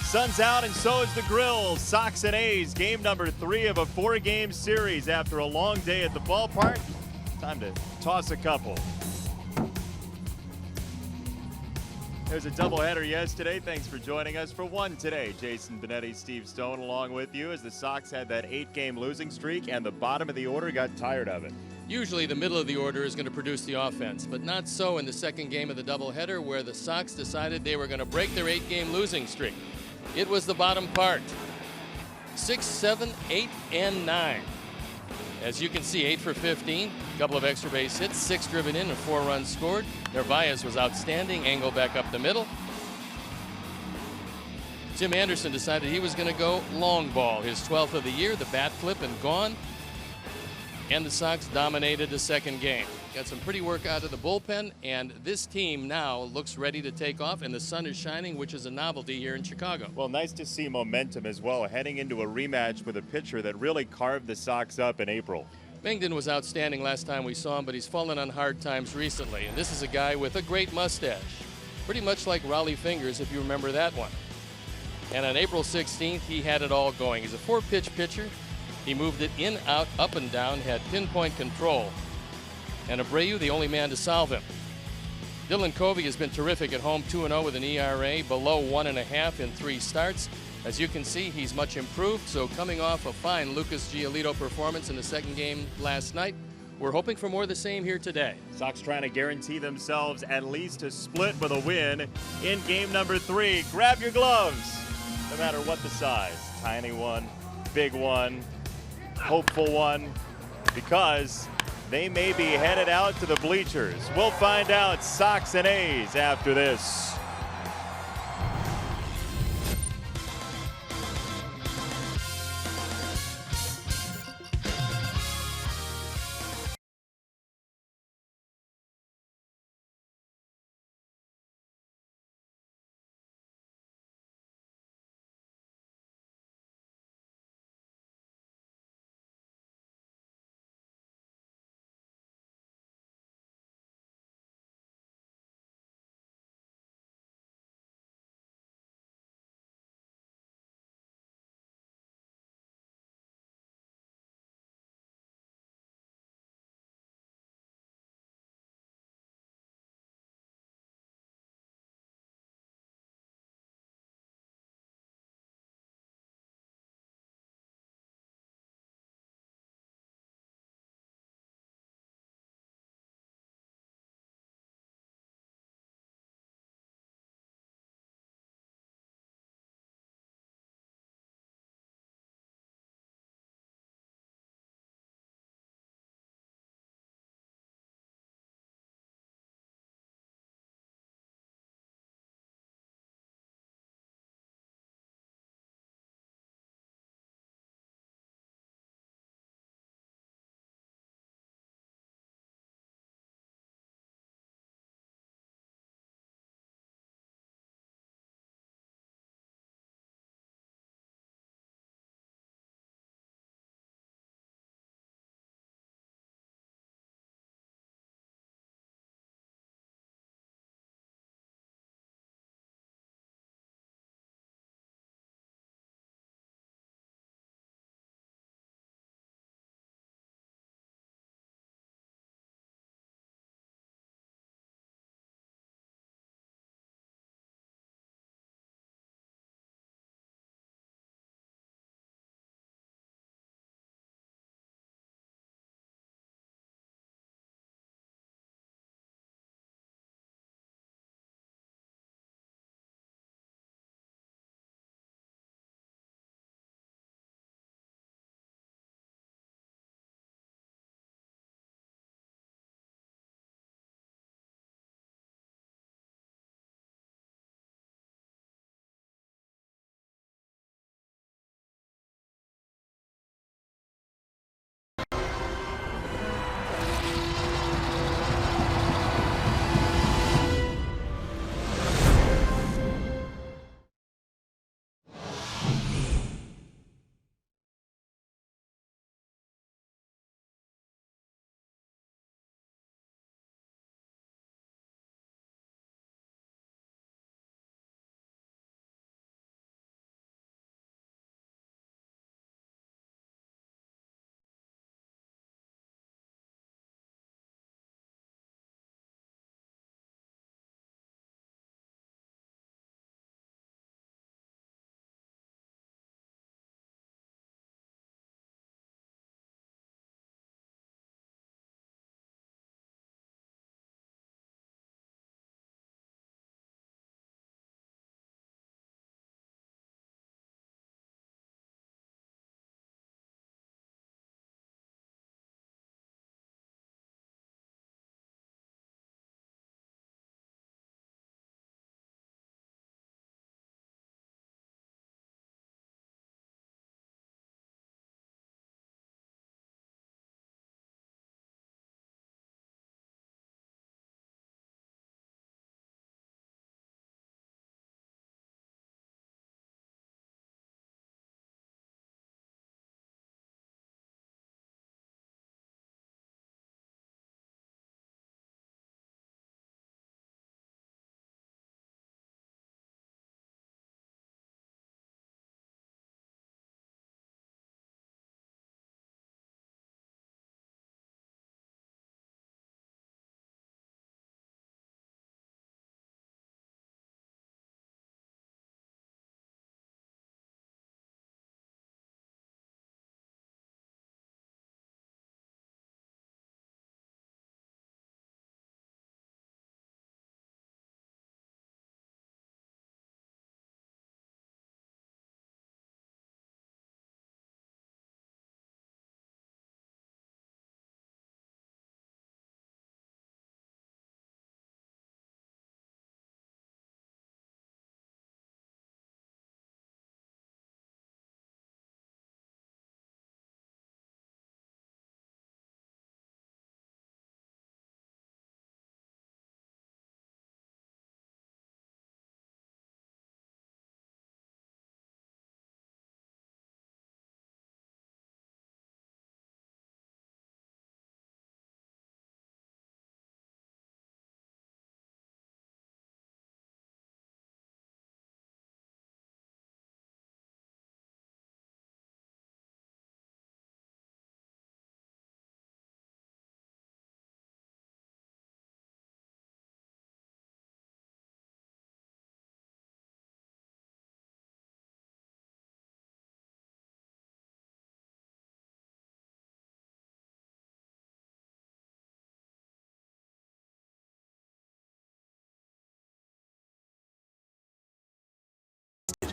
Sun's out and so is the grill. Sox and A's, game number 3 of a 4-game series. After a long day at the ballpark, time to toss a couple. There's a doubleheader yesterday. Thanks for joining us for one today. Jason Benetti, Steve Stone along with you as the Sox had that 8-game losing streak and the bottom of the order got tired of it. Usually the middle of the order is going to produce the offense, but not so in the second game of the doubleheader where the Sox decided they were going to break their 8-game losing streak. It was the bottom part. 6, 7, 8, and 9. As you can see, 8 for 15, a couple of extra base hits, 6 driven in, and 4 runs scored. Narvaez was outstanding, angle back up the middle. Tim Anderson decided he was going to go long ball, his 12th of the year, the bat flip and gone. And the Sox dominated the second game. Got some pretty work out of the bullpen, and this team now looks ready to take off, and the sun is shining, which is a novelty here in Chicago. Well, nice to see momentum as well, heading into a rematch with a pitcher that really carved the Sox up in April. Mangum was outstanding last time we saw him, but he's fallen on hard times recently, and this is a guy with a great mustache. Pretty much like Raleigh Fingers, if you remember that one. And on April 16th, he had it all going. He's a 4-pitch pitcher. He moved it in, out, up, and down, had pinpoint control. And Abreu, the only man to solve him. Dylan Covey has been terrific at home, 2-0 with an ERA below 1.5 in 3 starts. As you can see, he's much improved, so coming off a fine Lucas Giolito performance in the second game last night, we're hoping for more of the same here today. Sox trying to guarantee themselves at least a split with a win in game number 3. Grab your gloves, no matter what the size. Tiny one, big one, hopeful one, because they may be headed out to the bleachers. We'll find out. Sox and A's after this.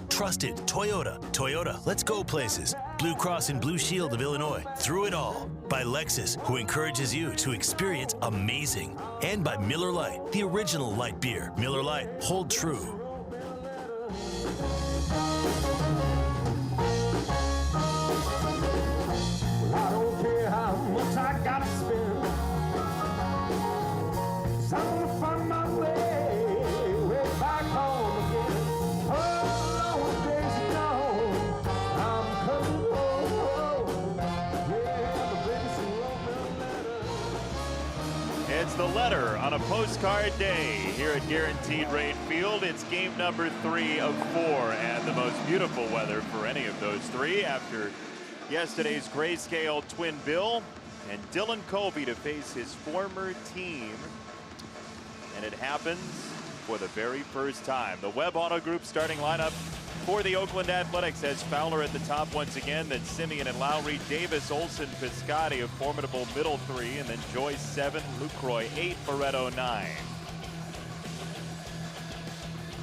Trusted Toyota. Toyota, let's go places. Blue Cross and Blue Shield of Illinois. Through it all. By Lexus, who encourages you to experience amazing. And by Miller Lite, the original light beer. Miller Lite, hold true. I don't care how much I gotta spend. 'Cause I'm gonna find my way back home again. Oh, Lord, days are gone. I'm coming home. Yeah, the baby's wrote me a letter. It's the letter on a postcard day here at Guaranteed Rate Field. It's game number 3 of 4 and the most beautiful weather for any of those 3 after yesterday's grayscale twin bill, and Dylan Covey to face his former team, and it happens for the very first time. The Webb Auto Group starting lineup for the Oakland Athletics has Fowler at the top once again, then Simeon and Lowry, Davis, Olsen, Piscotti, a formidable middle 3, and then Joyce 7, Lucroy 8, Barreto 9.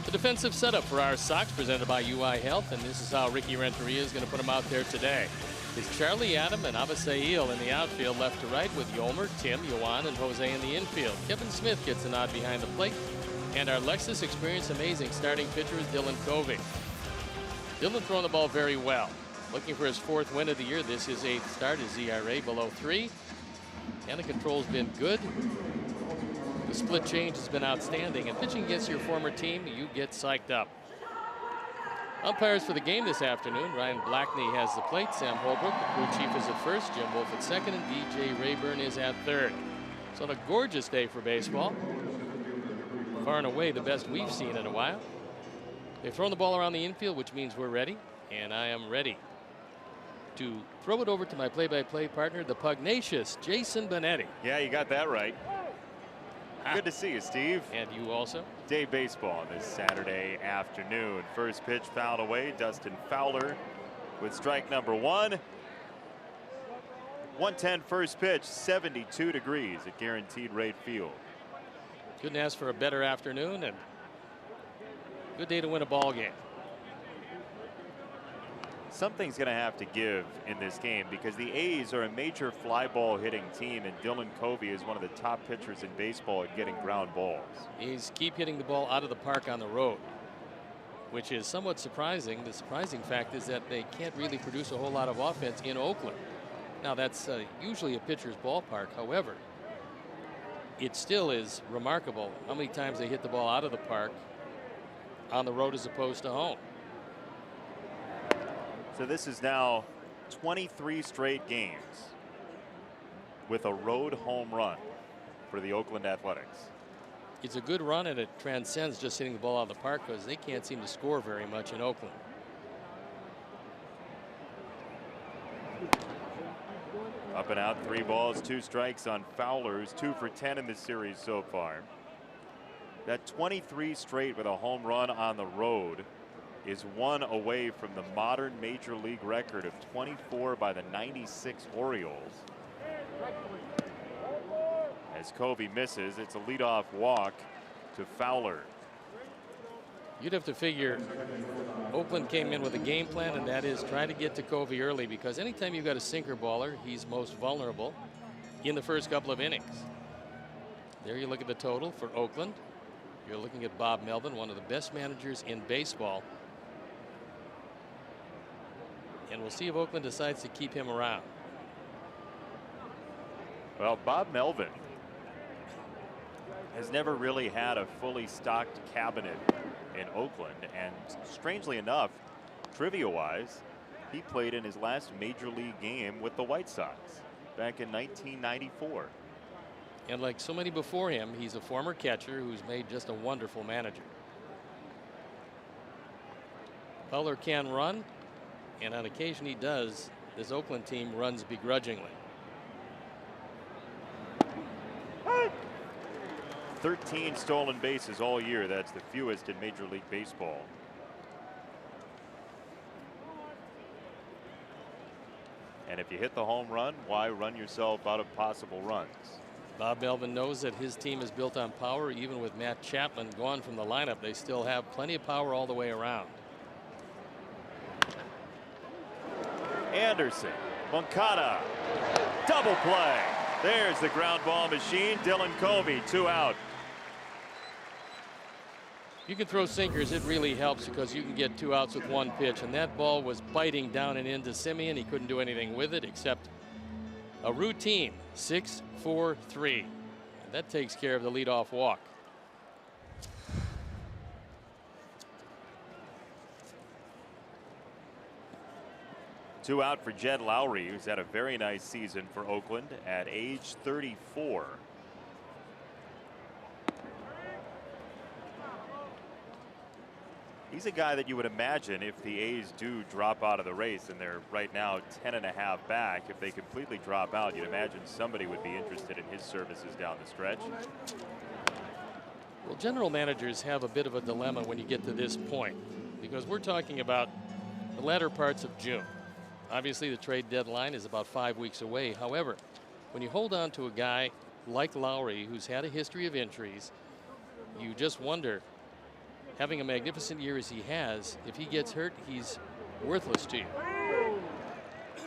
The defensive setup for our Sox presented by UI Health, and this is how Ricky Renteria is going to put them out there today. Is Charlie Adam and Abisail in the outfield left to right with Yolmer, Tim, Yohan, and Jose in the infield. Kevin Smith gets a nod behind the plate. And our Lexus Experience Amazing starting pitcher is Dylan Covey. Dylan throwing the ball very well. Looking for his 4th win of the year. This is 8th start. His ERA below 3. And the control's been good. The split change has been outstanding. And pitching against your former team, you get psyched up. Umpires for the game this afternoon. Ryan Blackney has the plate. Sam Holbrook, the crew chief, is at first. Jim Wolf at second. And DJ Rayburn is at third. So on a gorgeous day for baseball. Far and away the best we've seen in a while. They've thrown the ball around the infield, which means we're ready. And I am ready to throw it over to my play-by-play partner, the pugnacious Jason Benetti. Yeah, you got that right. Good to see you, Steve. And you also. Day baseball this Saturday afternoon. First pitch fouled away. Dustin Fowler with strike number 1. 110 first pitch, 72 degrees at Guaranteed Rate Field. Couldn't ask for a better afternoon, and good day to win a ball game. Something's going to have to give in this game because the A's are a major fly ball hitting team, and Dylan Covey is one of the top pitchers in baseball at getting ground balls. A's keep hitting the ball out of the park on the road, which is somewhat surprising. The surprising fact is that they can't really produce a whole lot of offense in Oakland. Now that's usually a pitcher's ballpark. However, it still is remarkable how many times they hit the ball out of the park on the road as opposed to home. So this is now 23 straight games with a road home run for the Oakland Athletics. It's a good run, and it transcends just hitting the ball out of the park because they can't seem to score very much in Oakland. Up and out, 3 balls, 2 strikes on Fowler's 2 for 10 in the series so far. That 23 straight with a home run on the road is 1 away from the modern major league record of 24 by the '96 Orioles. As Covey misses, it's a leadoff walk to Fowler. You'd have to figure Oakland came in with a game plan, and that is try to get to Covey early, because anytime you've got a sinker baller, he's most vulnerable in the first couple of innings. There you look at the total for Oakland. You're looking at Bob Melvin, one of the best managers in baseball. And we'll see if Oakland decides to keep him around. Well, Bob Melvin has never really had a fully stocked cabinet in Oakland, and strangely enough, trivia-wise, he played in his last major league game with the White Sox back in 1994. And like so many before him, he's a former catcher who's made just a wonderful manager. Fowler can run, and on occasion he does. This Oakland team runs begrudgingly. 13 stolen bases all year. That's the fewest in Major League Baseball. And if you hit the home run, why run yourself out of possible runs? Bob Melvin knows that his team is built on power. Even with Matt Chapman gone from the lineup, they still have plenty of power all the way around. Anderson, Moncada, double play. There's the ground ball machine. Dylan Covey, 2 out. You can throw sinkers. It really helps because you can get 2 outs with 1 pitch. And that ball was biting down and into Simeon. He couldn't do anything with it except a routine 6-4-3. And that takes care of the leadoff walk. Two out for Jed Lowry, who's had a very nice season for Oakland at age 34. He's a guy that you would imagine if the A's do drop out of the race, and they're right now 10.5 back. If they completely drop out, you'd imagine somebody would be interested in his services down the stretch. Well, general managers have a bit of a dilemma when you get to this point, because we're talking about the latter parts of June. Obviously, the trade deadline is about 5 weeks away. However, when you hold on to a guy like Lowry, who's had a history of injuries, you just wonder, having a magnificent year as he has, if he gets hurt, he's worthless to you.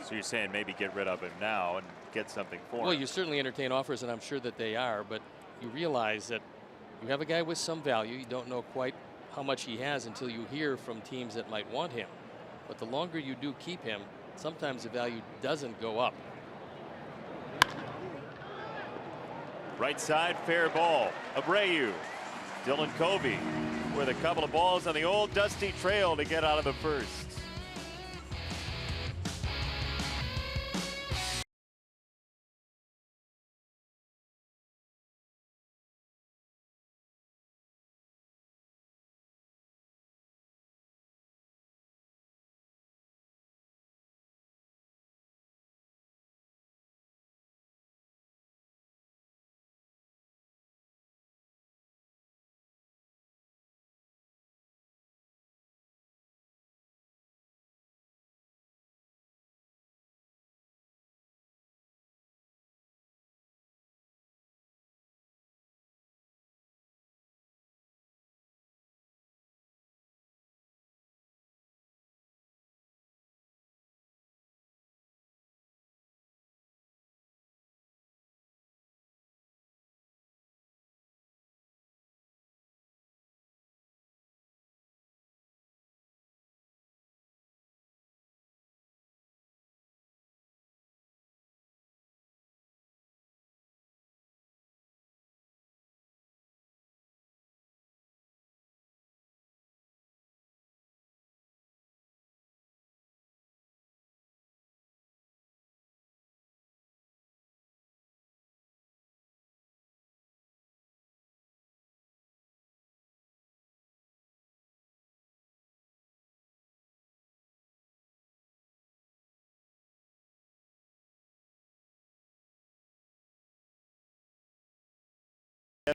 So you're saying maybe get rid of him now and get something for him? Well, you certainly entertain offers, and I'm sure that they are, but you realize that you have a guy with some value. You don't know quite how much he has until you hear from teams that might want him. But the longer you do keep him, sometimes the value doesn't go up. Right side, fair ball. Abreu. Dylan Covey with a couple of balls on the old dusty trail to get out of the first.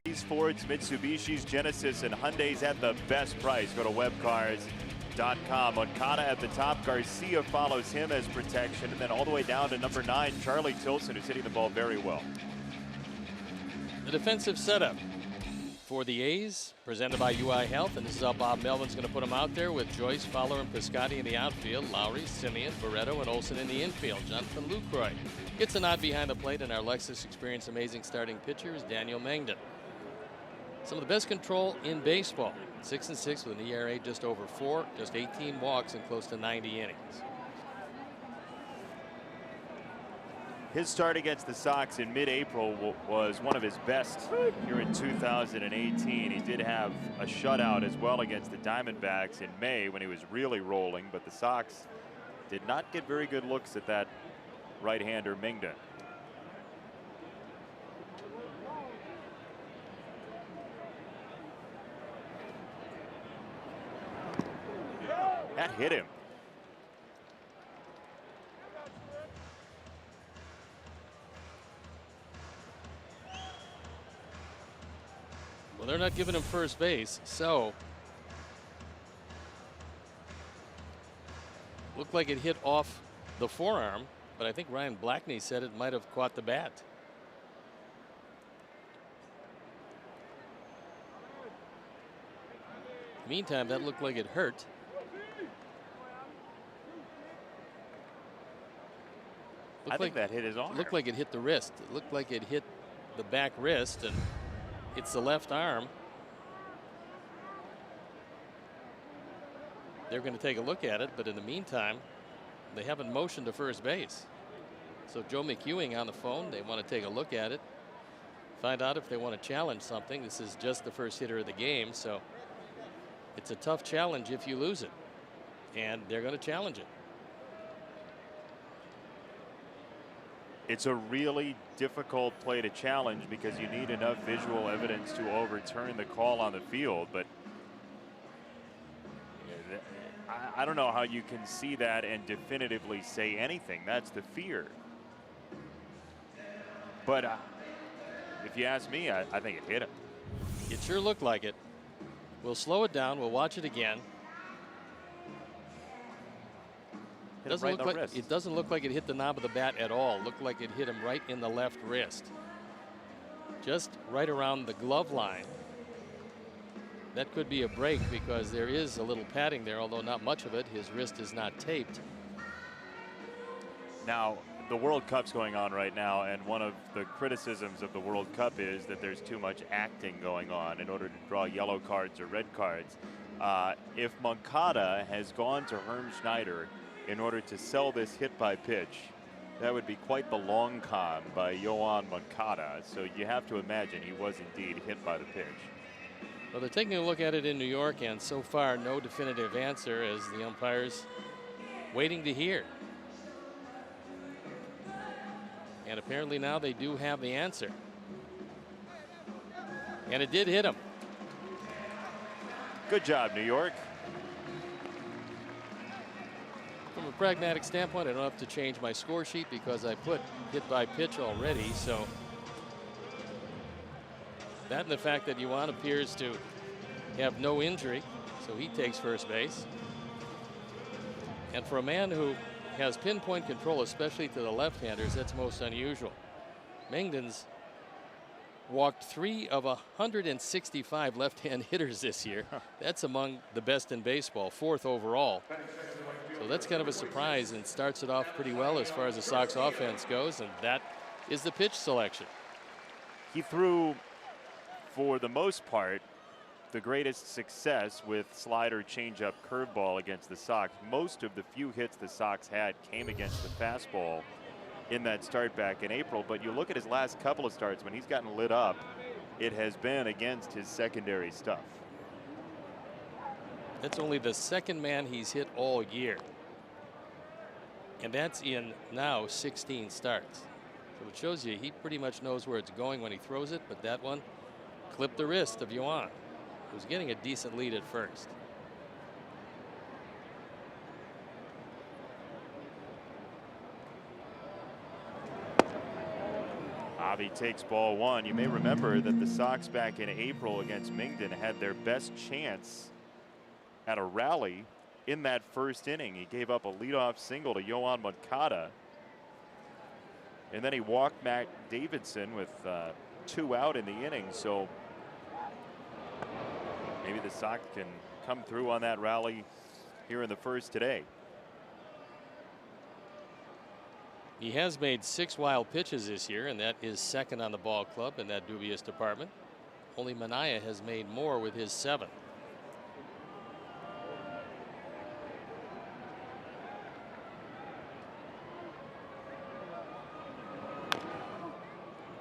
These Fords, Mitsubishis, Genesis, and Hyundais at the best price. Go to webcars.com. Moncada at the top. Garcia follows him as protection. And then all the way down to number 9, Charlie Tilson, who's hitting the ball very well. The defensive setup for the A's, presented by UI Health. And this is how Bob Melvin's going to put them out there with Joyce, Fowler, and Piscotty in the outfield. Lowry, Simeon, Barreto, and Olsen in the infield. Jonathan Lucroy gets a nod behind the plate. And our Lexus Experience Amazing starting pitcher is Daniel Mangum. Some of the best control in baseball. 6-6 with an ERA just over 4, just 18 walks and close to 90 innings. His start against the Sox in mid-April was one of his best here in 2018. He did have a shutout as well against the Diamondbacks in May when he was really rolling, but the Sox did not get very good looks at that right-hander Mingda. That hit him. Well, they're not giving him first base, so looked like it hit off the forearm, but I think Ryan Blackney said it might have caught the bat. Meantime, that looked like it hurt. I think that hit his arm. Looked like it hit the wrist. It looked like it hit the back wrist, and it's the left arm. They're going to take a look at it, but in the meantime, they haven't motioned to first base. So Joe McEwing on the phone. They want to take a look at it, find out if they want to challenge something. This is just the first hitter of the game, so it's a tough challenge if you lose it, and they're going to challenge it. It's a really difficult play to challenge because you need enough visual evidence to overturn the call on the field. But I don't know how you can see that and definitively say anything. That's the fear. But if you ask me, I think it hit him. It sure looked like it. We'll slow it down. We'll watch it again. It doesn't look like it hit the knob of the bat at all. Looked like it hit him right in the left wrist. Just right around the glove line. That could be a break because there is a little padding there, although not much of it. His wrist is not taped. Now, the World Cup's going on right now, and one of the criticisms of the World Cup is that there's too much acting going on in order to draw yellow cards or red cards. If Moncada has gone to Herm Schneider in order to sell this hit by pitch, that would be quite the long con by Yoan Moncada. So you have to imagine he was indeed hit by the pitch. Well, they're taking a look at it in New York, and so far no definitive answer as the umpires waiting to hear. And apparently now they do have the answer. And it did hit him. Good job, New York. From a pragmatic standpoint, I don't have to change my score sheet because I put hit by pitch already. So that and the fact that Yuan appears to have no injury, so he takes first base. And for a man who has pinpoint control, especially to the left-handers, that's most unusual. Mengden's walked 3 of 165 left-hand hitters this year. That's among the best in baseball, 4th overall. So that's kind of a surprise and starts it off pretty well as far as the Sox offense goes, and that is the pitch selection. He threw, for the most part, the greatest success with slider, changeup, curveball against the Sox. Most of the few hits the Sox had came against the fastball in that start back in April. But you look at his last couple of starts, when he's gotten lit up, it has been against his secondary stuff. That's only the second man he's hit all year. And that's in now 16 starts. So it shows you he pretty much knows where it's going when he throws it, but that one clipped the wrist of Yuan, who's getting a decent lead at first. Avi takes ball 1. You may remember that the Sox back in April against Mingden had their best chance at a rally in that first inning. He gave up a leadoff single to Yoan Moncada, and then he walked Matt Davidson with 2 out in the inning. So maybe the Sox can come through on that rally here in the first today. He has made 6 wild pitches this year, and that is second on the ball club in that dubious department. Only Mania has made more with his 7.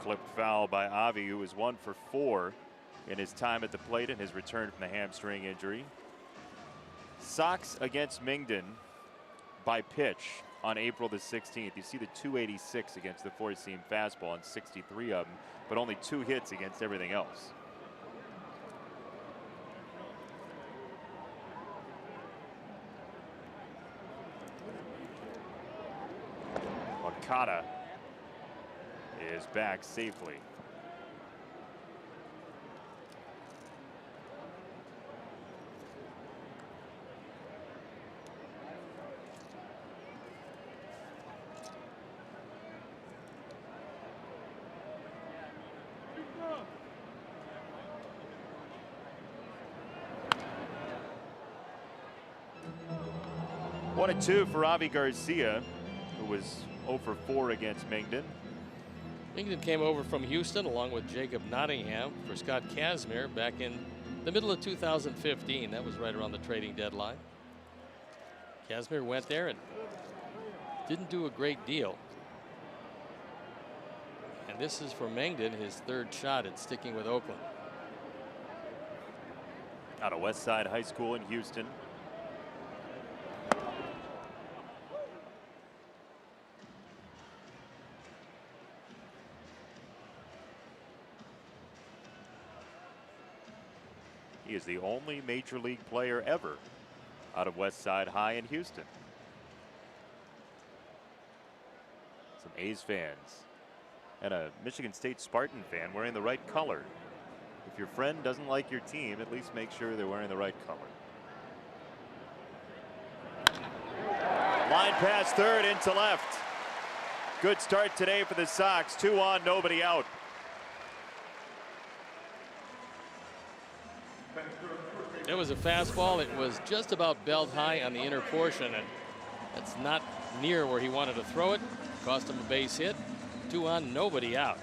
Clipped foul by Avi, who was 1 for 4 in his time at the plate and his return from the hamstring injury. Sox against Mingden by pitch on April the 16th. You see the 286 against the 4-seam fastball on 63 of them, but only 2 hits against everything else. Moncada is back safely. One and 2 for Avi Garcia, who was 0 for 4 against Mangum. England came over from Houston along with Jacob Nottingham for Scott Casimir back in the middle of 2015. That was right around the trading deadline. Casimir went there and didn't do a great deal. And this is for Mangum, his third shot at sticking with Oakland. Out of West Side High School in Houston. He is the only major league player ever out of West Side High in Houston. Some A's fans and a Michigan State Spartan fan wearing the right color. If your friend doesn't like your team, at least make sure they're wearing the right color. Line pass third into left. Good start today for the Sox. 2 on, nobody out. It was a fastball. It was just about belt high on the inner portion, and that's not near where he wanted to throw it. Cost him a base hit. 2 on, nobody out.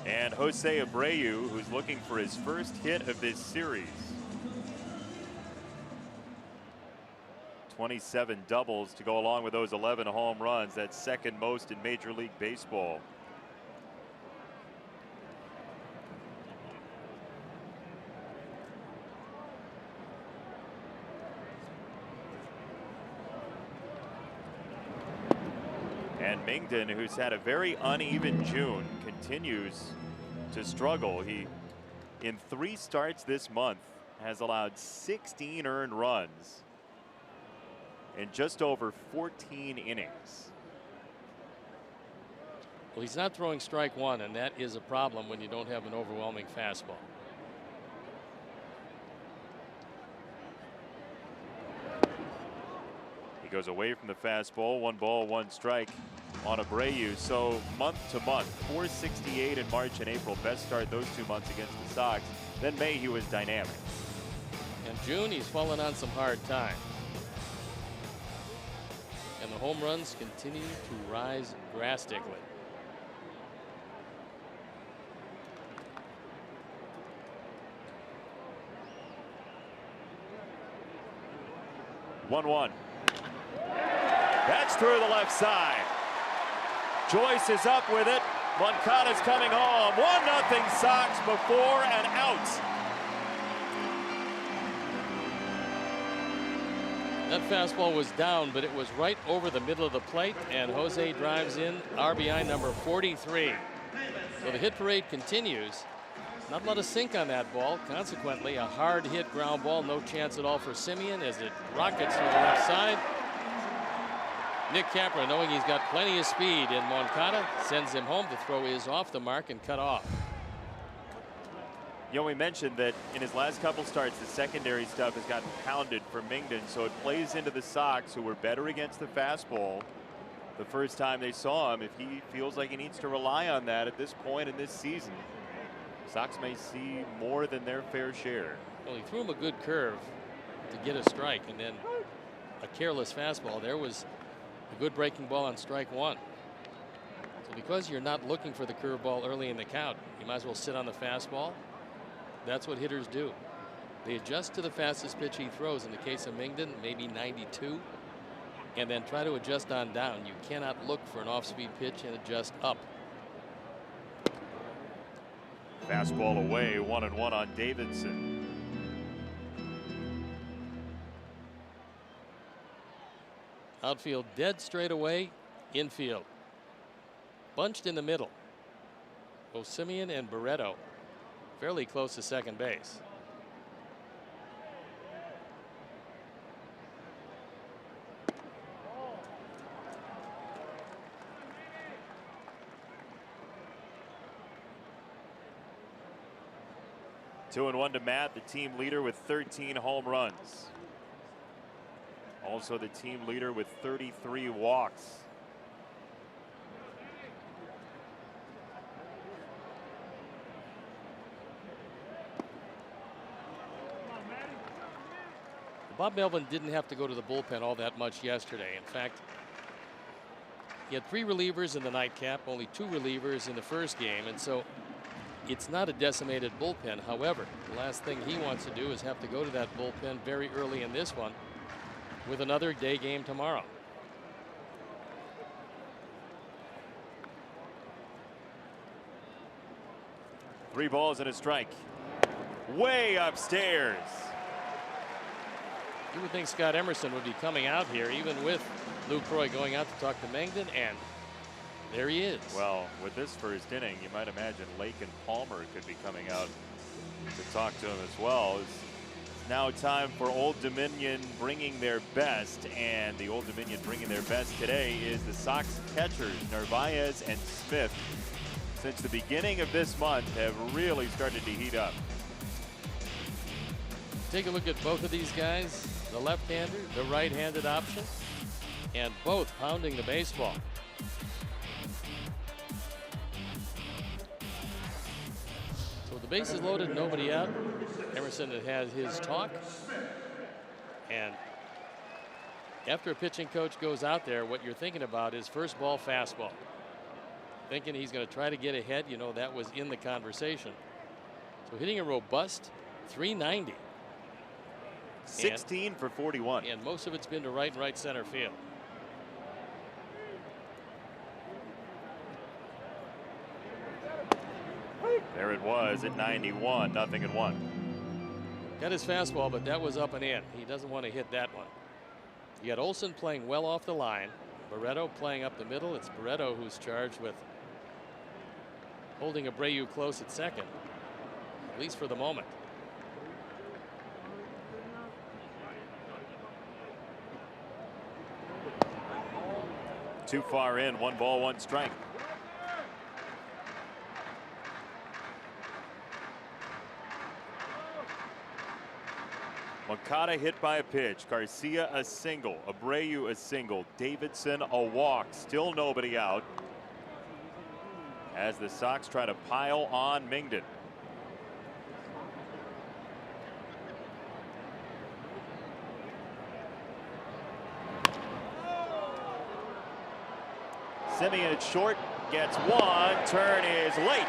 And Jose Abreu, who's looking for his first hit of this series. 27 doubles to go along with those 11 home runs. That's second most in Major League Baseball. And Mangum, who's had a very uneven June, continues to struggle. He, in 3 starts this month, has allowed 16 earned runs in just over 14 innings. Well, he's not throwing strike one, and that is a problem when you don't have an overwhelming fastball. He goes away from the fastball. 1 ball, 1 strike on Abreu. So month to month, 468 in March and April. Best start those 2 months against the Sox. Then May, he was dynamic. In June, he's fallen on some hard times. And the home runs continue to rise drastically. One. That's through the left side. Joyce is up with it. Moncada's coming home. 1-0 Sox before and out. That fastball was down, but it was right over the middle of the plate, and Jose drives in RBI number 43. So the hit parade continues. Not a lot of sink on that ball. Consequently, a hard hit ground ball. No chance at all for Simeon as it rockets through the left side. Nick Capra, knowing he's got plenty of speed in Moncada, sends him home. The throw is off the mark and cut off. You know, we mentioned that in his last couple starts, the secondary stuff has gotten pounded for Mangum, so it plays into the Sox, who were better against the fastball the first time they saw him. If he feels like he needs to rely on that at this point in this season, Sox may see more than their fair share. Well, he threw him a good curve to get a strike, and then a careless fastball. There was a good breaking ball on strike one. So because you're not looking for the curveball early in the count, you might as well sit on the fastball. That's what hitters do. They adjust to the fastest pitch he throws. In the case of Mangum, maybe 92, and then try to adjust on down. You cannot look for an off-speed pitch and adjust up. Fastball away, 1-1 on Davidson. Outfield dead straight away. Infield bunched in the middle. Both Simeon and Barreto fairly close to second base. Two and one to Matt, the team leader with 13 home runs. Also the team leader with 33 walks. Bob Melvin didn't have to go to the bullpen all that much yesterday. In fact, he had 3 relievers in the nightcap, only 2 relievers in the first game, and so it's not a decimated bullpen. However, the last thing he wants to do is have to go to that bullpen very early in this one with another day game tomorrow. Three balls and a strike. Way upstairs. You would think Scott Emerson would be coming out here, even with Lou Croy going out to talk to Mangum, and there he is. Well, with this first inning, you might imagine Lake and Palmer could be coming out to talk to him as well. It's now time for Old Dominion bringing their best, and the Old Dominion bringing their best today is the Sox catchers, Narvaez and Smith. Since the beginning of this month, have really started to heat up. Take a look at both of these guys, the left-hander, the right-handed option, and both pounding the baseball. So with the bases loaded, nobody out. Emerson has his talk, and after a pitching coach goes out there, what you're thinking about is first ball fastball. Thinking he's going to try to get ahead. You know, that was in the conversation. So hitting a robust 390. 16 for 41. And most of it's been to right and right center field. There it was at 91, 0-1. Got his fastball, but that was up and in. He doesn't want to hit that one. You got Olson playing well off the line. Barreto playing up the middle. It's Barreto who's charged with holding Abreu close at second, at least for the moment. Too far in, 1 ball, 1 strike. Moncada hit by a pitch. Garcia a single. Abreu a single. Davidson a walk. Still nobody out, as the Sox try to pile on Mingden. Simeon at short, gets one. Turn is late.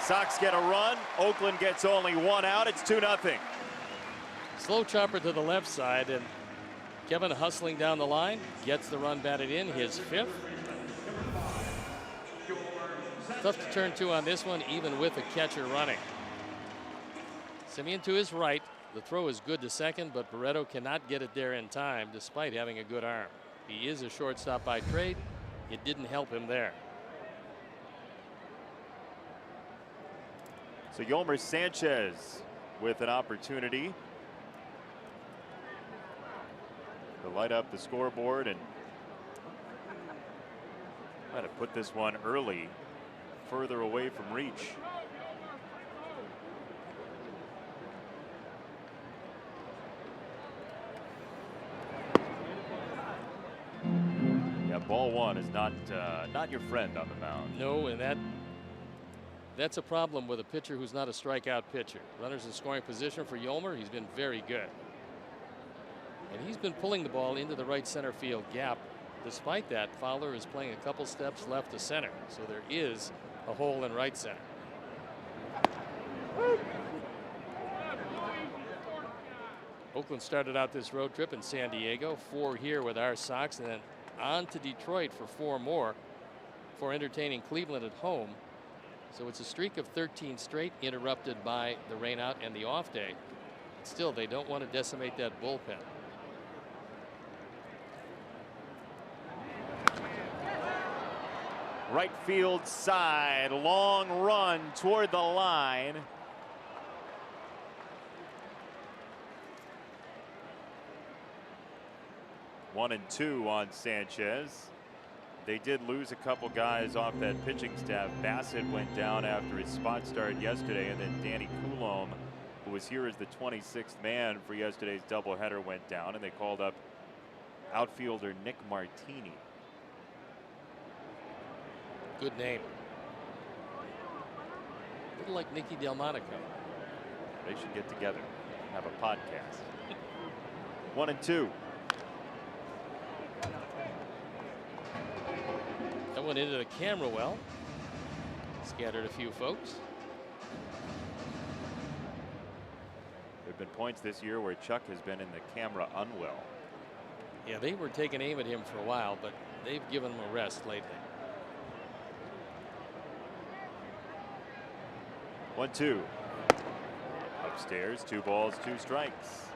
Sox get a run. Oakland gets only 1 out. It's 2-0. Slow chopper to the left side, and Kevin hustling down the line gets the run batted in, his 5th. Tough to turn 2 on this one, even with the catcher running. Simeon to his right. The throw is good to second, but Barreto cannot get it there in time despite having a good arm. He is a shortstop by trade. It didn't help him there. So Yolmer Sanchez with an opportunity to light up the scoreboard and try to put this one early, further away from reach. Yeah, ball 1 is not your friend on the mound. No, and that's a problem with a pitcher who's not a strikeout pitcher. Runners in scoring position for Yolmer. He's been very good. And he's been pulling the ball into the right center field gap. Despite that, Fowler is playing a couple steps left to center. So there is a hole in right center. Oakland started out this road trip in San Diego. 4 here with our Sox, and then on to Detroit for 4 more for entertaining Cleveland at home. So it's a streak of 13 straight, interrupted by the rainout and the off day. But still, they don't want to decimate that bullpen. Right field side, long run toward the line. One and 2 on Sanchez. They did lose a couple guys off that pitching staff. Bassett went down after his spot start yesterday, and then Danny Coulombe, who was here as the 26th man for yesterday's doubleheader, went down, and they called up outfielder Nick Martini. Good name. A little like Nicky Delmonico. They should get together, have a podcast. 1-2. That went into the camera well. Scattered a few folks. There have been points this year where Chuck has been in the camera unwell. Yeah, they were taking aim at him for a while, but they've given him a rest lately. 1-2. Upstairs, 2 balls, 2 strikes.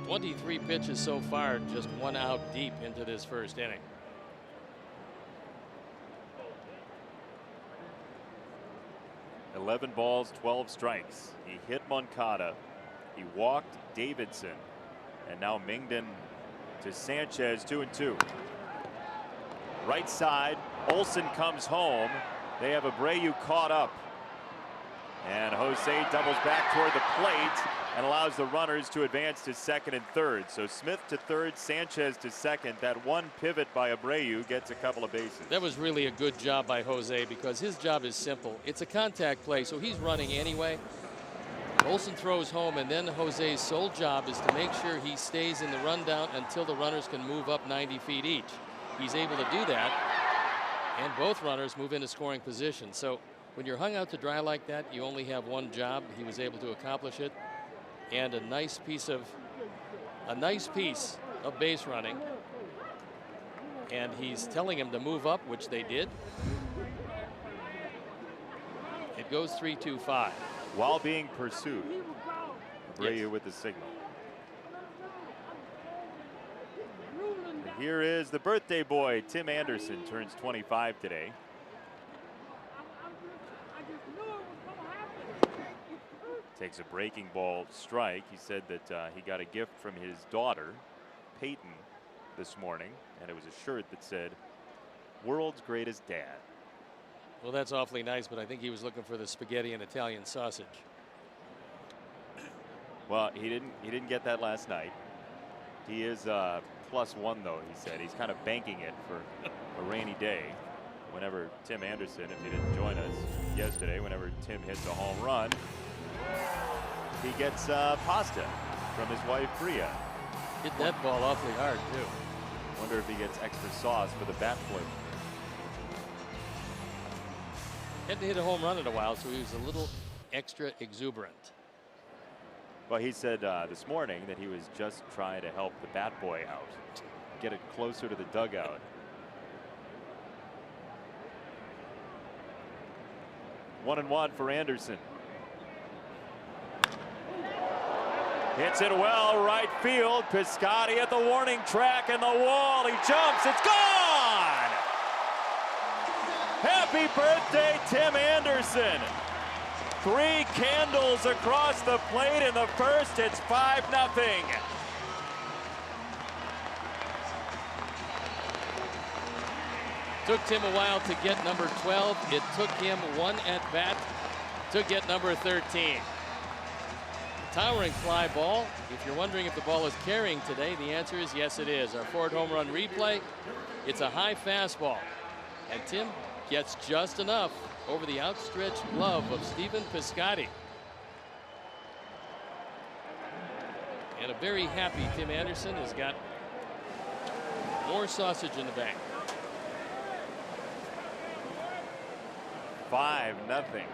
23 pitches so far, just 1 out deep into this first inning. $11 balls, 12 strikes. He hit Moncada. He walked Davidson. And now Mangum to Sanchez, 2-2. Right side, Olson comes home. They have Abreu caught up. And Jose doubles back toward the plate and allows the runners to advance to second and third. So Smith to third, Sanchez to second. That one pivot by Abreu gets a couple of bases. That was really a good job by Jose because his job is simple. It's a contact play, so he's running anyway. Olson throws home, and then Jose's sole job is to make sure he stays in the rundown until the runners can move up 90 feet each. He's able to do that, and both runners move into scoring position. So when you're hung out to dry like that, you only have one job. He was able to accomplish it, and a nice piece of base running. And he's telling him to move up, which they did. It goes 3-2-5. While being pursued. Abreu Yes. with the signal. And here is the birthday boy. Tim Anderson turns 25 today. Takes a breaking ball strike. He said that he got a gift from his daughter, Peyton, this morning, and it was a shirt that said, "World's Greatest Dad." Well, that's awfully nice, but I think he was looking for the spaghetti and Italian sausage. Well, he didn't get that last night. He is +1 though. He said he's kind of banking it for a rainy day. Whenever Tim Anderson, if he didn't join us yesterday, whenever Tim hits a home run, he gets pasta from his wife Bria. Hit that ball awfully hard too. Wonder if he gets extra sauce for the bat flavor. Hadn't hit a home run in a while, so he was a little extra exuberant. Well, he said this morning that he was just trying to help the bat boy out, get it closer to the dugout. One and one for Anderson. Hits it well, right field. Piscotty at the warning track and the wall. He jumps. It's gone. Happy birthday, Tim Anderson. 3 candles across the plate in the first. It's 5-0. Took Tim a while to get number 12. It took him 1 at bat to get number 13. Towering fly ball. If you're wondering if the ball is carrying today, the answer is yes, it is. Our Ford home run replay. It's a high fastball, and Tim gets just enough over the outstretched glove of Stephen Piscotty. And a very happy Tim Anderson has got more sausage in the bank. 5-0.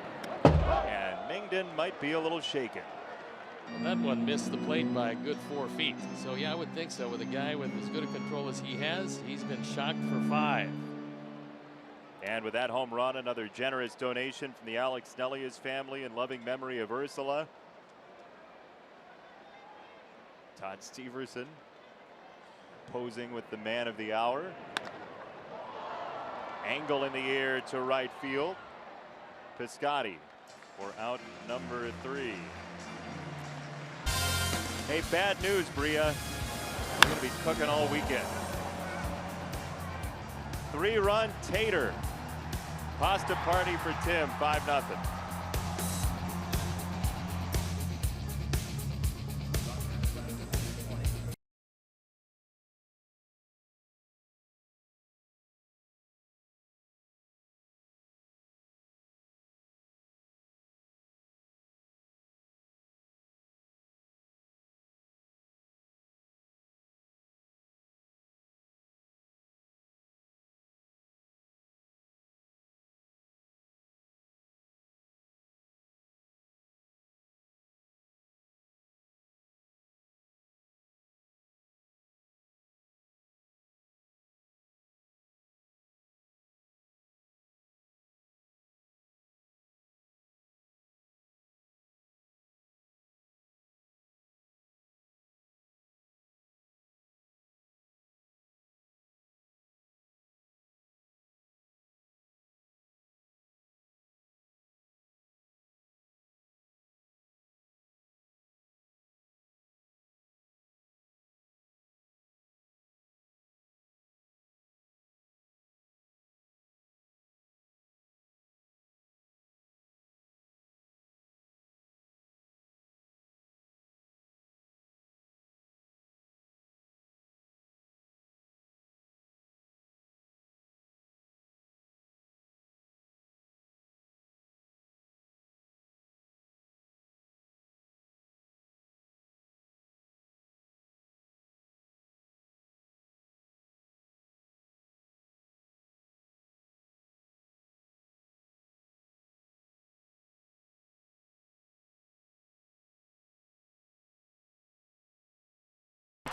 And Mangum might be a little shaken. Well, that one missed the plate by a good 4 feet. So yeah, I would think so. With a guy with as good a control as he has, he's been shocked for 5. And with that home run, another generous donation from the Alex Snellius family in loving memory of Ursula. Todd Steverson posing with the man of the hour. Angle in the air to right field. Piscotty for out number 3. Hey, bad news, Bria. We're going to be cooking all weekend. 3-run tater. Pasta party for Tim, 5-0.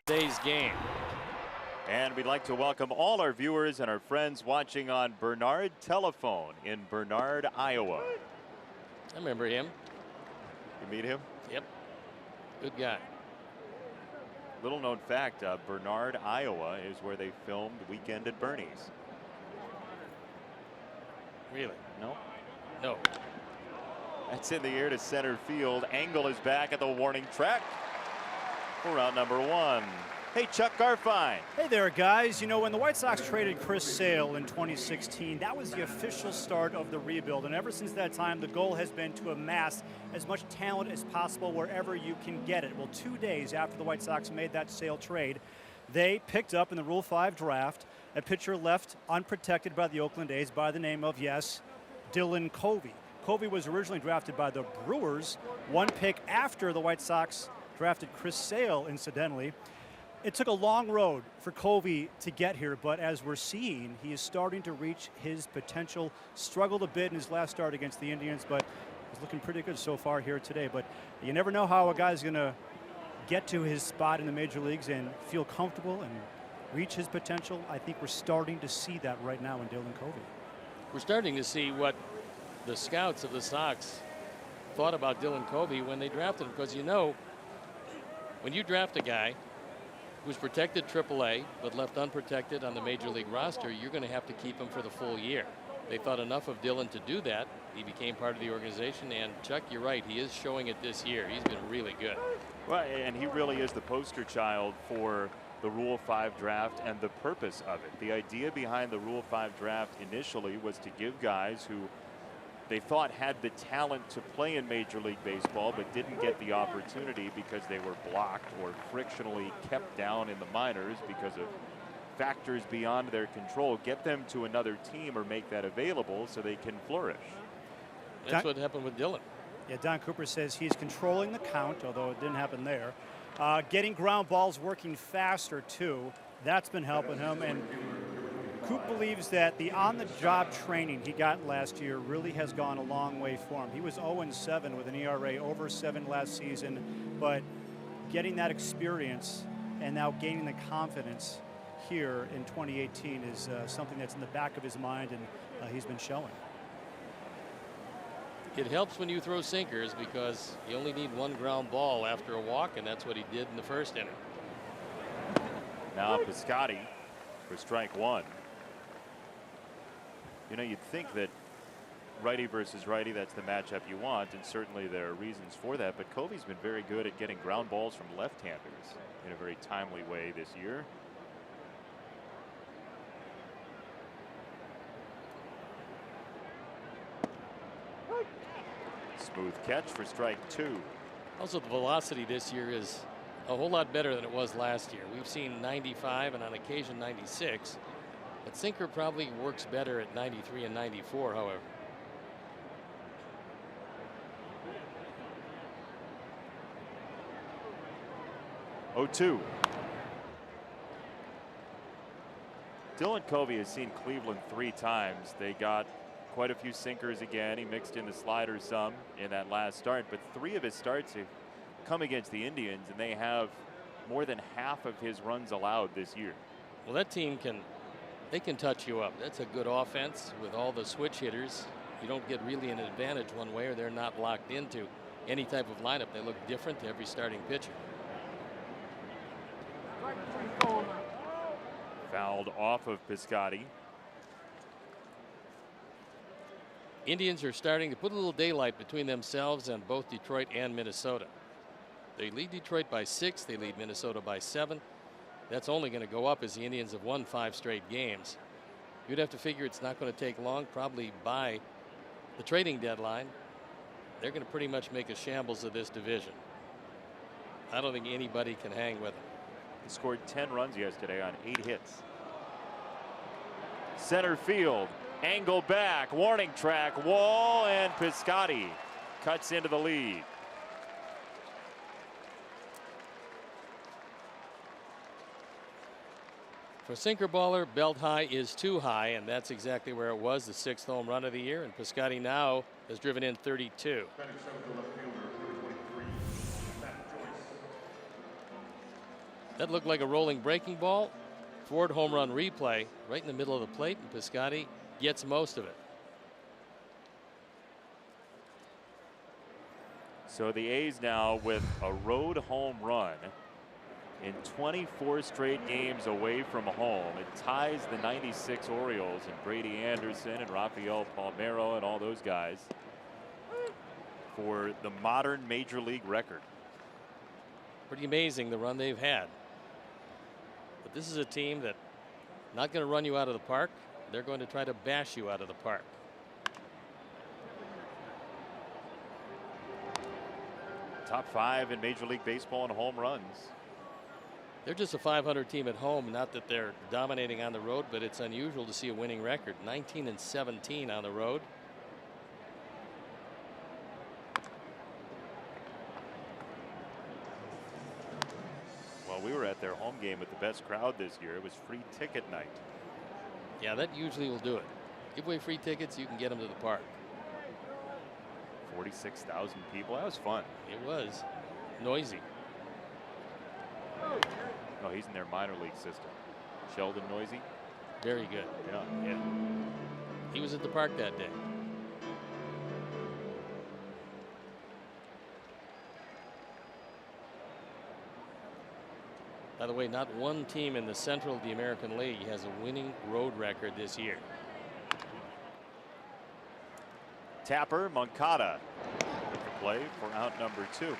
today's game. And we'd like to welcome all our viewers and our friends watching on Bernard Telephone in Bernard, Iowa. I remember him. You meet him? Yep. Good guy. Little known fact, Bernard, Iowa is where they filmed Weekend at Bernie's. Really? No? No. That's in the air to center field. Angle is back at the warning track for round number 1. Hey, Chuck Garfine. Hey there, guys. You know, when the White Sox traded Chris Sale in 2016, that was the official start of the rebuild. And ever since that time, the goal has been to amass as much talent as possible wherever you can get it. Well, 2 days after the White Sox made that Sale trade, they picked up in the Rule 5 draft a pitcher left unprotected by the Oakland A's by the name of, yes, Dylan Covey. Covey was originally drafted by the Brewers, one pick after the White Sox drafted Chris Sale, incidentally. It took a long road for Covey to get here, but as we're seeing, he is starting to reach his potential. Struggled a bit in his last start against the Indians, but he's looking pretty good so far here today. But you never know how a guy's going to get to his spot in the major leagues and feel comfortable and reach his potential. I think we're starting to see that right now in Dylan Covey. We're starting to see what the scouts of the Sox thought about Dylan Covey when they drafted him, because you know, when you draft a guy who's protected AAA but left unprotected on the major league roster, you're going to have to keep him for the full year. They thought enough of Dylan to do that. He became part of the organization, and Chuck, you're right, he is showing it this year. He's been really good. Well, and he really is the poster child for the Rule 5 draft and the purpose of it. The idea behind the Rule 5 draft initially was to give guys who they thought had the talent to play in Major League Baseball but didn't get the opportunity because they were blocked or frictionally kept down in the minors because of factors beyond their control. Get them to another team or make that available so they can flourish. That's what happened with Dylan. Yeah, Don Cooper says he's controlling the count, although it didn't happen there. Getting ground balls working faster, too. That's been helping him. And Coop believes that the on-the-job training he got last year really has gone a long way for him. He was 0-7 with an ERA over 7 last season, but getting that experience and now gaining the confidence here in 2018 is something that's in the back of his mind, and he's been showing. It helps when you throw sinkers because you only need one ground ball after a walk, and that's what he did in the first inning. Now Piscotty for strike 1. You know, you'd think that righty versus righty, that's the matchup you want, and certainly there are reasons for that, but Covey's been very good at getting ground balls from left-handers in a very timely way this year. Smooth catch for strike 2. Also, the velocity this year is a whole lot better than it was last year. We've seen 95 and on occasion 96. But sinker probably works better at 93 and 94, however. Oh, 2. Dylan Covey has seen Cleveland 3 times. They got quite a few sinkers again. He mixed in the sliders some in that last start, but 3 of his starts have come against the Indians, and they have more than half of his runs allowed this year. Well, that team can touch you up. That's a good offense with all the switch hitters. You don't get really an advantage one way, or they're not locked into any type of lineup. They look different to every starting pitcher. Fouled off of Piscotty. Indians are starting to put a little daylight between themselves and both Detroit and Minnesota. They lead Detroit by 6. They lead Minnesota by 7. That's only going to go up as the Indians have won 5 straight games. You'd have to figure it's not going to take long, probably by the trading deadline. They're going to pretty much make a shambles of this division. I don't think anybody can hang with them. He scored 10 runs yesterday on 8 hits. Center field, angle back, warning track, wall, and Piscotty cuts into the lead. For a sinker baller, belt high is too high, and that's exactly where it was, the 6th home run of the year. And Piscotty now has driven in 32. That looked like a rolling breaking ball. Forward home run replay right in the middle of the plate, and Piscotty gets most of it. So the A's now with a road home run in 24 straight games away from home. It ties the '96 Orioles and Brady Anderson and Rafael Palmeiro and all those guys for the modern major league record. Pretty amazing the run they've had. But this is a team that not going to run you out of the park. They're going to try to bash you out of the park. Top 5 in Major League Baseball in home runs. They're just a 500 team at home. Not that they're dominating on the road, but it's unusual to see a winning record. 19-17 on the road. Well, we were at their home game with the best crowd this year. It was free ticket night. Yeah, that usually will do it. Give away free tickets, you can get them to the park. 46,000 people. That was fun. It was noisy. Oh, he's in their minor league system. Sheldon Noisy. Very good. Yeah. He was at the park that day. By the way, not one team in the Central of the American League has a winning road record this year. Tapper, Moncada with the play for out number 2.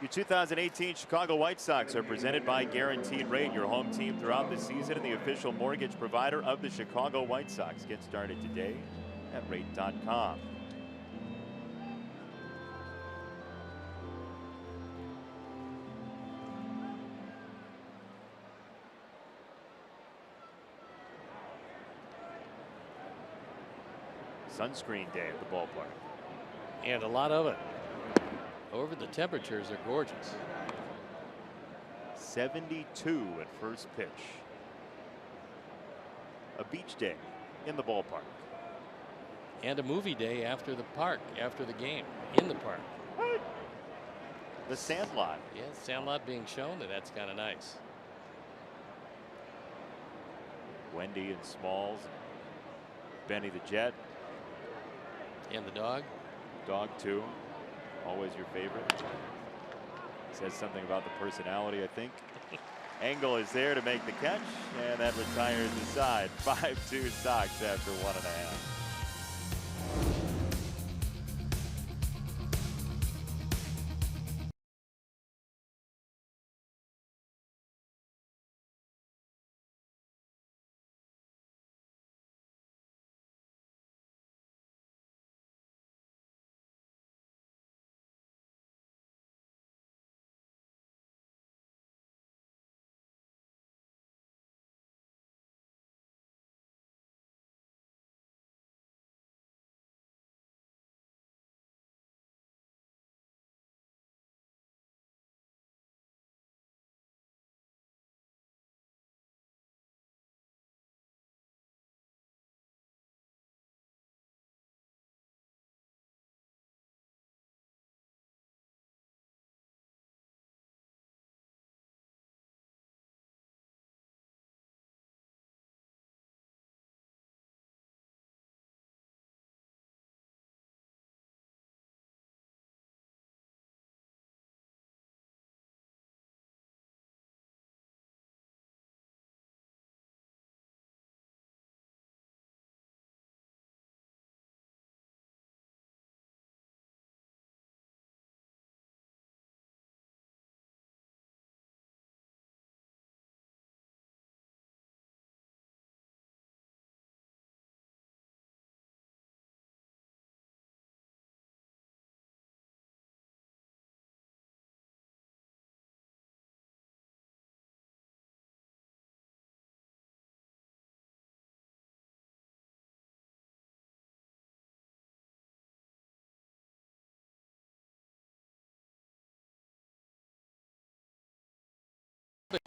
Your 2018 Chicago White Sox are presented by Guaranteed Rate, your home team throughout the season and the official mortgage provider of the Chicago White Sox. Get started today at rate.com. Sunscreen day at the ballpark. And a lot of it. However, the temperatures are gorgeous. 72 at first pitch. A beach day in the ballpark. And a movie day after the park, after the game, in the park. The Sandlot. Yeah, Sandlot being shown, and that's kind of nice. Wendy and Smalls. Benny the Jet. And the dog. Dog too. Always your favorite. Says something about the personality, I think. Engel is there to make the catch, and that retires the side. 5-2 Sox after 1.5.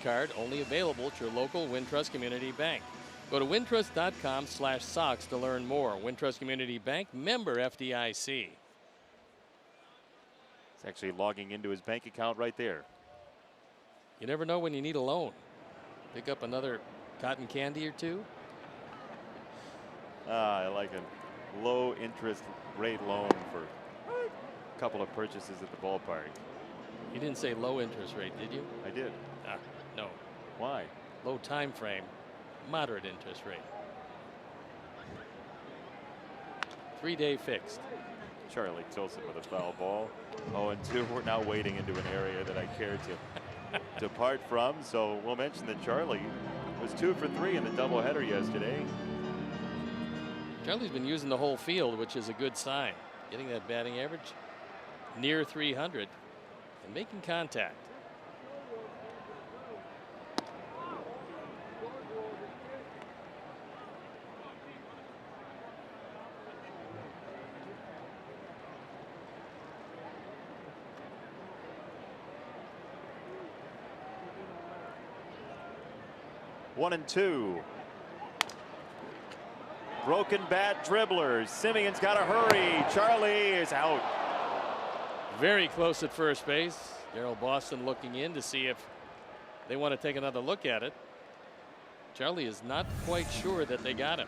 Card only available at your local Wintrust Community Bank. Go to wintrust.com/Sox to learn more. Wintrust Community Bank, member FDIC. It's actually logging into his bank account right there. You never know when you need a loan. Pick up another cotton candy or two. I like a low interest rate loan for a couple of purchases at the ballpark. You didn't say low interest rate, did you? I did. No. Why? Low time frame, moderate interest rate. 3-day fixed. Charlie Tilson with a foul ball. 0-2. We're now wading into an area that I care to depart from. So we'll mention that Charlie was 2 for 3 in the doubleheader yesterday. Charlie's been using the whole field, which is a good sign. Getting that batting average near 300 and making contact. One and two. Broken bat dribblers. Simeon's got to hurry. Charlie is out. Very close at first base. Darryl Boston looking in to see if they want to take another look at it. Charlie is not quite sure that they got him.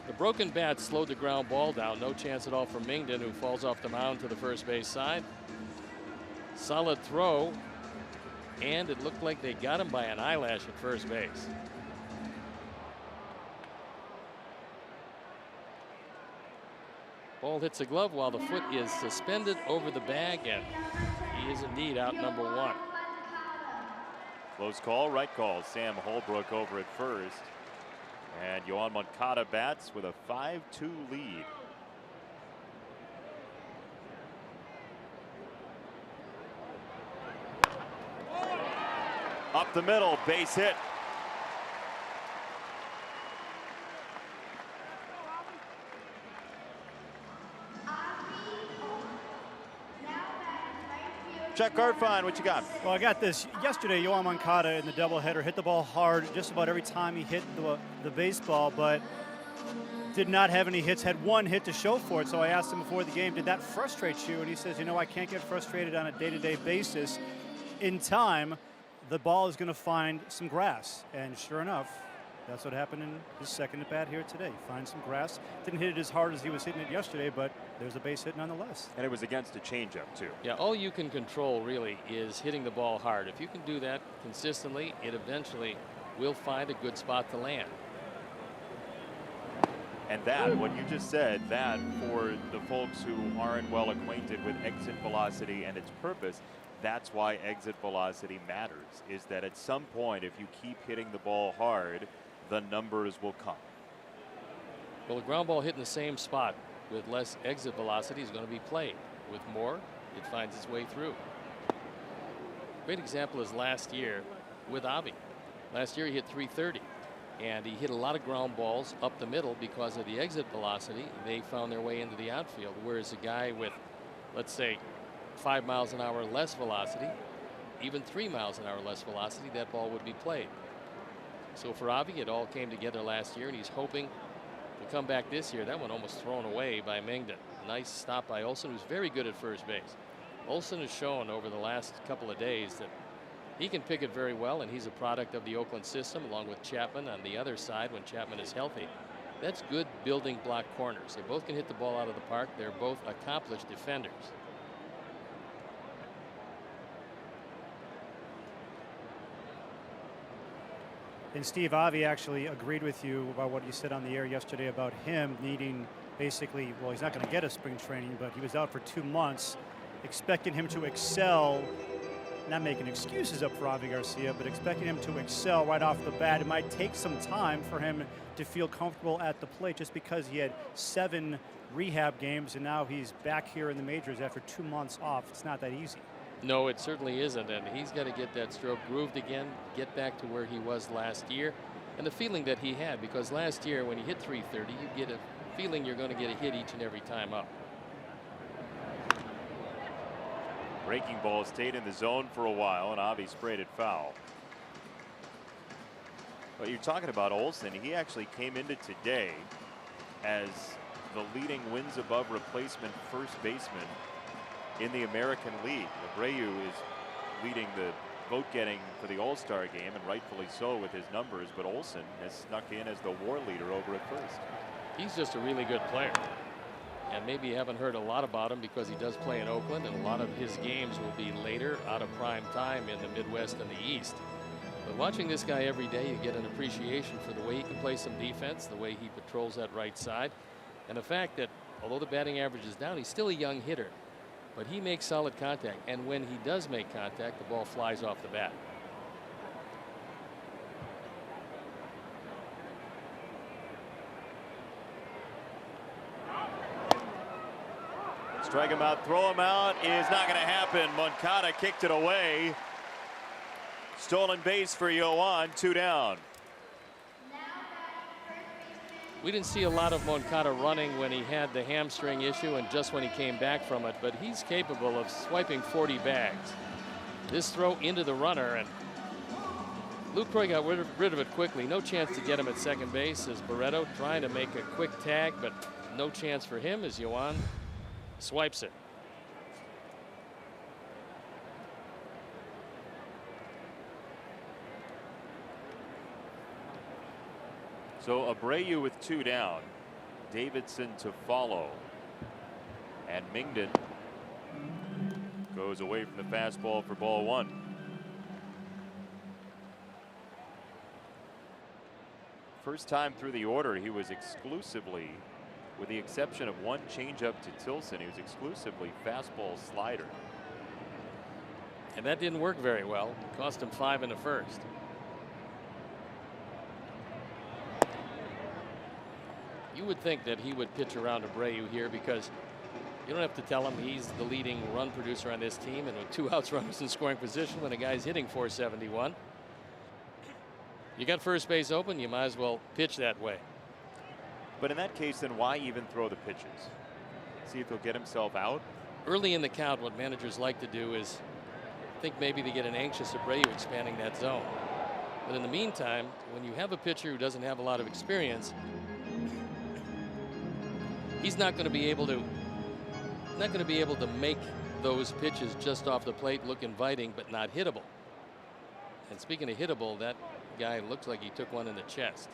The broken bat slowed the ground ball down. No chance at all for Mangum, who falls off the mound to the first base side. Solid throw. And it looked like they got him by an eyelash at first base. Ball hits a glove while the foot is suspended over the bag, and he is indeed out number one. Close call, right call. Sam Holbrook over at first. And Yohan Moncada bats with a 5-2 lead. Up the middle, base hit. Chuck Garfine, what you got? Well, I got this. Yesterday, Yohan Moncada in the doubleheader hit the ball hard just about every time he hit the baseball, but did not have any hits, had one hit to show for it. So I asked him before the game, did that frustrate you? And he says, you know, I can't get frustrated on a day-to-day basis. In time, the ball is going to find some grass. And sure enough, that's what happened in his second at bat here today. Find some grass. Didn't hit it as hard as he was hitting it yesterday, but there's a base hit nonetheless. And it was against a changeup, too. Yeah, all you can control really is hitting the ball hard. If you can do that consistently, it eventually will find a good spot to land. And that, what you just said, that for the folks who aren't well acquainted with exit velocity and its purpose, that's why exit velocity matters, is that at some point, if you keep hitting the ball hard, the numbers will come. Well, a ground ball hit in the same spot with less exit velocity is going to be played. With more, it finds its way through. Great example is last year with Avi. Last year he hit 330, and he hit a lot of ground balls up the middle because of the exit velocity. They found their way into the outfield, whereas a guy with, let's say, 5 miles an hour less velocity, even 3 miles an hour less velocity, that ball would be played. So for Avi, it all came together last year, and he's hoping to come back this year. That one almost thrown away by Mangum. Nice stop by Olson, who's very good at first base. Olson has shown over the last couple of days that he can pick it very well, and he's a product of the Oakland system, along with Chapman on the other side when Chapman is healthy. That's good building block corners. They both can hit the ball out of the park. They're both accomplished defenders. And Steve, Avi actually agreed with you about what you said on the air yesterday about him needing basically, well, he's not going to get a spring training, but he was out for 2 months, expecting him to excel, not making excuses up for Avi Garcia, but expecting him to excel right off the bat. It might take some time for him to feel comfortable at the plate just because he had 7 rehab games and now he's back here in the majors after 2 months off. It's not that easy. No, it certainly isn't, and he's got to get that stroke grooved again, get back to where he was last year, and the feeling that he had, because last year when he hit 330, you get a feeling you're going to get a hit each and every time up. Breaking ball stayed in the zone for a while, and Avi sprayed it foul. But you're talking about Olson. He actually came into today as the leading wins above replacement first baseman in the American League. Abreu is leading the vote getting for the All-Star game, and rightfully so with his numbers, but Olsen has snuck in as the WAR leader over at first. He's just a really good player. And maybe you haven't heard a lot about him because he does play in Oakland, and a lot of his games will be later out of prime time in the Midwest and the East. But watching this guy every day, you get an appreciation for the way he can play some defense, the way he patrols that right side, and the fact that although the batting average is down, he's still a young hitter. But he makes solid contact, and when he does make contact, the ball flies off the bat. Strike him out, throw him out is not going to happen. Moncada kicked it away. Stolen base for Yoan, 2 down. We didn't see a lot of Moncada running when he had the hamstring issue and just when he came back from it, but he's capable of swiping 40 bags. This throw into the runner, and Lucroy got rid of it quickly. No chance to get him at second base as Barreto trying to make a quick tag, but no chance for him as Yoan swipes it. So Abreu with 2 down, Davidson to follow, and Mingden goes away from the fastball for ball 1. First time through the order, he was exclusively, with the exception of one changeup to Tilson, he was exclusively fastball slider. And that didn't work very well. It cost him 5 in the first. You would think that he would pitch around Abreu here because you don't have to tell him he's the leading run producer on this team, and with 2 outs, runners in scoring position when a guy's hitting .471. You got first base open, you might as well pitch that way. But in that case, then why even throw the pitches? See if he'll get himself out? Early in the count, what managers like to do is think maybe they get an anxious Abreu expanding that zone. But in the meantime, when you have a pitcher who doesn't have a lot of experience, he's not going to be able to make those pitches just off the plate look inviting but not hittable. And speaking of hittable, that guy looks like he took one in the chest.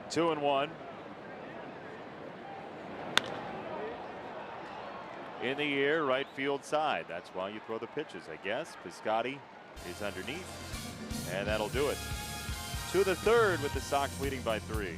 Two and one. In the air, right field side. That's why you throw the pitches, I guess. Piscotty is underneath, and that'll do it. To the third with the Sox leading by 3.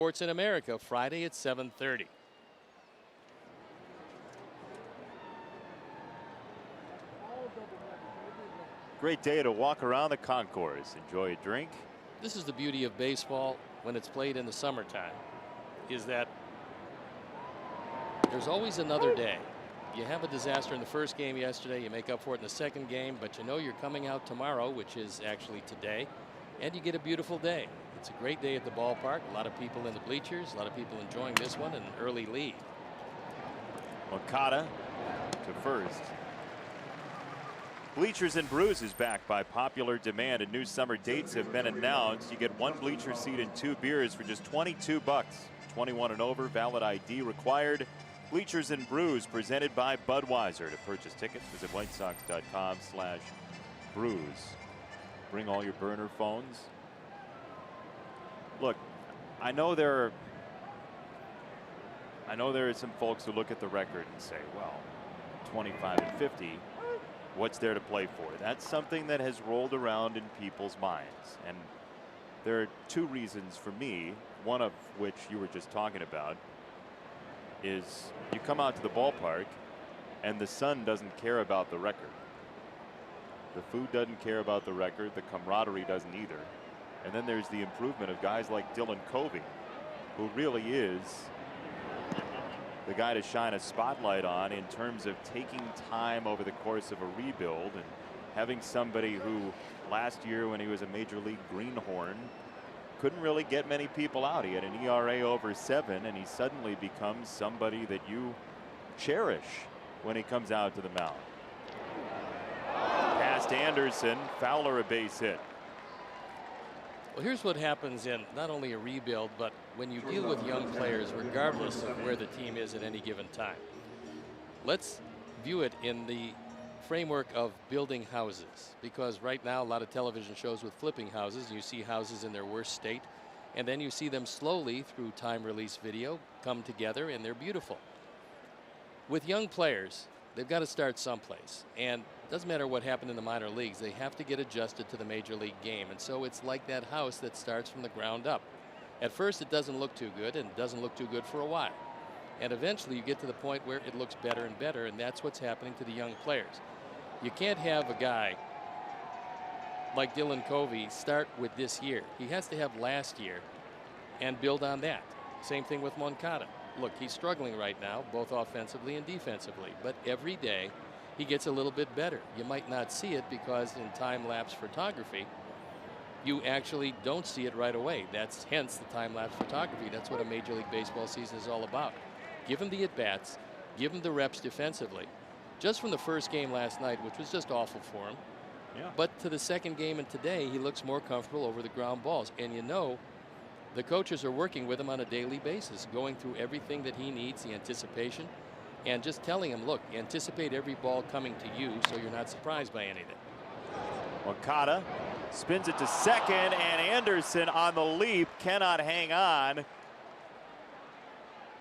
Sports in America, Friday at 7:30. Great day to walk around the concourse, enjoy a drink. This is the beauty of baseball when it's played in the summertime, is that there's always another day. You have a disaster in the first game yesterday, you make up for it in the second game, but you know you're coming out tomorrow, which is actually today, and you get a beautiful day. It's a great day at the ballpark. A lot of people in the bleachers, a lot of people enjoying this one, and an early lead. Okada to first. Bleachers and Brews is back by popular demand, and new summer dates have been announced. You get 1 bleacher seat and 2 beers for just $22. 21 and over, valid ID required. Bleachers and Brews presented by Budweiser. To purchase tickets, visit whitesox.com/brews. Bring all your burner phones. Look, I know there are some folks who look at the record and say, well, 25 and 50. What's there to play for? That's something that has rolled around in people's minds. And there are 2 reasons for me, one of which you were just talking about, is you come out to the ballpark and the sun doesn't care about the record. The food doesn't care about the record. The camaraderie doesn't either. And then there's the improvement of guys like Dylan Covey, who really is the guy to shine a spotlight on in terms of taking time over the course of a rebuild, and having somebody who last year when he was a major league greenhorn couldn't really get many people out. He had an ERA over 7, and he suddenly becomes somebody that you cherish when he comes out to the mound. Past Anderson, Fowler a base hit. Well, here's what happens in not only a rebuild, but when you deal with young players, regardless of where the team is at any given time. Let's view it in the framework of building houses, because right now a lot of television shows with flipping houses, you see houses in their worst state, and then you see them slowly through time release video come together, and they're beautiful. With young players, they've got to start someplace, and it doesn't matter what happened in the minor leagues, they have to get adjusted to the major league game. And so it's like that house that starts from the ground up. At first it doesn't look too good, and it doesn't look too good for a while, and eventually you get to the point where it looks better and better, and that's what's happening to the young players. You can't have a guy like Dylan Covey start with this year. He has to have last year and build on that. Same thing with Moncada. Look, he's struggling right now, both offensively and defensively, but every day he gets a little bit better. You might not see it because in time-lapse photography, you actually don't see it right away. That's hence the time-lapse photography. That's what a Major League Baseball season is all about. Give him the at-bats, give him the reps defensively. Just from the first game last night, which was just awful for him, but to the second game and today, he looks more comfortable over the ground balls. And you know, the coaches are working with him on a daily basis, going through everything that he needs, the anticipation, and just telling him, look, anticipate every ball coming to you so you're not surprised by anything. Okada spins it to second, and Anderson on the leap cannot hang on.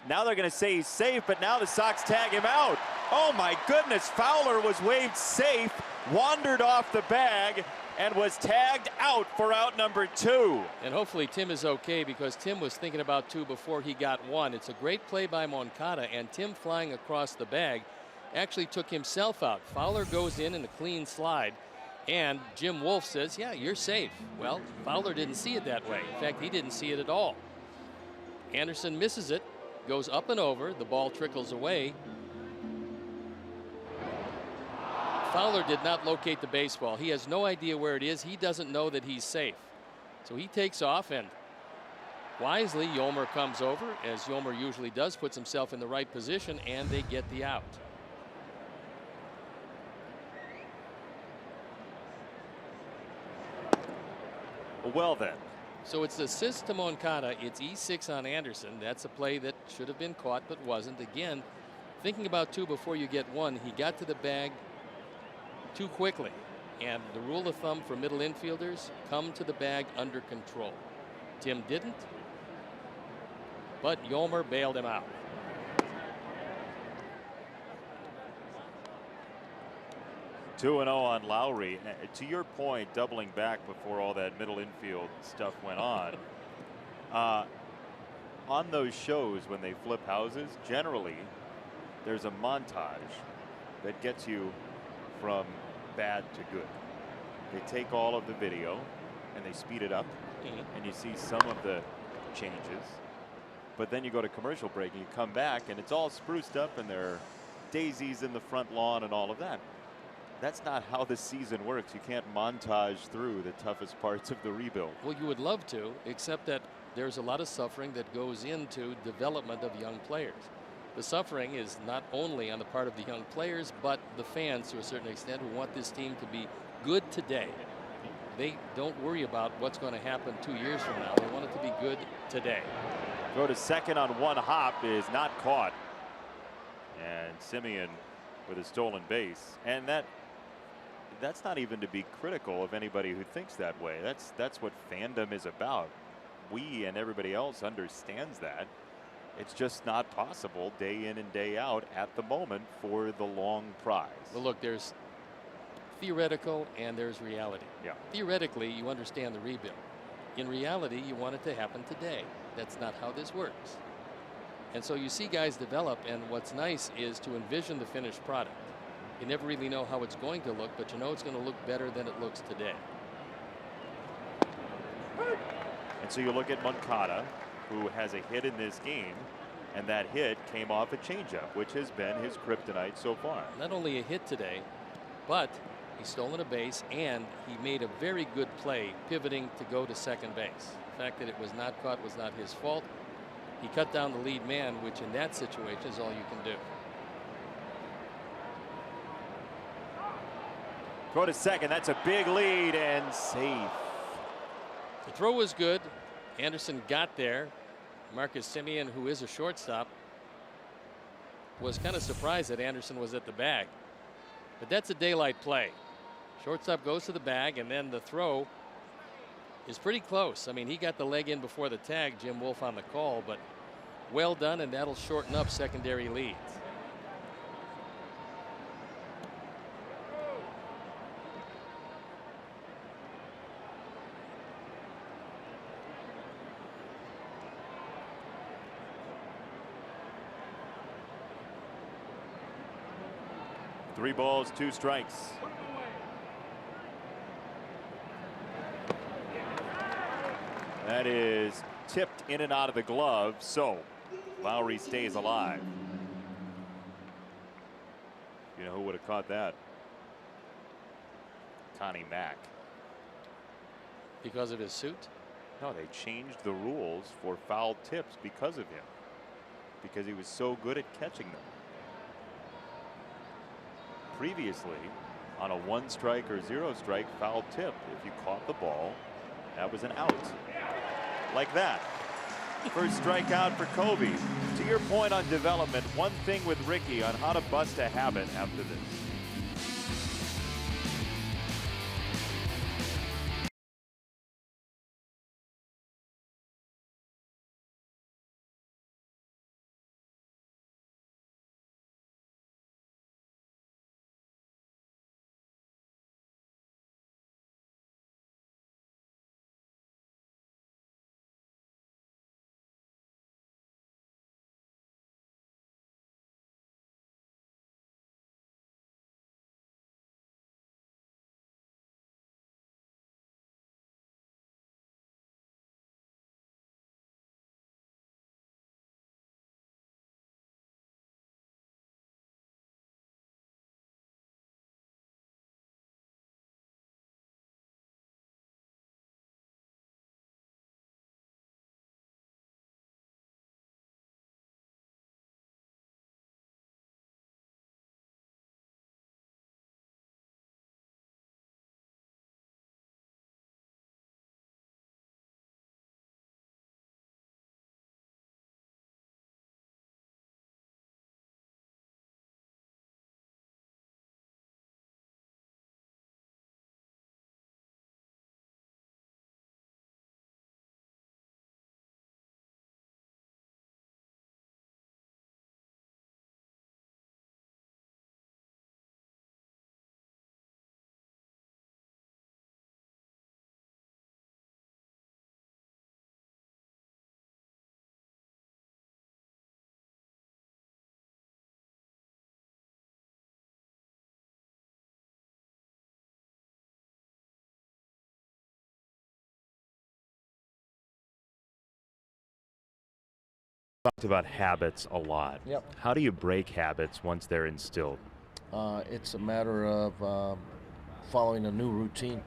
Now they're going to say he's safe, but now the Sox tag him out. Oh my goodness, Fowler was waved safe, wandered off the bag, and was tagged out for out number 2. And hopefully Tim is okay, because Tim was thinking about 2 before he got 1. It's a great play by Moncada, and Tim flying across the bag actually took himself out. Fowler goes in a clean slide, and Jim Wolf says, yeah, you're safe. Well, Fowler didn't see it that way. In fact, he didn't see it at all. Anderson misses it, goes up and over, the ball trickles away. Fowler did not locate the baseball. He has no idea where it is. He doesn't know that he's safe. So he takes off, and wisely Yolmer comes over, as Yolmer usually does, puts himself in the right position, and they get the out. Well then. So it's assist to Moncada. It's E6 on Anderson. That's a play that should have been caught but wasn't. Again, thinking about 2 before you get 1, he got to the bag too quickly. And the rule of thumb for middle infielders, come to the bag under control. Tim didn't, but Yolmer bailed him out. Two and 0 on Lowry. To your point, doubling back before all that middle infield stuff went on, on those shows when they flip houses, generally there's a montage that gets you from bad to good. They take all of the video and they speed it up, and you see some of the changes. But then you go to commercial break and you come back and it's all spruced up and there are daisies in the front lawn and all of that. That's not how the season works. You can't montage through the toughest parts of the rebuild. Well, you would love to, except that there's a lot of suffering that goes into development of young players. The suffering is not only on the part of the young players, but the fans to a certain extent who want this team to be good today. They don't worry about what's going to happen 2 years from now. They want it to be good today. Go to second on one hop is not caught. And Simeon with a stolen base. And that's not even to be critical of anybody who thinks that way. That's what fandom is about. We and everybody else understands that. It's just not possible day in and day out at the moment for the long prize. Well, look, there's theoretical and there's reality. Yeah. Theoretically, you understand the rebuild. In reality, you want it to happen today. That's not how this works. And so you see guys develop, and what's nice is to envision the finished product. You never really know how it's going to look, but you know it's going to look better than it looks today. And so you look at Moncada, who has a hit in this game, and that hit came off a changeup, which has been his kryptonite so far. Not only a hit today, but he's stolen a base, and he made a very good play pivoting to go to second base. The fact that it was not caught was not his fault. He cut down the lead man, which in that situation is all you can do. Throw to second. That's a big lead and safe. The throw was good. Anderson got there. Marcus Simeon, who is a shortstop, was kind of surprised that Anderson was at the bag. But that's a daylight play. Shortstop goes to the bag, and then the throw is pretty close. I mean, he got the leg in before the tag, Jim Wolf on the call, but well done, and that'll shorten up secondary leads. Three balls, two strikes. That is tipped in and out of the glove, so Lowry stays alive. You know who would have caught that? Connie Mack. Because of his suit? No, they changed the rules for foul tips because of him. Because he was so good at catching them. Previously, on a 1 strike or 0 strike foul tip, if you caught the ball, that was an out. Like that. First strikeout for Kobe. To your point on development, one thing with Ricky on how to bust a habit after this. Talked about habits a lot. Yep. How do you break habits once they're instilled? It's a matter of following a new routine,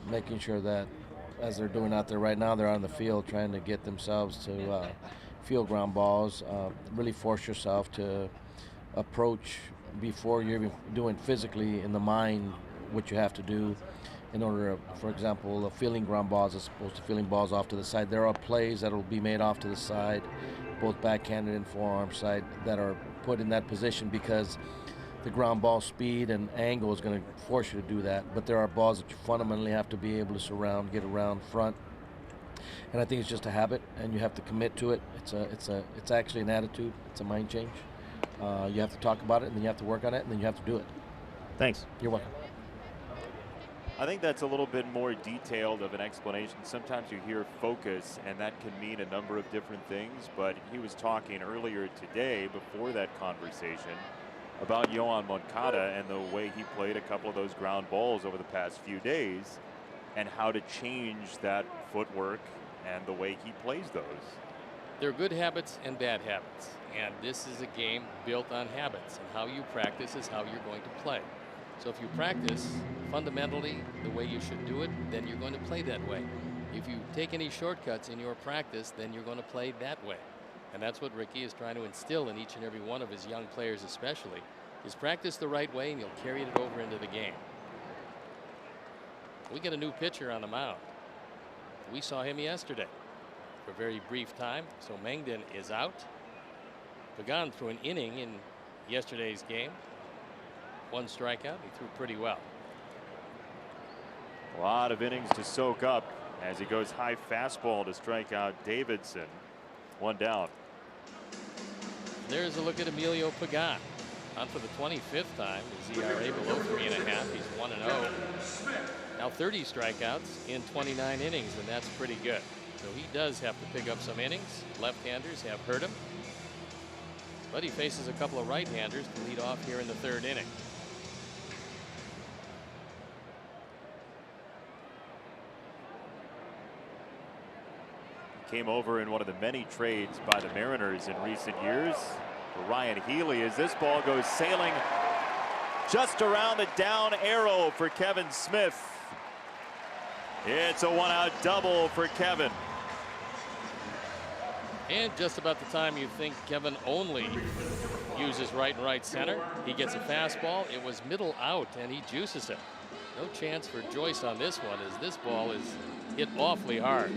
making sure that as they're doing out there right now, they're on the field trying to get themselves to field ground balls. Really force yourself to approach before you're even doing physically in the mind what you have to do in order, for example, fielding ground balls as opposed to fielding balls off to the side. There are plays that will be made off to the side, both backhanded and forearm side, that are put in that position because the ground ball speed and angle is going to force you to do that. But there are balls that you fundamentally have to be able to surround, get around front. And I think it's just a habit, and you have to commit to it. It's actually an attitude. It's a mind change. You have to talk about it, and then you have to work on it, and then you have to do it. Thanks. You're welcome. I think that's a little bit more detailed of an explanation. Sometimes you hear focus, and that can mean a number of different things, but he was talking earlier today before that conversation about Yohan Moncada and the way he played a couple of those ground balls over the past few days and how to change that footwork and the way he plays those. There are good habits and bad habits, and this is a game built on habits, and how you practice is how you're going to play. So if you practice fundamentally the way you should do it, then you're going to play that way. If you take any shortcuts in your practice, then you're going to play that way. And that's what Ricky is trying to instill in each and every one of his young players especially, is practice the right way and you'll carry it over into the game. We get a new pitcher on the mound. We saw him yesterday for a very brief time. So Mangum is out. Pagan threw an inning in yesterday's game. 1 strikeout. He threw pretty well. A lot of innings to soak up as he goes high fastball to strike out Davidson. 1 down. There's a look at Emilio Pagan. On for the 25th time. His ERA below 3.5. He's 1-0. Now 30 strikeouts in 29 innings, and that's pretty good. So he does have to pick up some innings. Left-handers have hurt him. But he faces a couple of right-handers to lead off here in the 3rd inning. Came over in one of the many trades by the Mariners in recent years for Ryan Healy as this ball goes sailing just around the down arrow for Kevin Smith. It's a 1-out double for Kevin. And just about the time you think Kevin only uses right and right center, he gets a fastball. It was middle out, and he juices it. No chance for Joyce on this one, as this ball is hit awfully hard.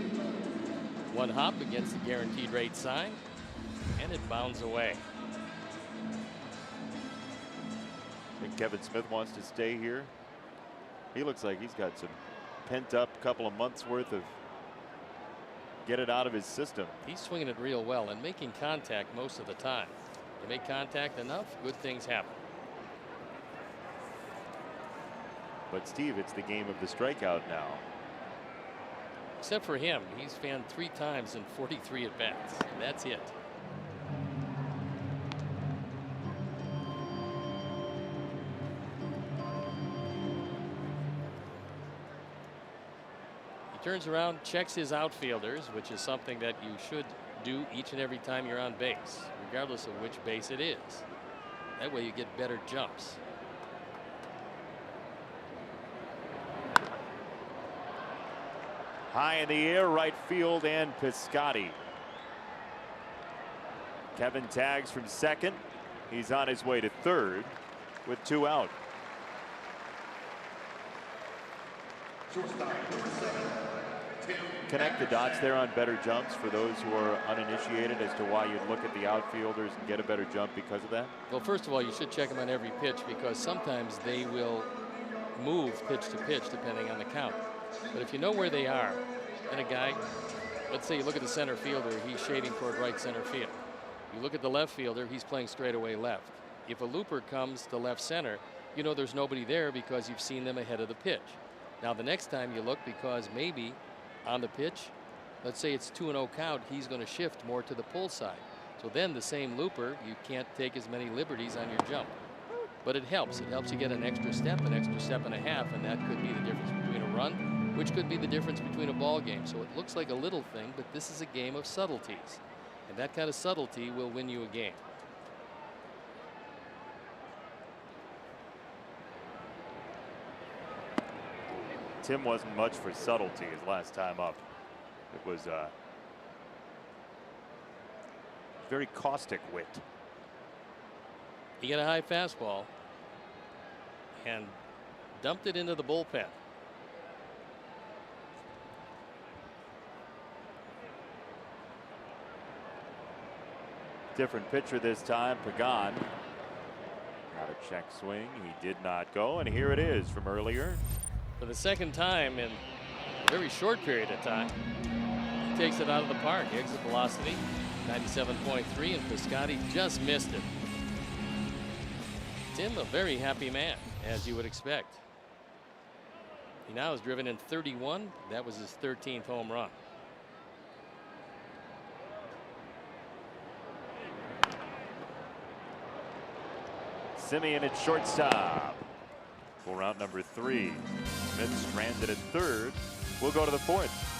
1 hop against the guaranteed rate sign, and it bounds away. I think Kevin Smith wants to stay here. He looks like he's got some pent up couple of months worth of get it out of his system. He's swinging it real well and making contact most of the time. You make contact enough, good things happen. But Steve, it's the game of the strikeout now. Except for him, he's fanned 3 times in 43 at bats. That's it. He turns around, checks his outfielders, which is something that you should do each and every time you're on base, regardless of which base it is. That way you get better jumps. High in the air, right field, and Piscotty. Kevin tags from second. He's on his way to third with 2 out. Connect the dots there on better jumps for those who are uninitiated as to why you'd look at the outfielders and get a better jump because of that? Well, first of all, you should check them on every pitch, because sometimes they will move pitch to pitch depending on the count. But if you know where they are, and a guy, let's say you look at the center fielder, he's shading toward right center field. You look at the left fielder, he's playing straightaway left. If a looper comes to left center, you know there's nobody there because you've seen them ahead of the pitch. Now the next time you look, because maybe on the pitch, let's say it's 2-0 count, he's going to shift more to the pull side. So then the same looper, you can't take as many liberties on your jump. But it helps. It helps you get an extra step and a half, and that could be the difference between a run, which could be the difference between a ball game. So it looks like a little thing, but this is a game of subtleties. And that kind of subtlety will win you a game. Tim wasn't much for subtlety his last time up. It was very caustic wit. He got a high fastball and dumped it into the bullpen. Different pitcher this time, Pagan. Got a check swing. He did not go, and here it is from earlier. For the second time in a very short period of time, he takes it out of the park. Exit velocity 97.3, and Piscotty just missed it. Tim, a very happy man, as you would expect. He now has driven in 31. That was his 13th home run. Simeon at shortstop. Full out number 3. Smith stranded at third. We'll go to the 4th.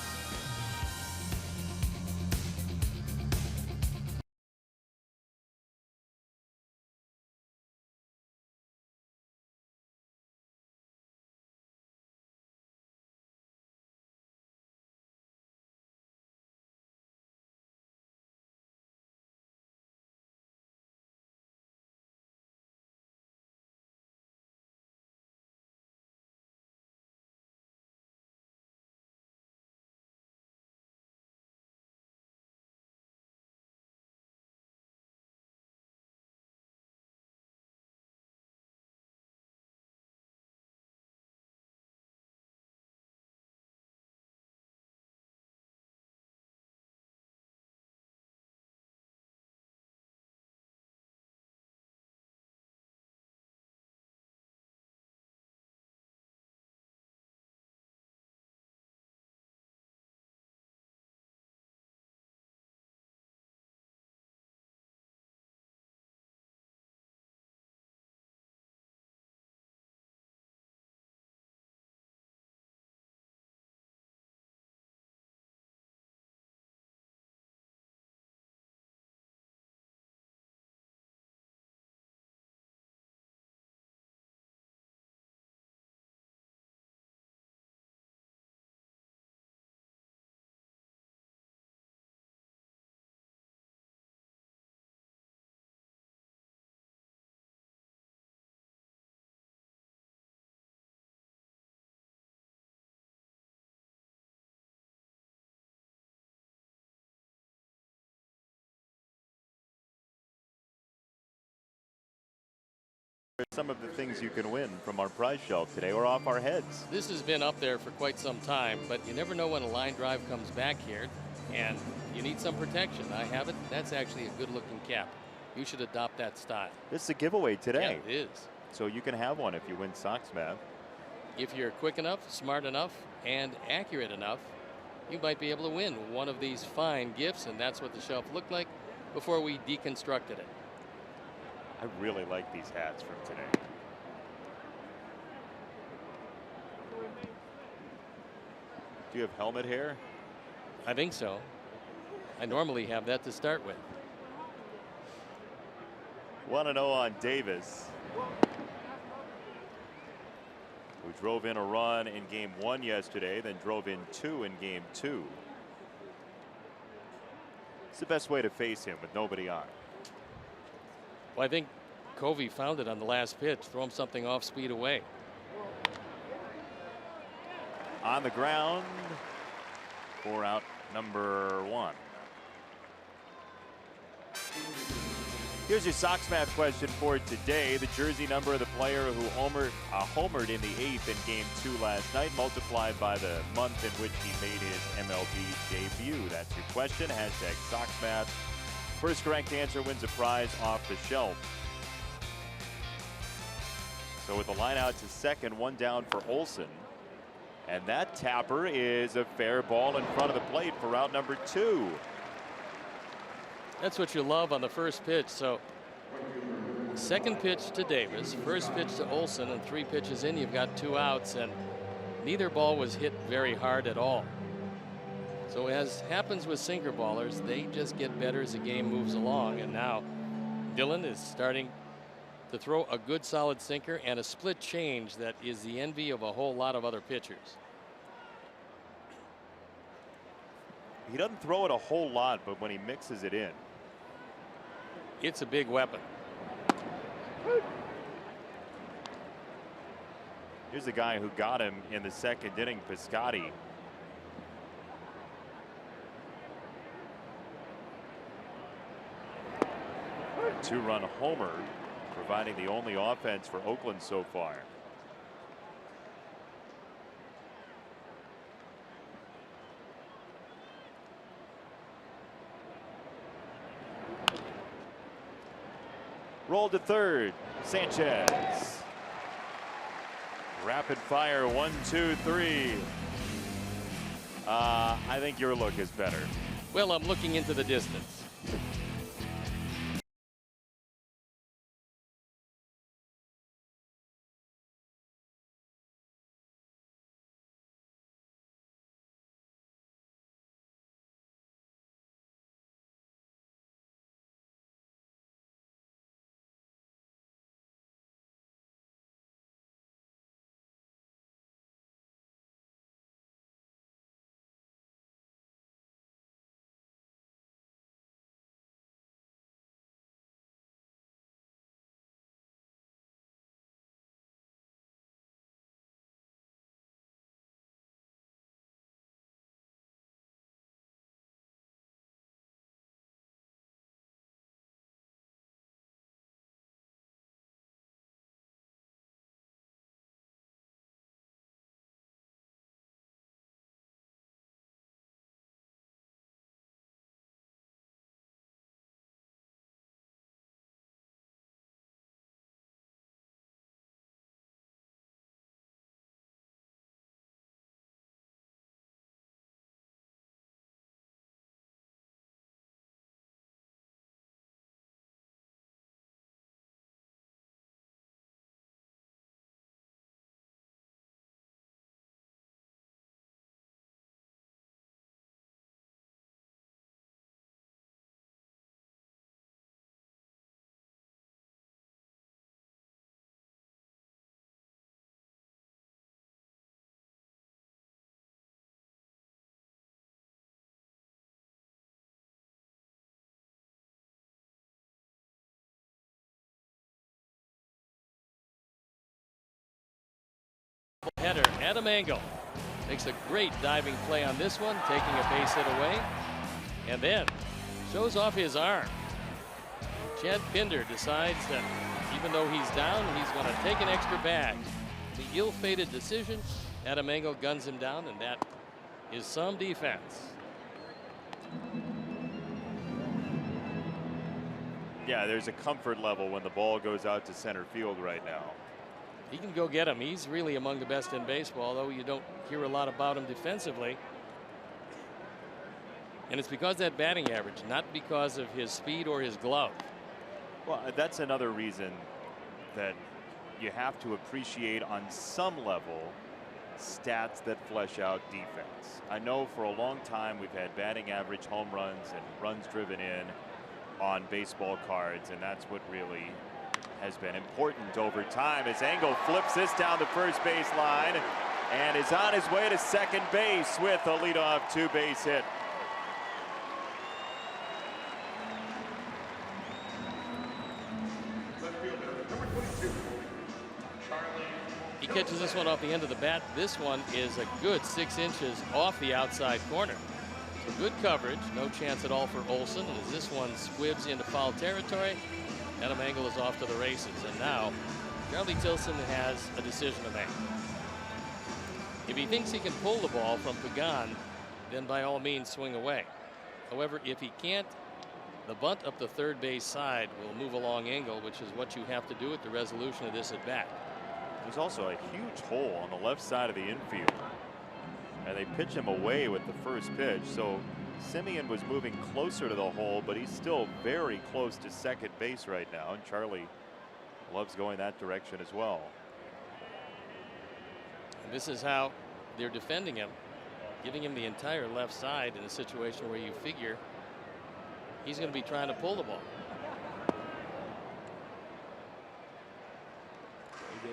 Some of the things you can win from our prize shelf today or off our heads. This has been up there for quite some time, but you never know when a line drive comes back here, and you need some protection. I have it. That's actually a good looking cap. You should adopt that style. This is a giveaway today. Yeah, it is. So you can have one if you win Sox Math. If you're quick enough, smart enough, and accurate enough, you might be able to win one of these fine gifts, and that's what the shelf looked like before we deconstructed it. I really like these hats from today. Do you have helmet hair? I think so. I normally have that to start with. 1-0 on Davis, who drove in a run in game 1 yesterday, then drove in 2 in game 2. It's the best way to face him with nobody on. Well, I think Covey found it on the last pitch. Throw him something off speed away. On the ground for out number 1. Here's your Sox Math question for today. The jersey number of the player who homered in the 8th in game 2 last night, multiplied by the month in which he made his MLB debut. That's your question. Hashtag Sox Math. First correct answer wins a prize off the shelf. So with the line out to second, 1 down for Olson. And that tapper is a fair ball in front of the plate for out number 2. That's what you love on the first pitch. So second pitch to Davis, first pitch to Olson, and 3 pitches in, you've got 2 outs, and neither ball was hit very hard at all. So as happens with sinker ballers, they just get better as the game moves along. And now Dylan is starting to throw a good solid sinker and a split change that is the envy of a whole lot of other pitchers. He doesn't throw it a whole lot, but when he mixes it in, it's a big weapon. Here's a guy who got him in the second inning, Piscotti. A two-run homer, providing the only offense for Oakland so far. Rolled to third, Sanchez. Rapid fire, 1, 2, 3. I think your look is better. Well, I'm looking into the distance. Header, Adam Engel makes a great diving play on this one, taking a base hit away, and then shows off his arm. Chad Pinder decides that even though he's down, he's going to take an extra bag. The ill-fated decision, Adam Engel guns him down, and that is some defense. Yeah, there's a comfort level when the ball goes out to center field right now. He can go get him. He's really among the best in baseball, though you don't hear a lot about him defensively. And it's because of that batting average, not because of his speed or his glove. Well, that's another reason that you have to appreciate on some level stats that flesh out defense. I know for a long time we've had batting average, home runs, and runs driven in on baseball cards, and that's what really has been important over time as Engel flips this down the first base line and is on his way to second base with a leadoff two-base hit. He catches this one off the end of the bat. This one is a good 6 inches off the outside corner. So good coverage, no chance at all for Olson. And as this one squibs into foul territory, Adam Engel is off to the races. And now Charlie Tilson has a decision to make. If he thinks he can pull the ball from Pagan, then by all means swing away. However, if he can't, the bunt up the third base side will move along Engel, which is what you have to do at the resolution of this at bat. There's also a huge hole on the left side of the infield, and they pitch him away with the first pitch. So Simeon was moving closer to the hole, but he's still very close to second base right now, and Charlie loves going that direction as well. And this is how they're defending him. giving him the entire left side in a situation where you figure he's going to be trying to pull the ball.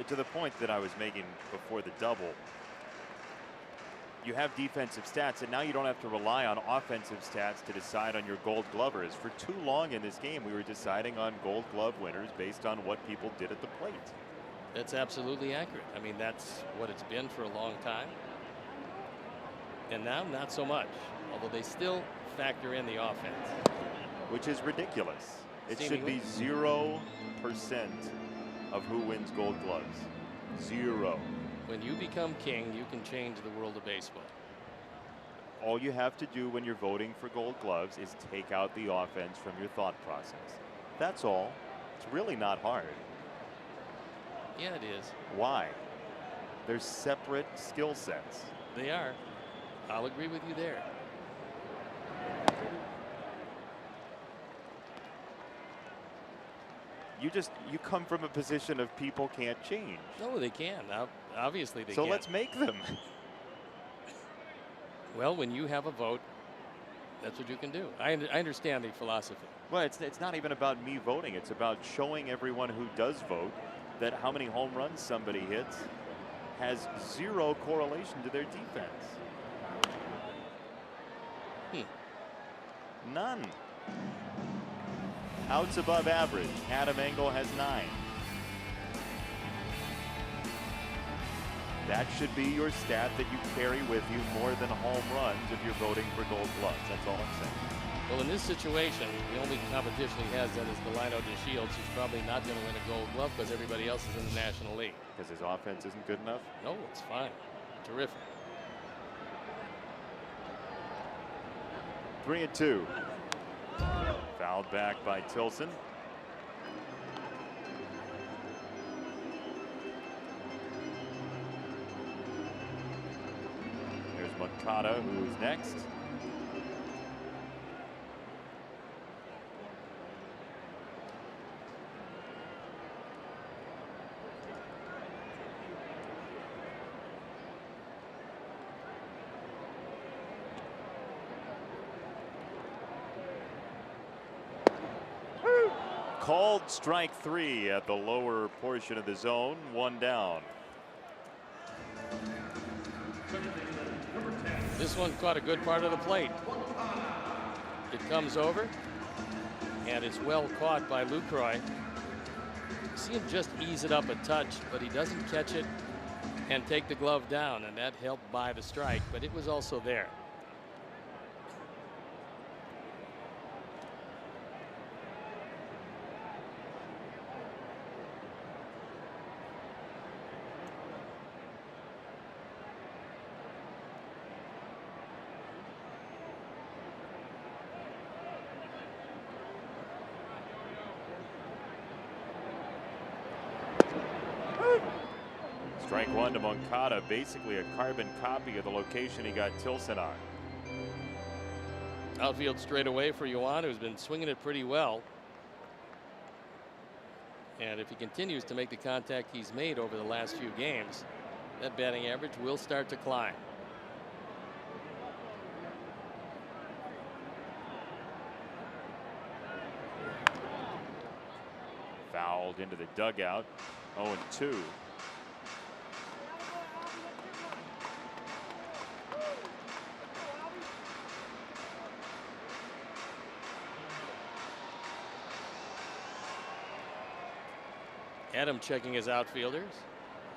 To the point that I was making before the double, you have defensive stats, and now you don't have to rely on offensive stats to decide on your Gold Glovers. For too long in this game, we were deciding on Gold Glove winners based on what people did at the plate. That's absolutely accurate. I mean, that's what it's been for a long time. And now, not so much, although they still factor in the offense. Which is ridiculous. It should Seemingly. be 0% of who wins Gold Gloves. 0. When you become king, you can change the world of baseball. All you have to do when you're voting for Gold Gloves is take out the offense from your thought process. That's all. It's really not hard. Yeah, it is. Why? They're separate skill sets. They are. I'll agree with you there. You come from a position of people can't change. No, they can. Obviously, they So can. let's make them. Well, when you have a vote, that's what you can do. I understand the philosophy. Well, it's not even about me voting. It's about showing everyone who does vote that how many home runs somebody hits has 0 correlation to their defense. None. Outs above average. Adam Engel has 9. That should be your stat that you carry with you more than home runs if you're voting for Gold Gloves. That's all I'm saying. Well, in this situation, the only competition he has then is the Lino DeShields, who's probably not going to win a Gold Glove because everybody else is in the National League. Because his offense isn't good enough? No, it's fine. Terrific. 3-2. Fouled back by Tilson. There's Moncada, who's next. Called strike 3 at the lower portion of the zone. 1 down. This one caught a good part of the plate. It comes over, and it's well caught by Lucroy. See him just ease it up a touch, but he doesn't catch it and take the glove down, and that helped buy the strike, but it was also there. Strike 1 to Moncada, basically a carbon copy of the location he got Tilson on. Outfield straight away for Yuan, who's been swinging it pretty well. And if he continues to make the contact he's made over the last few games, that batting average will start to climb. Fouled into the dugout. 0-2. Adam checking his outfielders.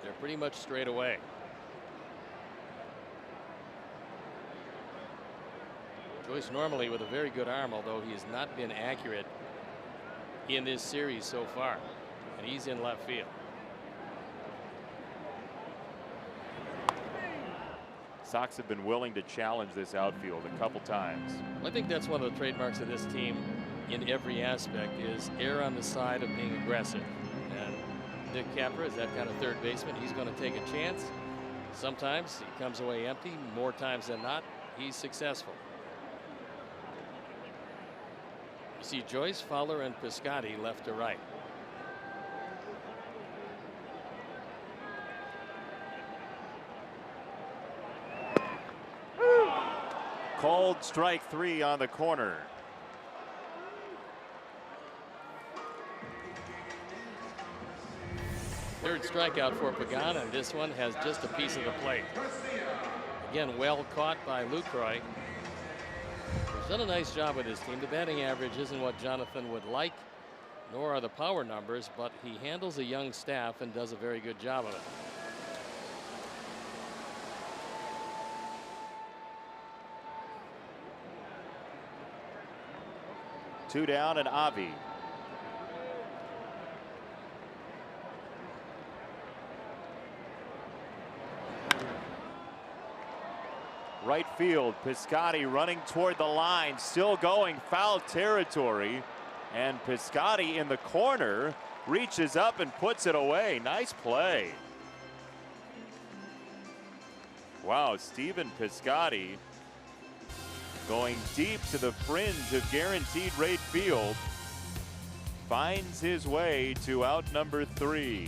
They're pretty much straight away. Joyce normally with a very good arm, although he has not been accurate in this series so far. And he's in left field. Sox have been willing to challenge this outfield a couple times. I think that's one of the trademarks of this team in every aspect is err on the side of being aggressive. And Dick Capper is that kind of third baseman. He's going to take a chance. Sometimes he comes away empty. More times than not, he's successful. You see Joyce, Fowler, and Piscotty left to right. Called strike 3 on the corner. Third strikeout for Pagan, and this one has just a piece of the plate. Again, well caught by Lucroy. He's done a nice job with his team. The batting average isn't what Jonathan would like, nor are the power numbers, but he handles a young staff and does a very good job of it. Two down and Avi. Right field, Piscotty running toward the line, still going foul territory, and Piscotty in the corner reaches up and puts it away. Nice play. Wow, Stephen Piscotty going deep to the fringe of guaranteed rate field, finds his way to out number 3.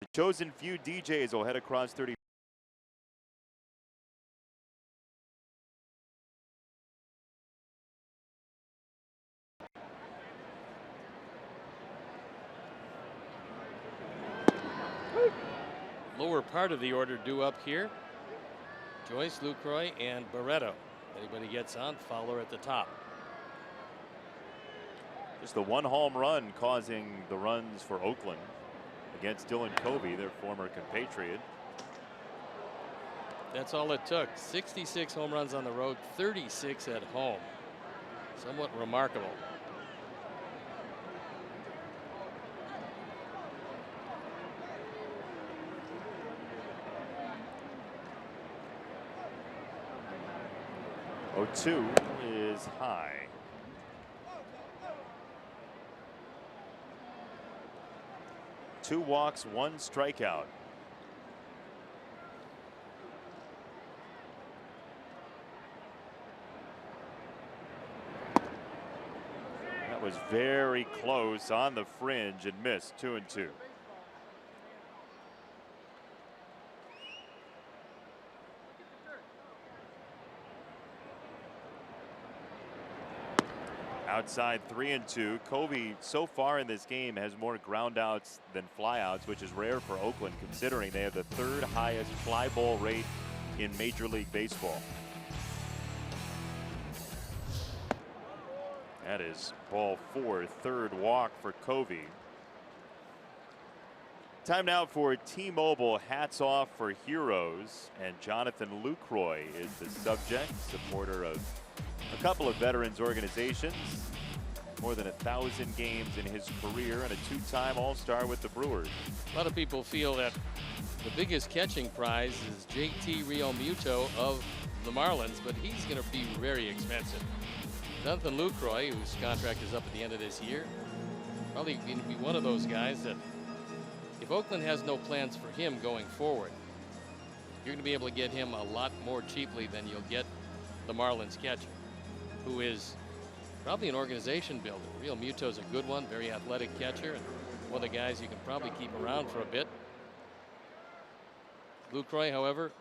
The chosen few DJs will head across 30. Lower part of the order due up here. Joyce, Lucroy, and Barreto. Anybody gets on, Fowler at the top. Just the one home run causing the runs for Oakland against Dylan Covey, their former compatriot. That's all it took. 66 home runs on the road, 36 at home. Somewhat remarkable. Oh, 2 is high. Two walks, one strikeout. That was very close on the fringe and missed. 2-2. Outside 3-2. Covey so far in this game has more groundouts than flyouts, which is rare for Oakland considering they have the 3rd highest fly ball rate in Major League Baseball. That is ball 4, 3rd walk for Covey. Time now for T-Mobile Hats Off for Heroes, and Jonathan Lucroy is the subject, supporter of a couple of veterans organizations, more than 1,000 games in his career, and a 2-time All-Star with the Brewers. A lot of people feel that The biggest catching prize is JT Rio Muto of the Marlins, but he's going to be very expensive. Jonathan Lucroy, whose contract is up at the end of this year, probably going to be one of those guys that, if Oakland has no plans for him going forward, you're going to be able to get him a lot more cheaply than you'll get the Marlins catcher, who is probably an organization builder. Real Muto's a good one, very athletic catcher, and one of the guys you can probably keep around for a bit. Lucroy, however,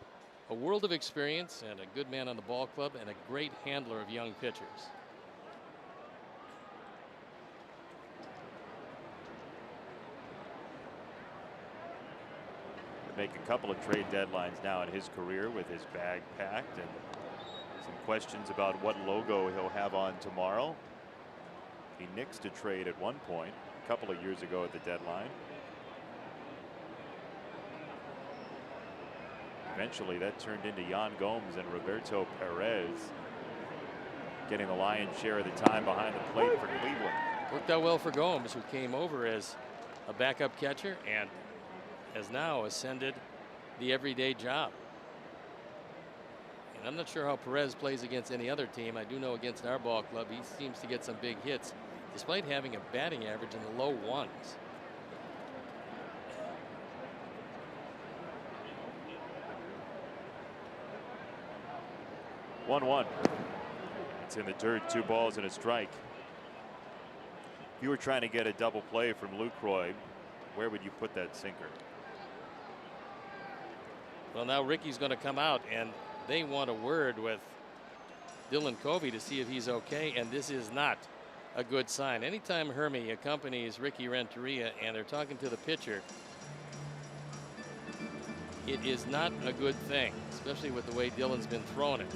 a world of experience and a good man on the ball club and a great handler of young pitchers. Make a couple of trade deadlines now in his career with his bag packed, and some questions about what logo he'll have on tomorrow. He nixed a trade at one point a couple of years ago at the deadline. Eventually that turned into Yan Gomes and Roberto Perez getting the lion's share of the time behind the plate for Cleveland. Worked out well for Gomes, who came over as a backup catcher and has now ascended the everyday job. And I'm not sure how Perez plays against any other team. I do know against our ball club he seems to get some big hits despite having a batting average in the low ones. One. It's in the dirt, 2 balls and a strike. If you were trying to get a double play from Lucroy, where would you put that sinker? Well, now Ricky's going to come out, and they want a word with Dylan Covey to see if he's okay, and this is not a good sign. Anytime Hermie accompanies Ricky Renteria and they're talking to the pitcher, it is not a good thing, especially with the way Dylan's been throwing it.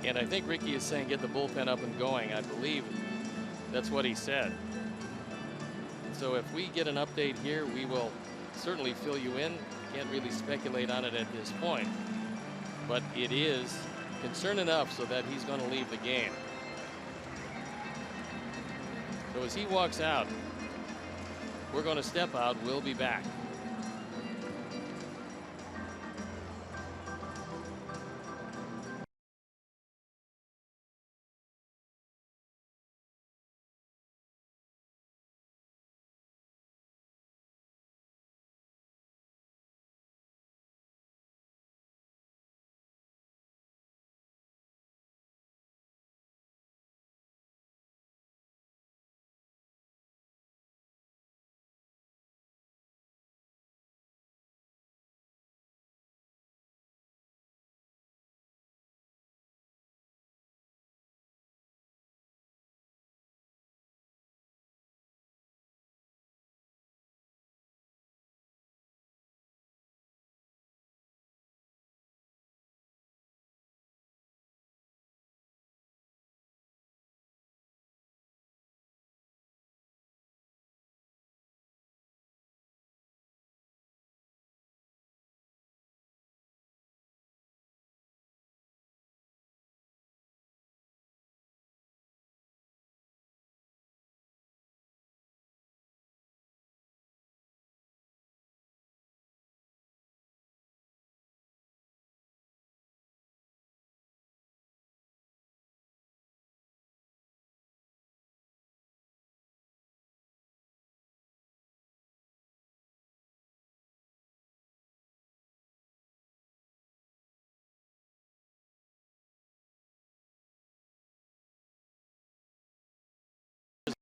And I think Ricky is saying get the bullpen up and going. I believe that's what he said. So if we get an update here, we will certainly fill you in. Can't really speculate on it at this point. But it is concern enough so that he's going to leave the game. So as he walks out, we're going to step out. We'll be back.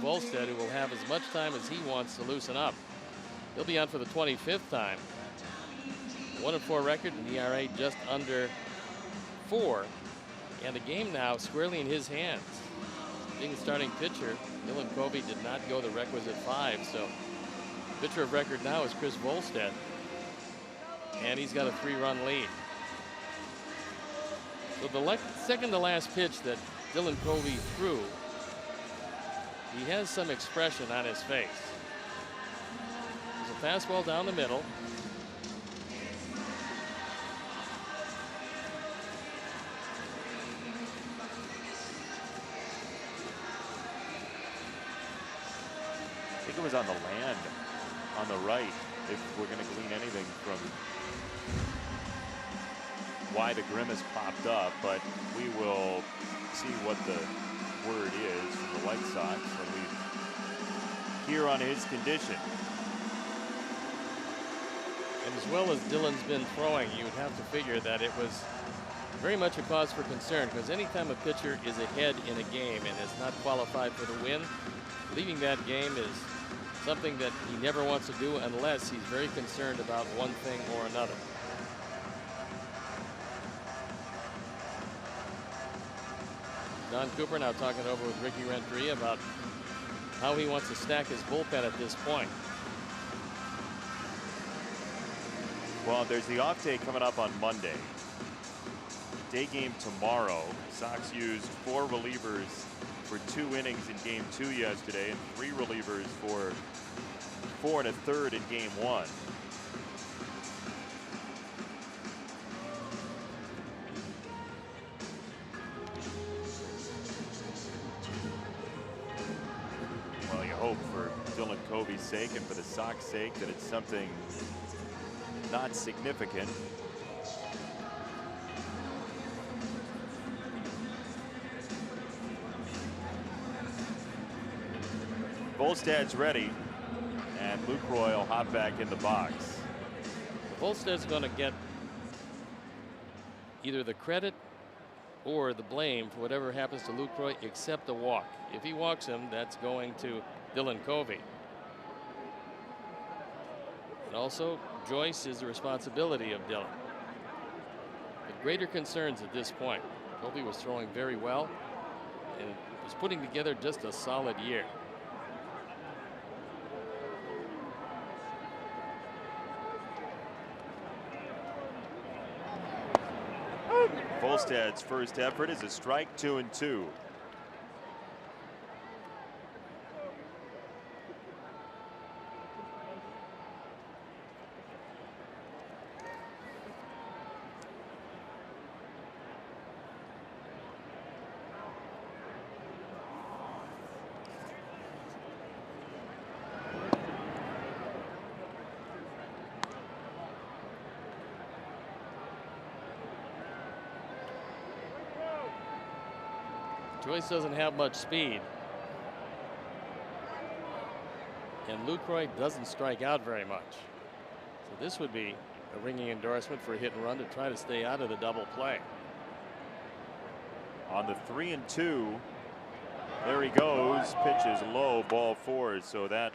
Volstead, who will have as much time as he wants to loosen up. He'll be on for the 25th time. 1-4 record, and ERA just under 4. And the game now squarely in his hands. Being the starting pitcher, Dylan Covey did not go the requisite 5. So pitcher of record now is Chris Volstead. And he's got a 3-run lead. So the second to last pitch that Dylan Covey threw, he has some expression on his face. fastball down the middle. I think it was on the land on the right, if we're going to glean anything from why the grimace popped up, but we will see what the word is from the White Sox when we hear on his condition. And as well as Dylan's been throwing, you would have to figure that it was very much a cause for concern, because anytime a pitcher is ahead in a game and has not qualified for the win, leaving that game is something that he never wants to do unless he's very concerned about one thing or another. Don Cooper now talking over with Ricky Renteria about how he wants to stack his bullpen at this point. Well, there's the off day coming up on Monday. Day game tomorrow. Sox used 4 relievers for 2 innings in game 2 yesterday and 3 relievers for 4 1/3 in game 1. Well, you hope for Dylan Covey's sake and for the Sox sake that it's something not significant. Volstad's ready, and Lucroy will hop back in the box. Volstad's going to get either the credit or the blame for whatever happens to Lucroy except a walk. If he walks him, that's going to Dylan Covey. And also, Joyce is the responsibility of Dylan. But greater concerns at this point. Covey was throwing very well and was putting together just a solid year. Volstad's first effort is a strike, 2-2. Joyce doesn't have much speed. And Lucroy doesn't strike out very much. So this would be a ringing endorsement for a hit and run to try to stay out of the double play. On the 3-2, there he goes. Pitch is low, ball 4. So that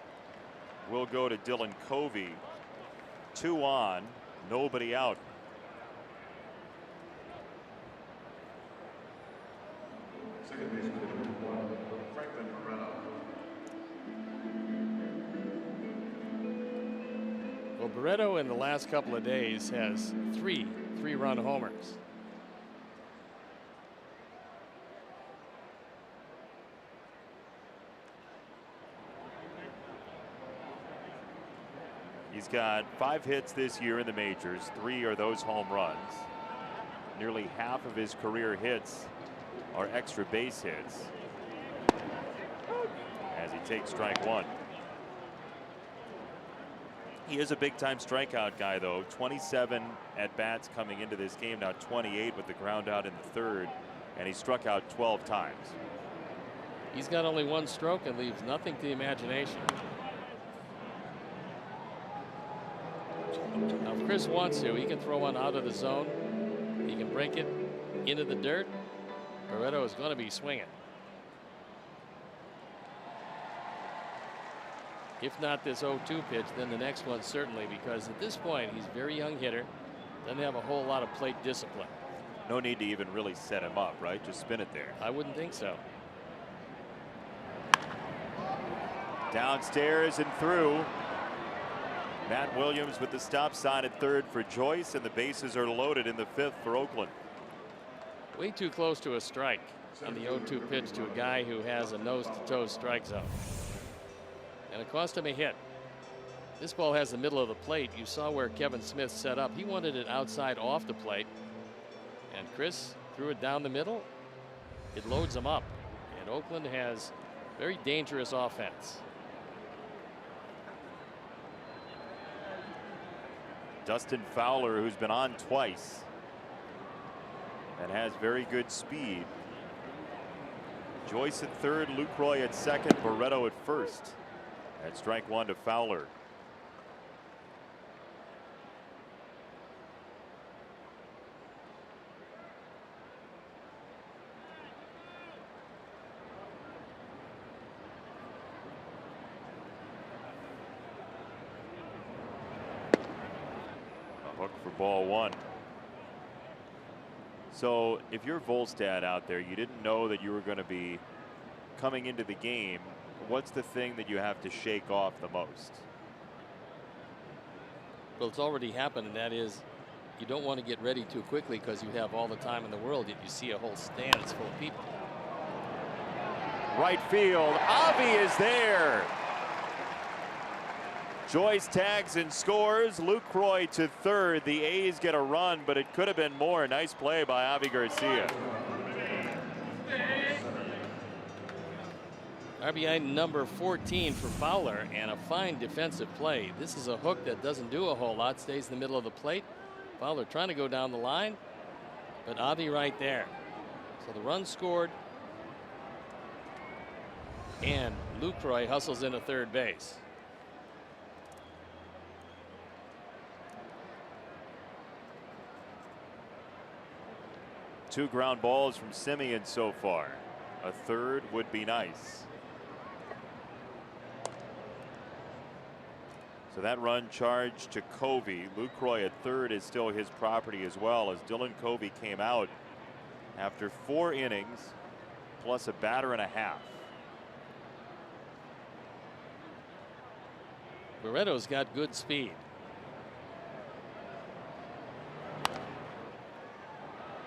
will go to Dylan Covey. 2 on, nobody out. Well, Barreto in the last couple of days has 3 3-run homers. He's got 5 hits this year in the majors. 3 are those home runs. Nearly half of his career hits are extra base hits. As he takes strike 1. He is a big time strikeout guy, though. 27 at bats coming into this game, now 28 with the ground out in the 3rd, and he struck out 12 times. He's got only 1 stroke and leaves nothing to the imagination. Now, if Chris wants to, he can throw one out of the zone. He can break it into the dirt. Barreto is going to be swinging. If not this 0-2 pitch, then the next one certainly, because at this point he's a very young hitter, doesn't have a whole lot of plate discipline. No need to even really set him up, right? Just spin it there. I wouldn't think so. Downstairs and through. Matt Williams with the stop sign at 3rd for Joyce, and the bases are loaded in the 5th for Oakland. Way too close to a strike on the 0-2 pitch to a guy who has a nose-to-toe strike zone. And it cost him a hit. This ball has the middle of the plate. You saw where Kevin Smith set up. He wanted it outside off the plate. And Chris threw it down the middle. It loads them up. And Oakland has very dangerous offense. Dustin Fowler, who's been on twice and has very good speed. Joyce at third, Lucroy at second, Barreto at first. At strike one to Fowler. A hook for ball one. So if you're Volstad out there, you didn't know that you were going to be coming into the game. What's the thing that you have to shake off the most? Well, it's already happened, and that is you don't want to get ready too quickly because you have all the time in the world, yet you see a whole stand that's full of people. Right field, Avi is there. Joyce tags and scores. Lucroy to third. The A's get a run, but it could have been more. Nice play by Avi Garcia. RBI number 14 for Fowler, and a fine defensive play. This is a hook that doesn't do a whole lot, stays in the middle of the plate. Fowler trying to go down the line, but Avi right there. So the run scored, and Lucroy hustles into third base. Two ground balls from Simeon so far. A third would be nice. So that run charged to Covey. Lucroy at third is still his property as well, as Dylan Covey came out after 4 innings plus a batter and a half. Barreto's got good speed.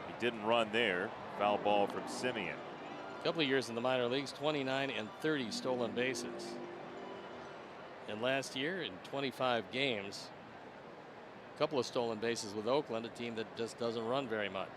He didn't run there. Foul ball from Simeon. A couple of years in the minor leagues, 29 and 30 stolen bases. And last year in 25 games, a couple of stolen bases with Oakland, a team that just doesn't run very much.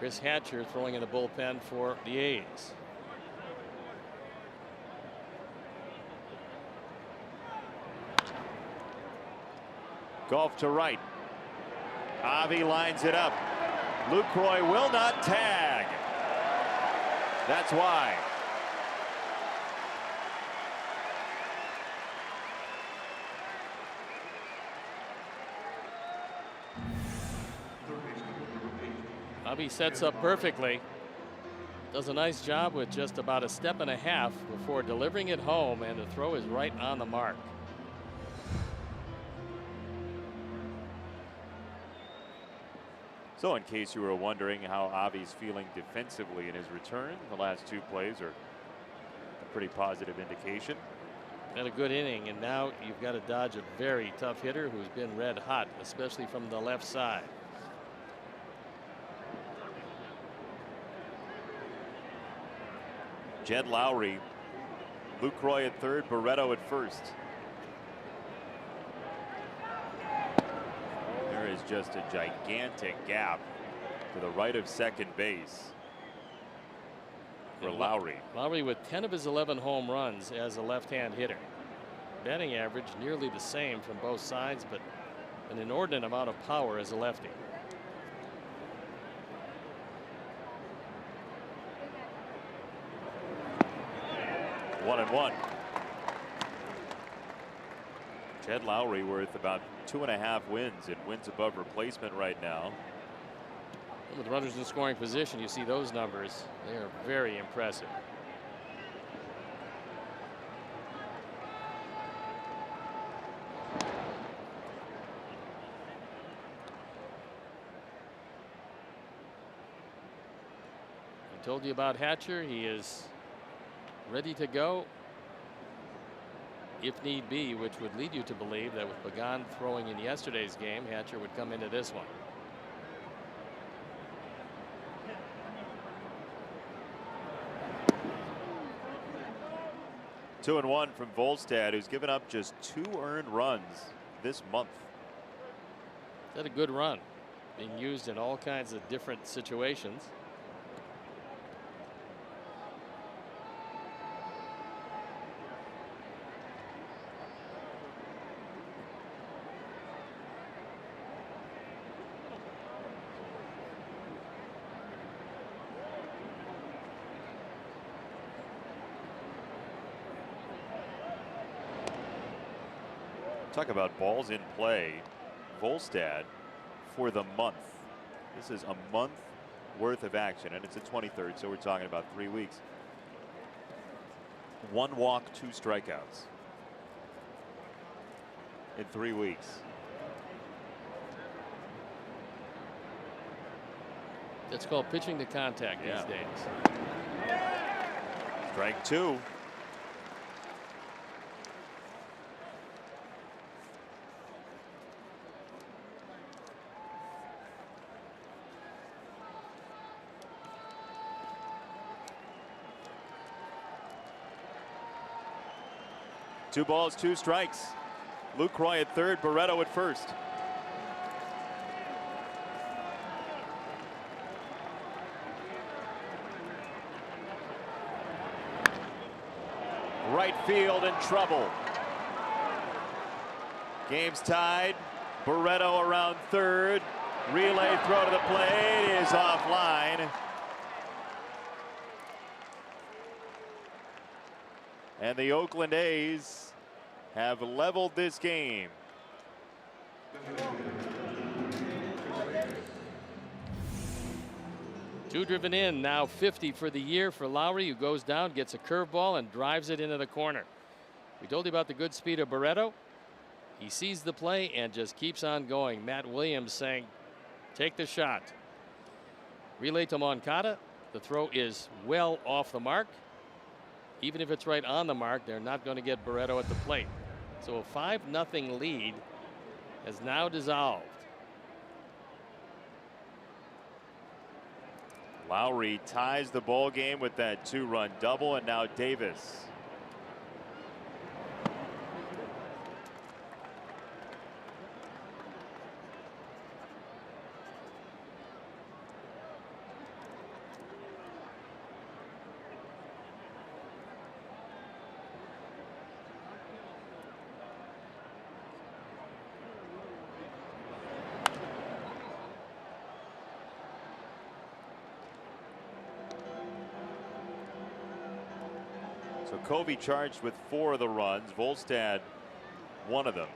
Chris Hatcher throwing in the bullpen for the A's. Golf to right. Avi lines it up. Lucroy will not tag. That's why. Avi sets up perfectly. Does a nice job with just about a step and a half before delivering it home, and the throw is right on the mark. So in case you were wondering how Avi's feeling defensively in his return, the last 2 plays are a pretty positive indication. And a good inning, and now you've got to dodge a very tough hitter who's been red hot, especially from the left side. Jed Lowry, Lucroy at third, Barreto at first. There is just a gigantic gap to the right of second base for Lowry. Lowry with 10 of his 11 home runs as a left-hand hitter. Batting average nearly the same from both sides, but an inordinate amount of power as a lefty. One and one. Jed Lowry worth about 2.5 wins and wins above replacement right now. With runners in scoring position, you see those numbers. They are very impressive. Told you about Hatcher. He is ready to go if need be, which would lead you to believe that with Pagan throwing in yesterday's game, Hatcher would come into this one. Two and one from Volstad, who's given up just 2 earned runs this month. Had a good run, being used in all kinds of different situations. Talk about balls in play. Volstad for the month. This is a month worth of action, and it's the 23rd, so we're talking about 3 weeks. 1 walk, 2 strikeouts in 3 weeks. That's called pitching to contact these days. Strike 2. Two balls, 2 strikes. Lucroy at third, Barreto at first. Right field in trouble. Game's tied. Barreto around third. Relay throw to the plate is offline. And the Oakland A's have leveled this game. Two driven in, now 50 for the year for Lowry, who goes down, gets a curveball, and drives it into the corner. We told you about the good speed of Barreto. He sees the play and just keeps on going. Matt Williams saying, take the shot. Relay to Moncada. The throw is well off the mark. Even if it's right on the mark, they're not going to get Barreto at the plate. So a 5-0 lead has now dissolved. Lowry ties the ball game with that 2-run double, and now Davis. So Covey charged with 4 of the runs. Volstad, 1 of them.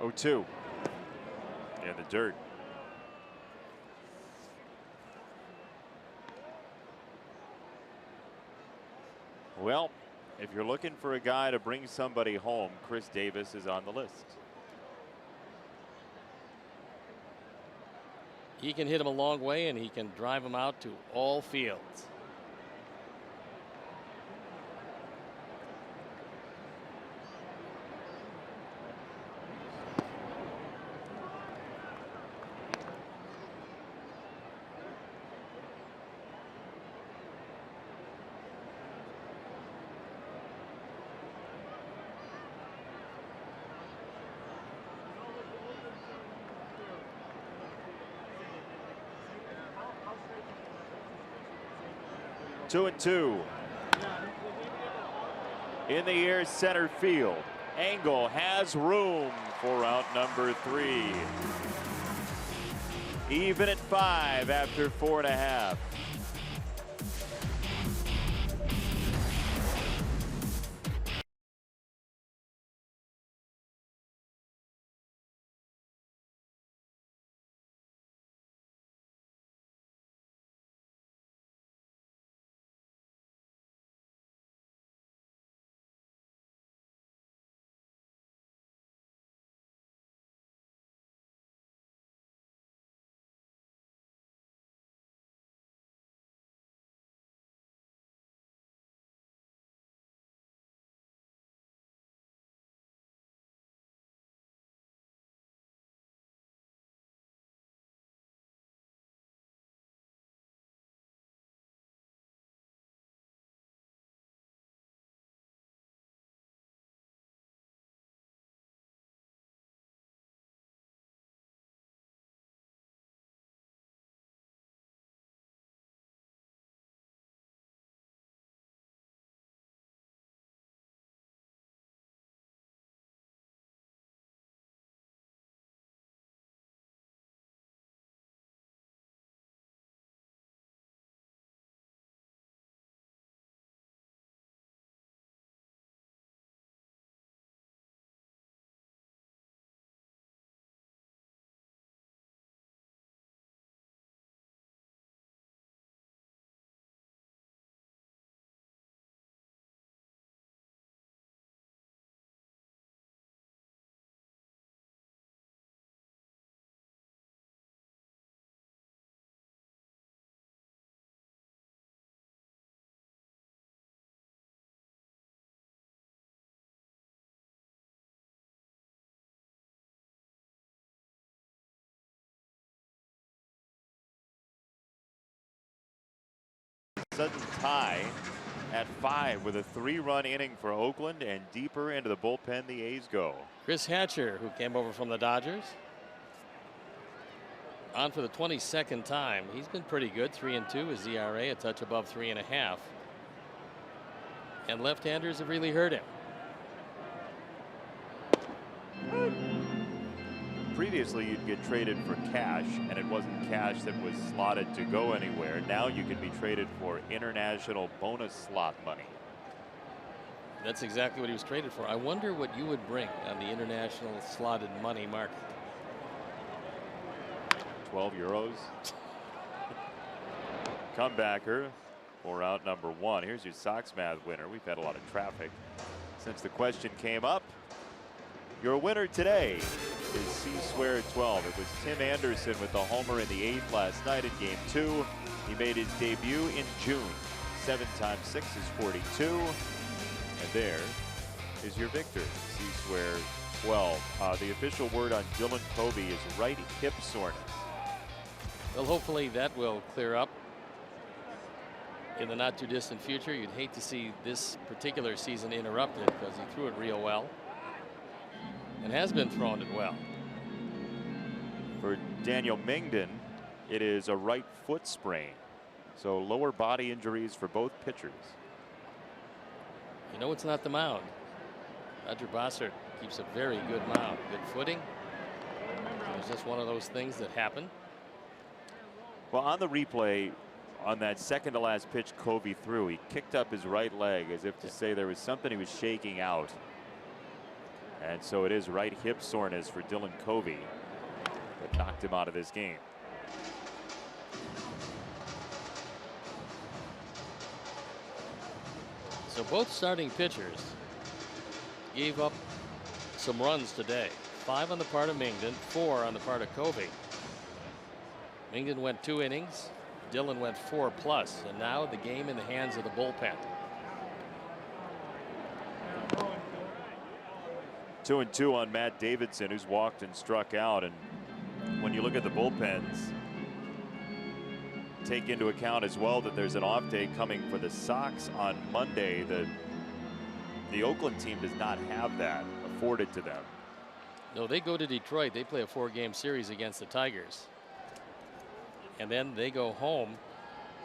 Oh, 2. In the dirt. Well, if you're looking for a guy to bring somebody home, Chris Davis is on the list. He can hit him a long way, and he can drive him out to all fields. Two and 2. In the air, center field. Engel has room for out number 3. Even at 5 after 4.5. sudden tie at 5 with a 3-run inning for Oakland, and deeper into the bullpen the A's go. Chris Hatcher, who came over from the Dodgers, on for the 22nd time. He's been pretty good. 3-2 is ERA, a touch above 3.5. And left-handers have really hurt him. Previously, you'd get traded for cash, and it wasn't cash that was slotted to go anywhere. Now you can be traded for international bonus slot money. That's exactly what he was traded for. I wonder what you would bring on the international slotted money market. 12 euros. Comebacker for out number 1. Here's your Sox math winner. We've had a lot of traffic since the question came up. Your winner today is C-12. It was Tim Anderson with the homer in the 8th last night in Game 2. He made his debut in June. 7 times 6 is 42. And there is your victor, C-12. The official word on Dylan Covey is right hip soreness. Well, hopefully that will clear up in the not too distant future. You'd hate to see this particular season interrupted because he threw it real well and has been throwing it well. For Daniel Mangum, it is a right foot sprain. So lower body injuries for both pitchers. You know, it's not the mound. Roger Bossert keeps a very good mound, good footing. It's just one of those things that happen. Well, on the replay, on that second to last pitch Covey threw, he kicked up his right leg as if to say there was something he was shaking out. And so it is right hip soreness for Dylan Covey that knocked him out of this game. So both starting pitchers gave up some runs today. 5 on the part of Mangum, 4 on the part of Covey. Mangum went 2 innings. Dylan went 4+, and now the game in the hands of the bullpen. 2-2 on Matt Davidson, who's walked and struck out. And when you look at the bullpens, take into account as well that there's an off day coming for the Sox on Monday. The Oakland team does not have that afforded to them. No, they go to Detroit. They play a 4-game series against the Tigers. And then they go home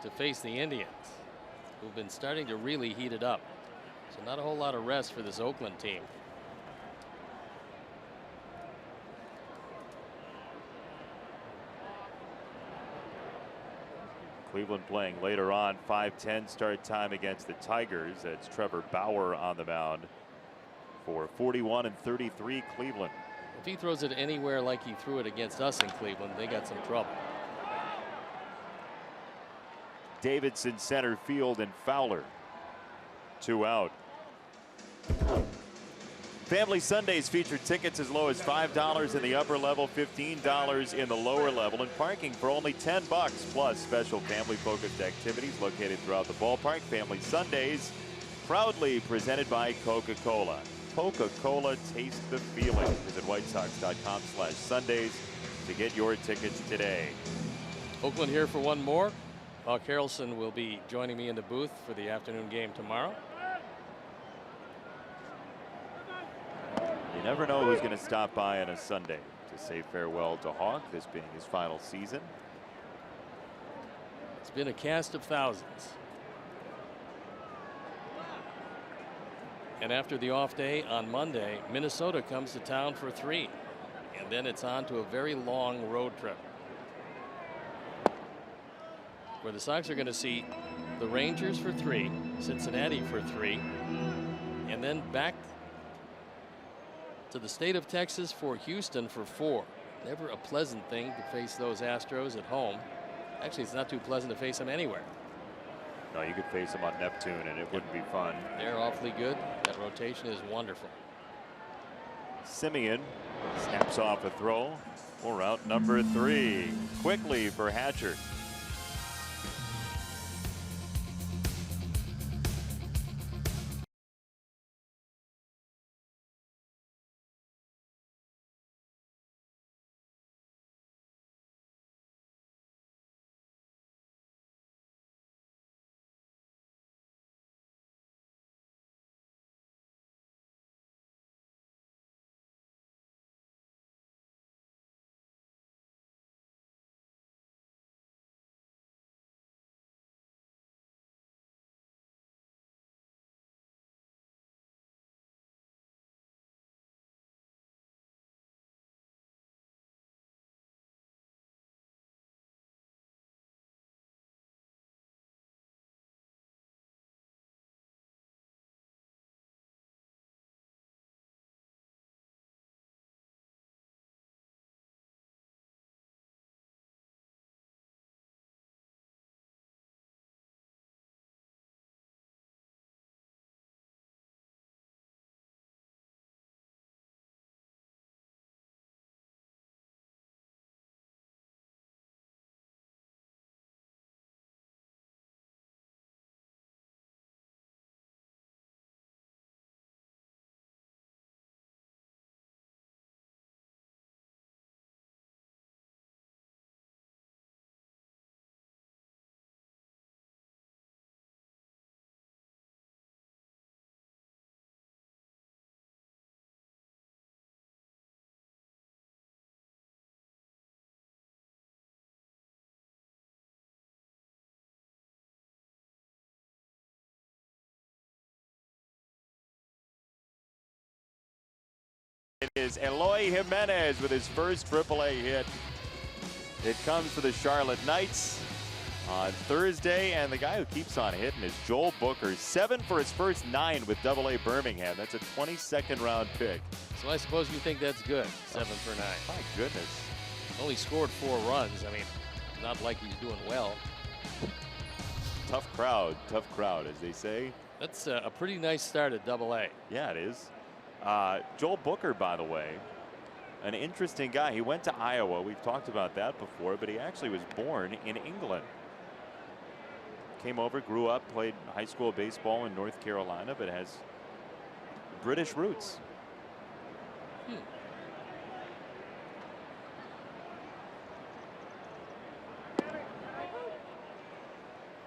to face the Indians, who've been starting to really heat it up. So not a whole lot of rest for this Oakland team. Cleveland playing later on, 5:10 start time against the Tigers. That's Trevor Bauer on the mound for 41-33 Cleveland. If he throws it anywhere like he threw it against us in Cleveland, they got some trouble. Davidson center field and Fowler 2 out. Family Sundays feature tickets as low as $5 in the upper level, $15 in the lower level, and parking for only $10 plus special family focused activities located throughout the ballpark. Family Sundays proudly presented by Coca-Cola. Coca-Cola, taste the feeling. Visit whitesox.com/Sundays to get your tickets today. Oakland here for one more. Buck Harrelson will be joining me in the booth for the afternoon game tomorrow. You never know who's going to stop by on a Sunday to say farewell to Hawk, this being his final season. It's been a cast of thousands. And after the off day on Monday, Minnesota comes to town for 3. And then it's on to a very long road trip, where the Sox are going to see the Rangers for 3, Cincinnati for 3, and then back to the state of Texas for Houston for 4. Never a pleasant thing to face those Astros at home. Actually, it's not too pleasant to face them anywhere. No, you could face them on Neptune and it wouldn't be fun. They're awfully good. That rotation is wonderful. Simeon snaps off a throw for out number 3. Quickly for Hatcher. is Eloy Jimenez with his first AAA hit. It comes for the Charlotte Knights on Thursday, and the guy who keeps on hitting is Joel Booker. 7 for his first 9 with AA Birmingham. That's a 22nd round pick. So I suppose you think that's good, 7 for 9. My goodness. Only scored 4 runs. I mean, not like he's doing well. Tough crowd, as they say. That's a pretty nice start at AA. Yeah, it is. Joel Booker, by the way, an interesting guy. He went to Iowa. We've talked about that before, but he actually was born in England. Came over, grew up, played high school baseball in North Carolina, but has British roots.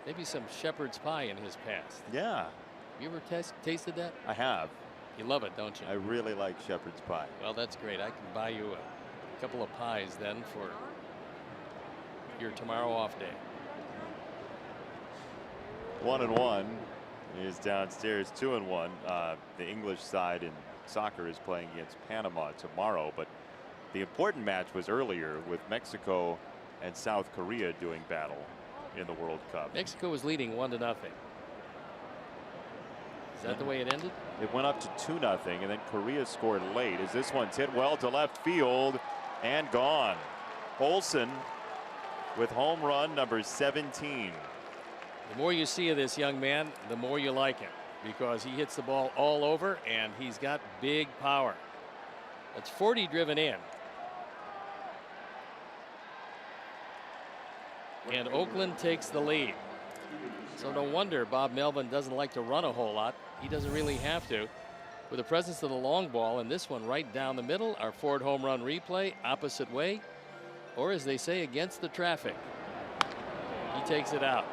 Maybe some shepherd's pie in his past. Yeah. You ever tasted that? I have. You love it, don't you? I really like shepherd's pie. Well, that's great. I can buy you a couple of pies then for your tomorrow off day. 1-1 is downstairs. 2-1. The English side in soccer is playing against Panama tomorrow, but the important match was earlier with Mexico and South Korea doing battle in the World Cup. Mexico was leading 1-0. Is that the way it ended? It went up to 2-0, and then Korea scored late as this one's hit well to left field and gone. Olsen with home run number 17. The more you see of this young man, the more you like him, because he hits the ball all over and he's got big power. That's 40 driven in. And Oakland takes the lead. So no wonder Bob Melvin doesn't like to run a whole lot. He doesn't really have to. With the presence of the long ball and this one right down the middle, our Ford home run replay, opposite way, or as they say, against the traffic. He takes it out.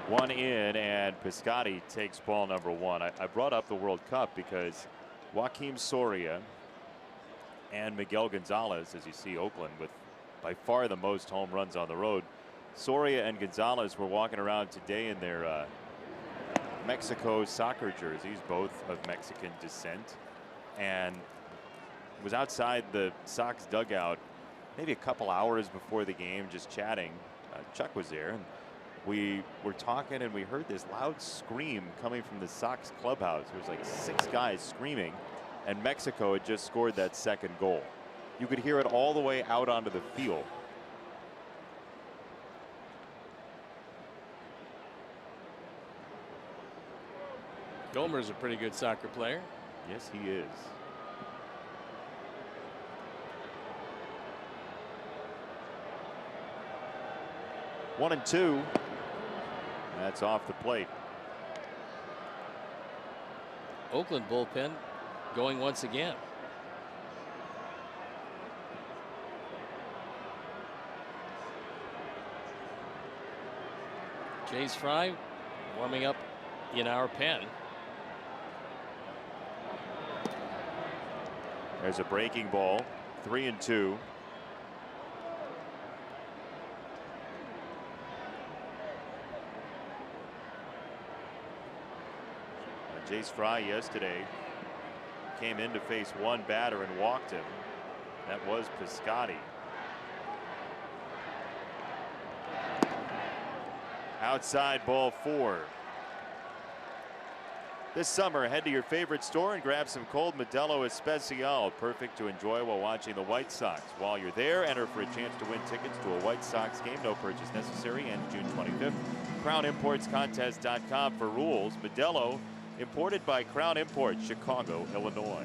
One in, and Piscotty takes ball number 1. I brought up the World Cup because Joaquim Soria and Miguel Gonzalez, as you see Oakland with by far the most home runs on the road. Soria and Gonzalez were walking around today in their Mexico soccer jerseys, both of Mexican descent, and was outside the Sox dugout maybe a couple hours before the game just chatting. Chuck was there, and we were talking, and we heard this loud scream coming from the Sox clubhouse. There was like 6 guys screaming, and Mexico had just scored that second goal. You could hear it all the way out onto the field. Gomer's a pretty good soccer player. Yes, he is. One and 2. That's off the plate. Oakland bullpen going once again. Jace Fry warming up in our pen. There's a breaking ball. 3 and 2. Jace Fry yesterday came in to face one batter and walked him. That was Piscotty. Outside ball 4. This summer, head to your favorite store and grab some cold Modelo Especial, perfect to enjoy while watching the White Sox. While you're there, enter for a chance to win tickets to a White Sox game. No purchase necessary. And June 25th. CrownImportsContest.com for rules. Modelo, imported by Crown Imports, Chicago, Illinois.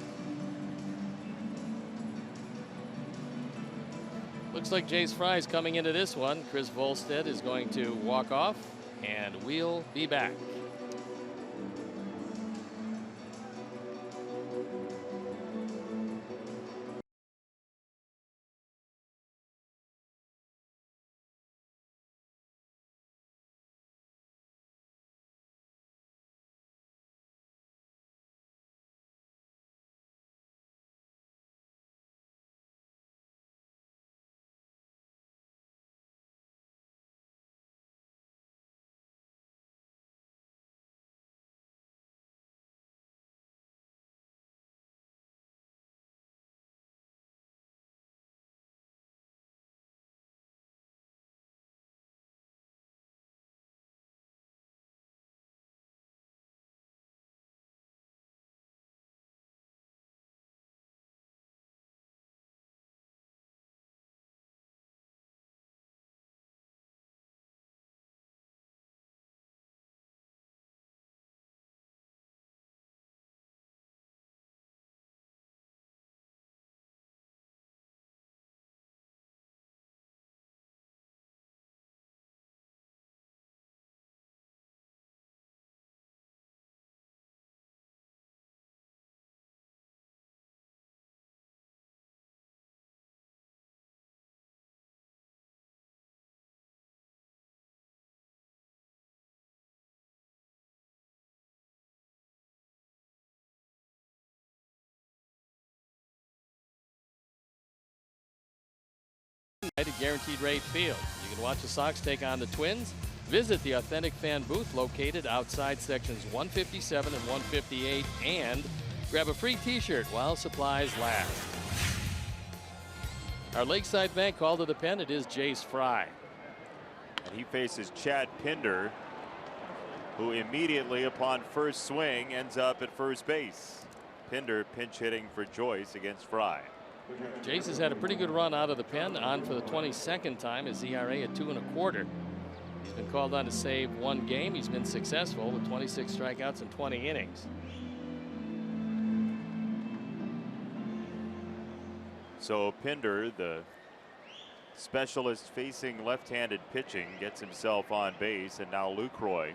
Looks like Jace Fry's coming into this one. Chris Volstead is going to walk off, and we'll be back. Guaranteed Rate Field. You can watch the Sox take on the Twins. Visit the Authentic Fan booth located outside sections 157 and 158 and grab a free t-shirt while supplies last. Our Lakeside Bank call to the pen. It is Jace Fry. And he faces Chad Pinder, who immediately upon first swing ends up at first base. Pinder pinch hitting for Joyce against Fry. Jace has had a pretty good run out of the pen, on for the 22nd time. His ERA at 2.25. He's been called on to save one game. He's been successful with 26 strikeouts in 20 innings. So Pinder, the specialist facing left-handed pitching, gets himself on base, and now Lucroy.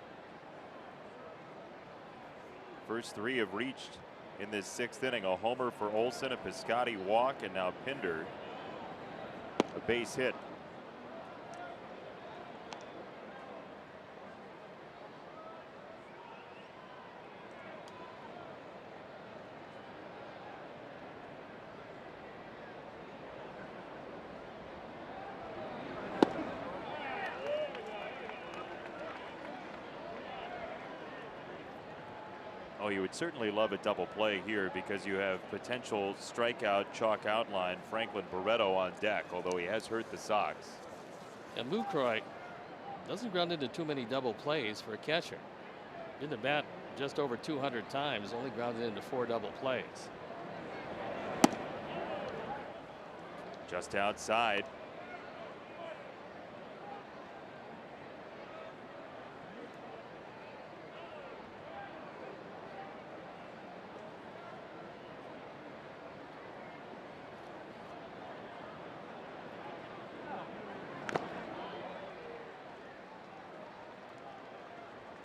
First three have reached in this sixth inning. A homer for Olsen, a Piscotty walk, and now Pinder, a base hit. Oh, you would certainly love a double play here because you have potential strikeout chalk outline Franklin Barreto on deck, although he has hurt the Sox. And Lucroy doesn't ground into too many double plays for a catcher. Been to bat just over 200 times, only grounded into 4 double plays. Just outside.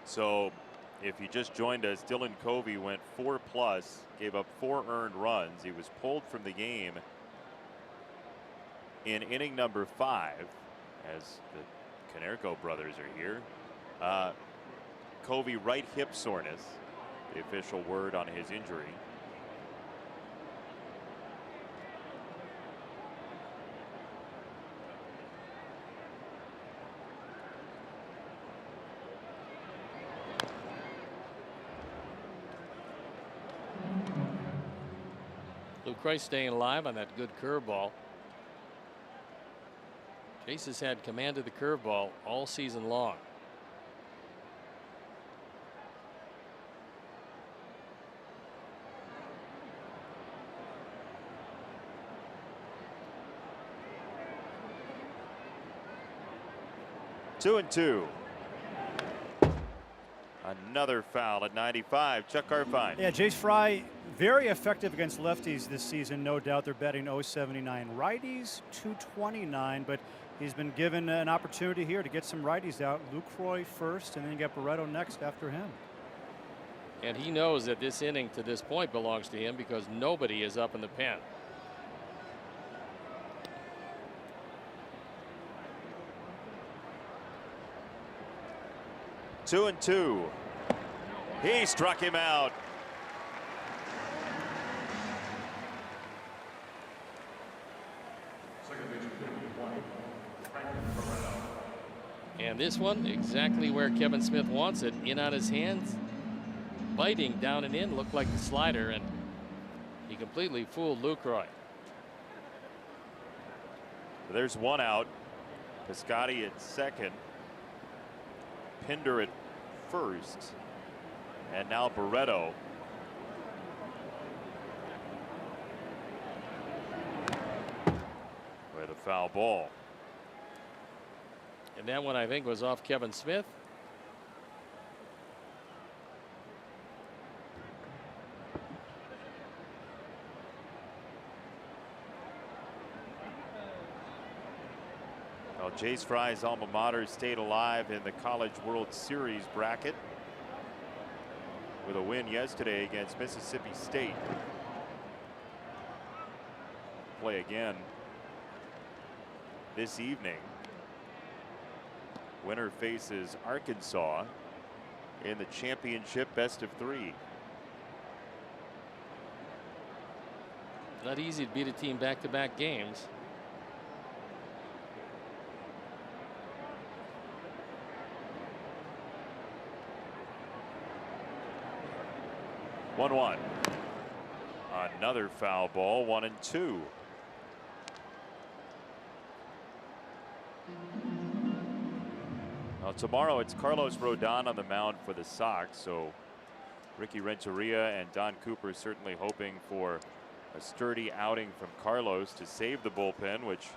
So if you just joined us, Dylan Covey went 4+, gave up 4 earned runs. He was pulled from the game in inning number 5, as the Canerco brothers are here. Covey right hip soreness, the official word on his injury. Lucroy staying alive on that good curveball. Jace has had command of the curveball all season long. Two and two. Another foul at 95. Chuck Garfien. Yeah, Jace Fry, very effective against lefties this season, no doubt. They're batting .079. Righties, .229, but he's been given an opportunity here to get some righties out. Lucroy first, and then you got Barreto next after him. And he knows that this inning to this point belongs to him because nobody is up in the pen. Two and two. He struck him out. And this one exactly where Kevin Smith wants it, in on his hands, biting down and in, looked like the slider, and he completely fooled Lucroy. There's one out. Piscotty at second. Pinder at first, and now Barreto. With a foul ball. And that one I think was off Kevin Smith. Well, Jace Fry's alma mater stayed alive in the College World Series bracket with a win yesterday against Mississippi State. Play again this evening. Winner faces Arkansas in the championship best-of-3. Not easy to beat a team back-to-back games. 1-1. Another foul ball, 1-2. Now tomorrow it's Carlos Rodon on the mound for the Sox, so Ricky Renteria and Don Cooper certainly hoping for a sturdy outing from Carlos to save the bullpen, which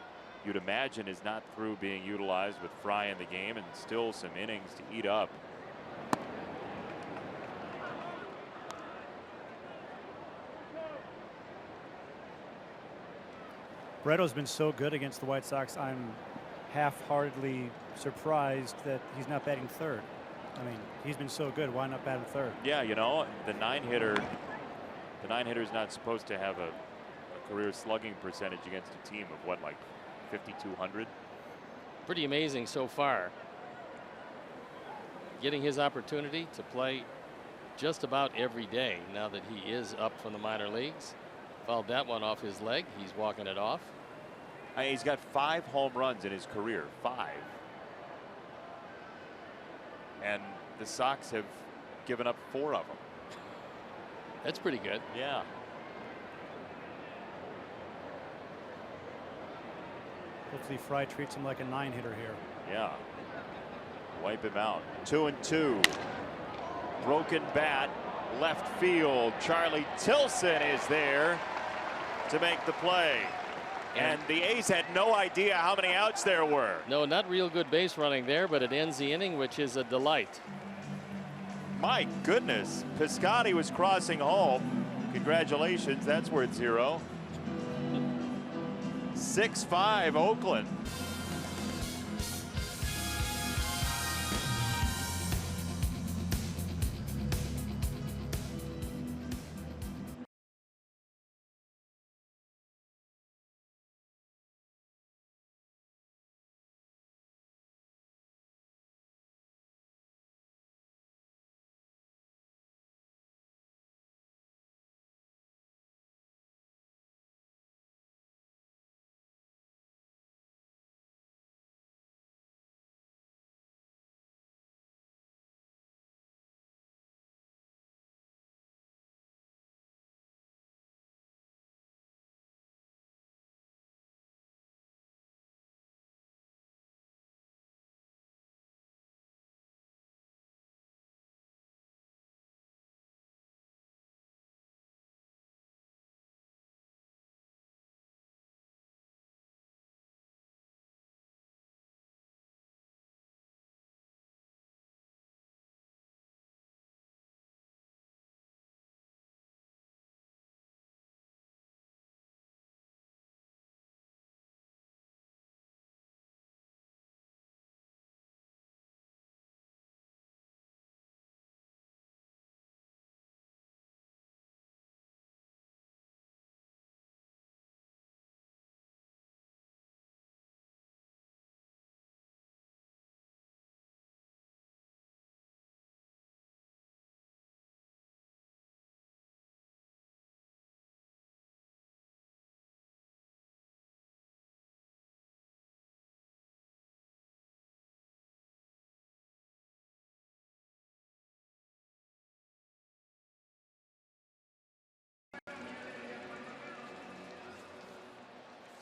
you'd imagine is not through being utilized with Fry in the game and still some innings to eat up. Breto's been so good against the White Sox. I'm half-heartedly surprised that he's not batting third. I mean, he's been so good. Why not bat in third? Yeah, you know, the nine-hitter is not supposed to have a career slugging percentage against a team of what, like 5,200? Pretty amazing so far. Getting his opportunity to play just about every day now that he is up from the minor leagues. Fouled that one off his leg. He's walking it off. He's got 5 home runs in his career. 5. And the Sox have given up 4 of them. That's pretty good. Yeah. Hopefully Fry treats him like a 9-hitter here. Yeah. Wipe him out. 2-2. Broken bat. Left field. Charlie Tilson is there to make the play. And the A's had no idea how many outs there were. No, not real good base running there, but it ends the inning, which is a delight. My goodness. Piscotty was crossing home. Congratulations. That's worth 0. 6-5 Oakland.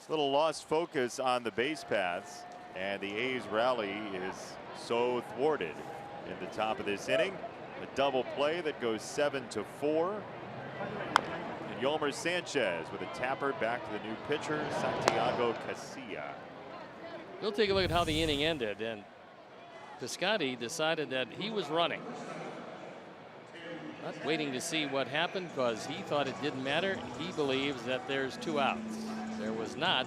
Little lost focus on the base paths, and the A's rally is so thwarted in the top of this inning. A double play that goes 7-4. And Yolmer Sanchez with a tapper back to the new pitcher, Santiago Casilla. We'll take a look at how the inning ended, and Piscotty decided that he was running. Not waiting to see what happened because he thought it didn't matter. He believes that there's 2 outs. There was not.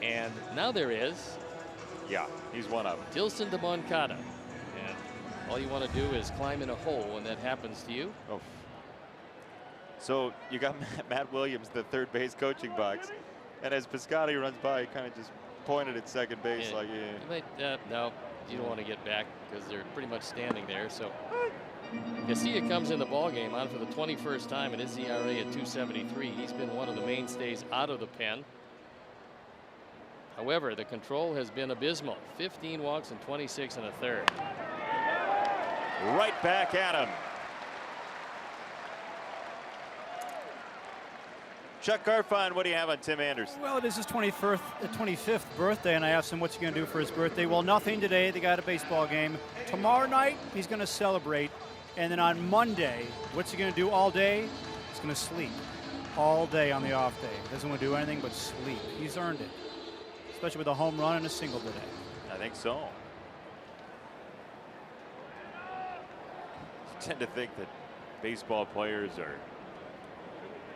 And now there is. Yeah, he's one of them. Dilson to Moncada. And all you want to do is climb in a hole when that happens to you. Oh. So you got Matt Williams, the third base coaching box. And as Piscotty runs by, he kind of just pointed at second base like, yeah. No, you don't want to get back because they're pretty much standing there. So Casilla comes in the ballgame on for the 21st time, and his ERA at 2.73. He's been one of the mainstays out of the pen. However, the control has been abysmal. 15 walks and 26 1/3. Right back at him. Chuck Garfine, what do you have on Tim Anderson? Well, it is his 25th birthday, and I asked him what's he going to do for his birthday. Well, nothing today. They got a baseball game. Tomorrow night, he's going to celebrate. And then on Monday, what's he going to do all day? He's going to sleep all day on the off day. Doesn't want to do anything but sleep. He's earned it, especially with a home run and a single today. I think so. I tend to think that baseball players are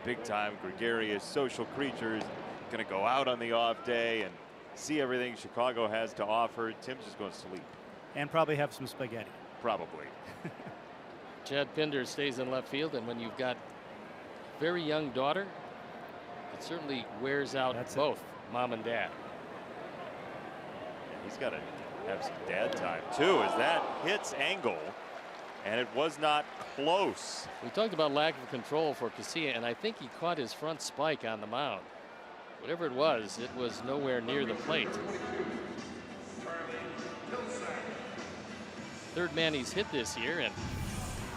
big-time, gregarious, social creatures, going to go out on the off day and see everything Chicago has to offer. Tim's just going to sleep. And probably have some spaghetti. Probably. Chad Pinder stays in left field, and when you've got a very young daughter, it certainly wears out both mom and dad. He's got to have some dad time, too, as that hits Engel. And it was not close. We talked about lack of control for Casilla, and I think he caught his front spike on the mound. Whatever it was nowhere near the plate. Third man he's hit this year, and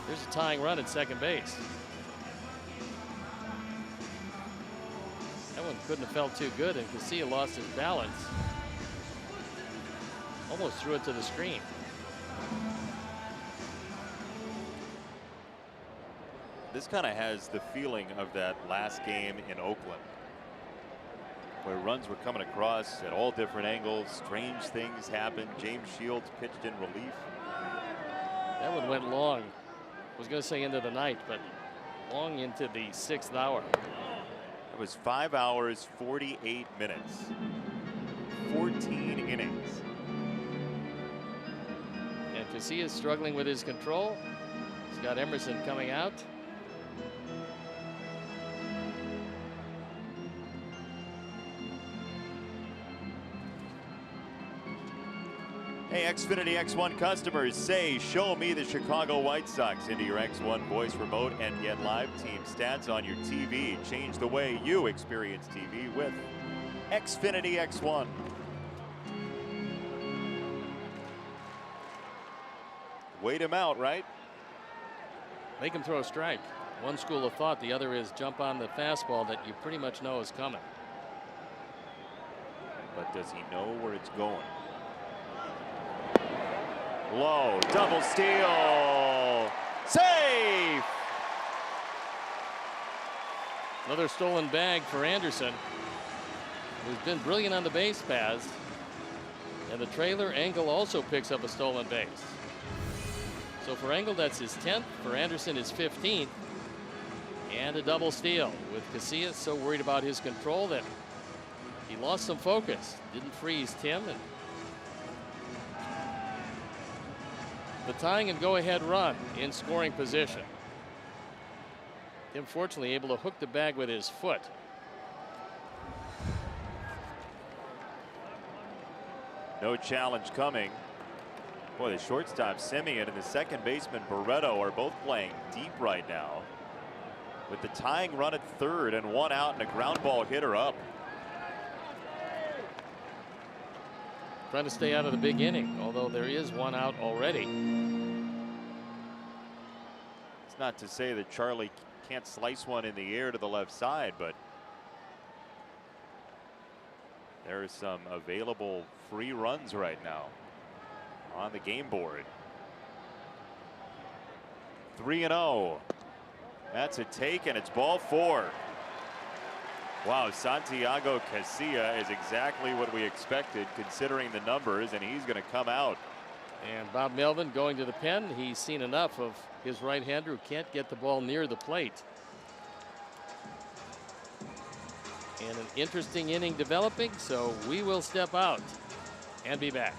there's a tying run at second base. That one couldn't have felt too good, and Casilla lost his balance. Almost threw it to the screen. This kind of has the feeling of that last game in Oakland, where runs were coming across at all different angles. Strange things happened. James Shields pitched in relief. That one went long. I was going to say into the night, but long into the 6th hour. It was 5 hours, 48 minutes, 14 innings. And Casillas struggling with his control. He's got Emerson coming out. Hey, Xfinity X1 customers, say, show me the Chicago White Sox into your X1 voice remote and get live team stats on your TV. Change the way you experience TV with Xfinity X1. Wait him out, right? Make him throw a strike. One school of thought, the other is jump on the fastball that you pretty much know is coming. But does he know where it's going? Low, double steal, safe! Another stolen bag for Anderson, who's been brilliant on the base paths. And the trailer, Engel also picks up a stolen base. So for Engel, that's his 10th. For Anderson, his 15th. And a double steal, with Casillas so worried about his control that he lost some focus. Didn't freeze Tim. And the tying and go-ahead run in scoring position. Tim fortunately able to hook the bag with his foot. No challenge coming. Boy, the shortstop Simeon and the second baseman Barreto are both playing deep right now, with the tying run at third and one out and a ground ball hitter up. Trying to stay out of the big inning, although there is one out already. It's not to say that Charlie can't slice one in the air to the left side, but there are some available free runs right now on the game board. 3-0. That's a take, and it's ball 4. Wow, Santiago Casilla is exactly what we expected considering the numbers, and he's going to come out. And Bob Melvin going to the pen. He's seen enough of his right-hander who can't get the ball near the plate. And an interesting inning developing, so we will step out and be back.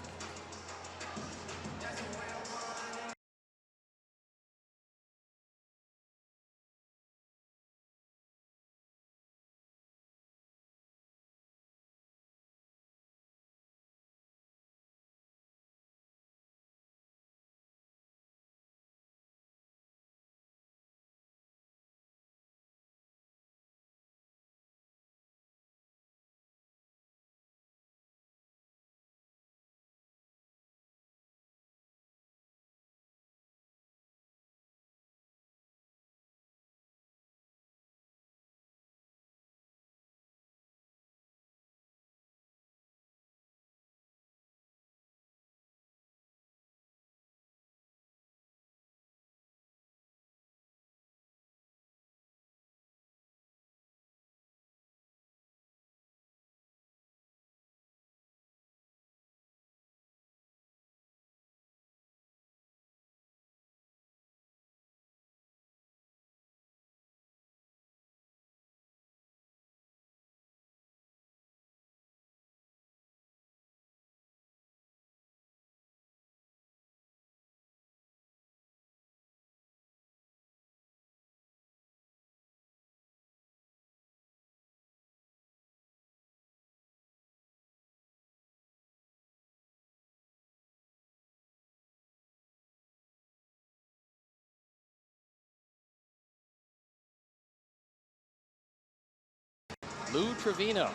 Lou Trevino.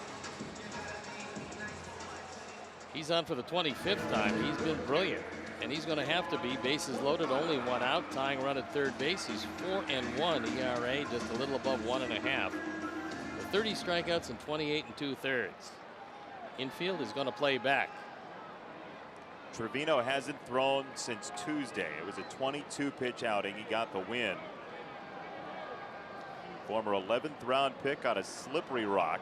He's on for the 25th time. He's been brilliant, and he's going to have to be. Bases loaded, only one out, tying run at third base. He's 4-1 ERA, just a little above 1.5. With 30 strikeouts and 28 2/3. Infield is going to play back. Trevino hasn't thrown since Tuesday. It was a 22-pitch outing. He got the win. Former 11th round pick on a slippery rock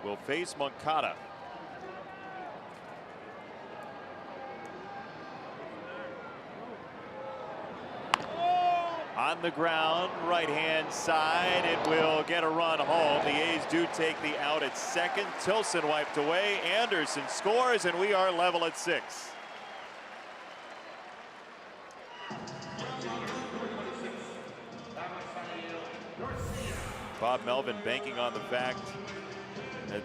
will face Moncada. On the ground, right-hand side, it will get a run home. The A's do take the out at second. Tilson wiped away. Anderson scores, and we are level at 6. Bob Melvin banking on the fact that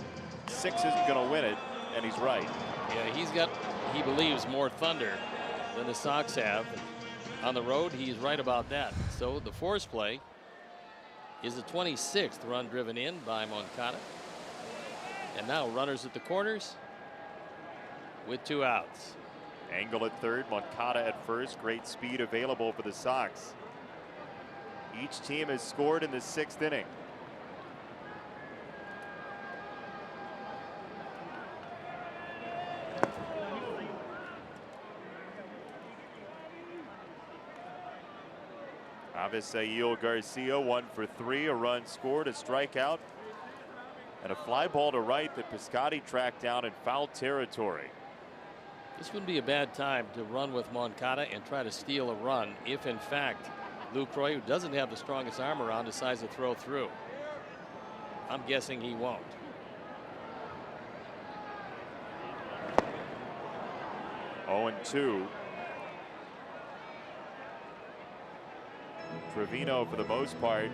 6 isn't going to win it, and he's right. Yeah, he's got, he believes, more thunder than the Sox have. On the road, he's right about that. So the force play is the 26th run driven in by Moncada. And now runners at the corners with 2 outs. Angle at third, Moncada at first. Great speed available for the Sox. Each team has scored in the 6th inning. Avisail Garcia 1 for 3, a run scored, a strikeout, and a fly ball to right that Piscotty tracked down in foul territory. This wouldn't be a bad time to run with Moncada and try to steal a run if, in fact, Lucroy, who doesn't have the strongest arm around, decides to throw through. I'm guessing he won't. Oh, 0-2. Trevino, for the most part,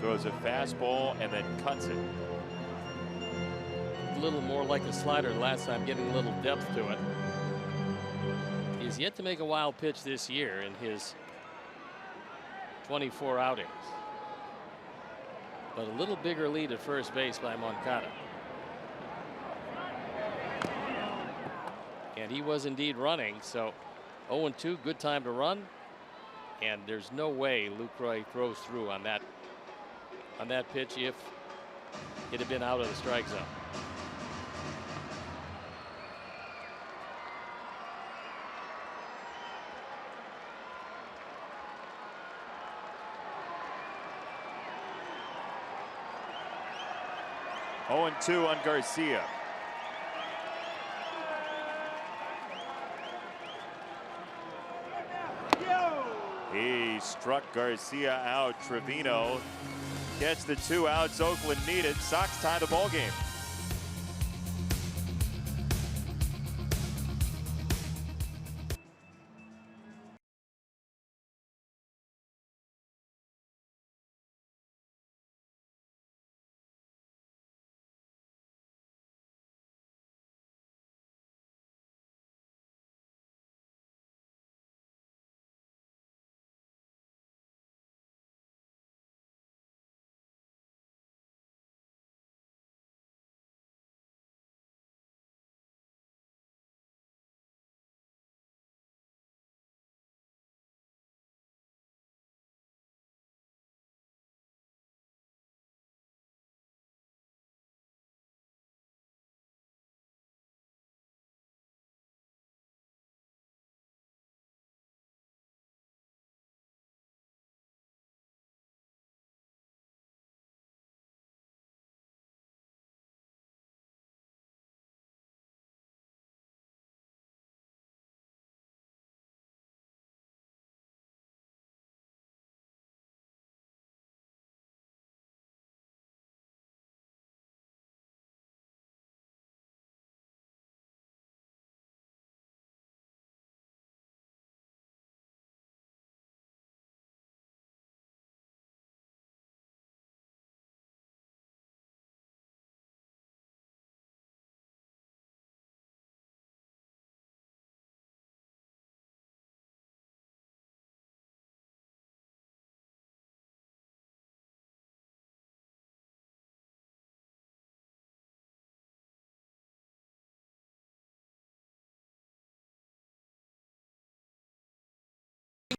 throws a fastball and then cuts it. A little more like a slider last time, getting a little depth to it. He's yet to make a wild pitch this year in his 24 outings. But a little bigger lead at first base by Moncada. And he was indeed running, so 0-2, good time to run. And there's no way Lucroy throws through on that pitch if it had been out of the strike zone. Oh, 2 on Garcia. He struck Garcia out. Trevino gets the 2 outs Oakland needed. Sox tie the ball game.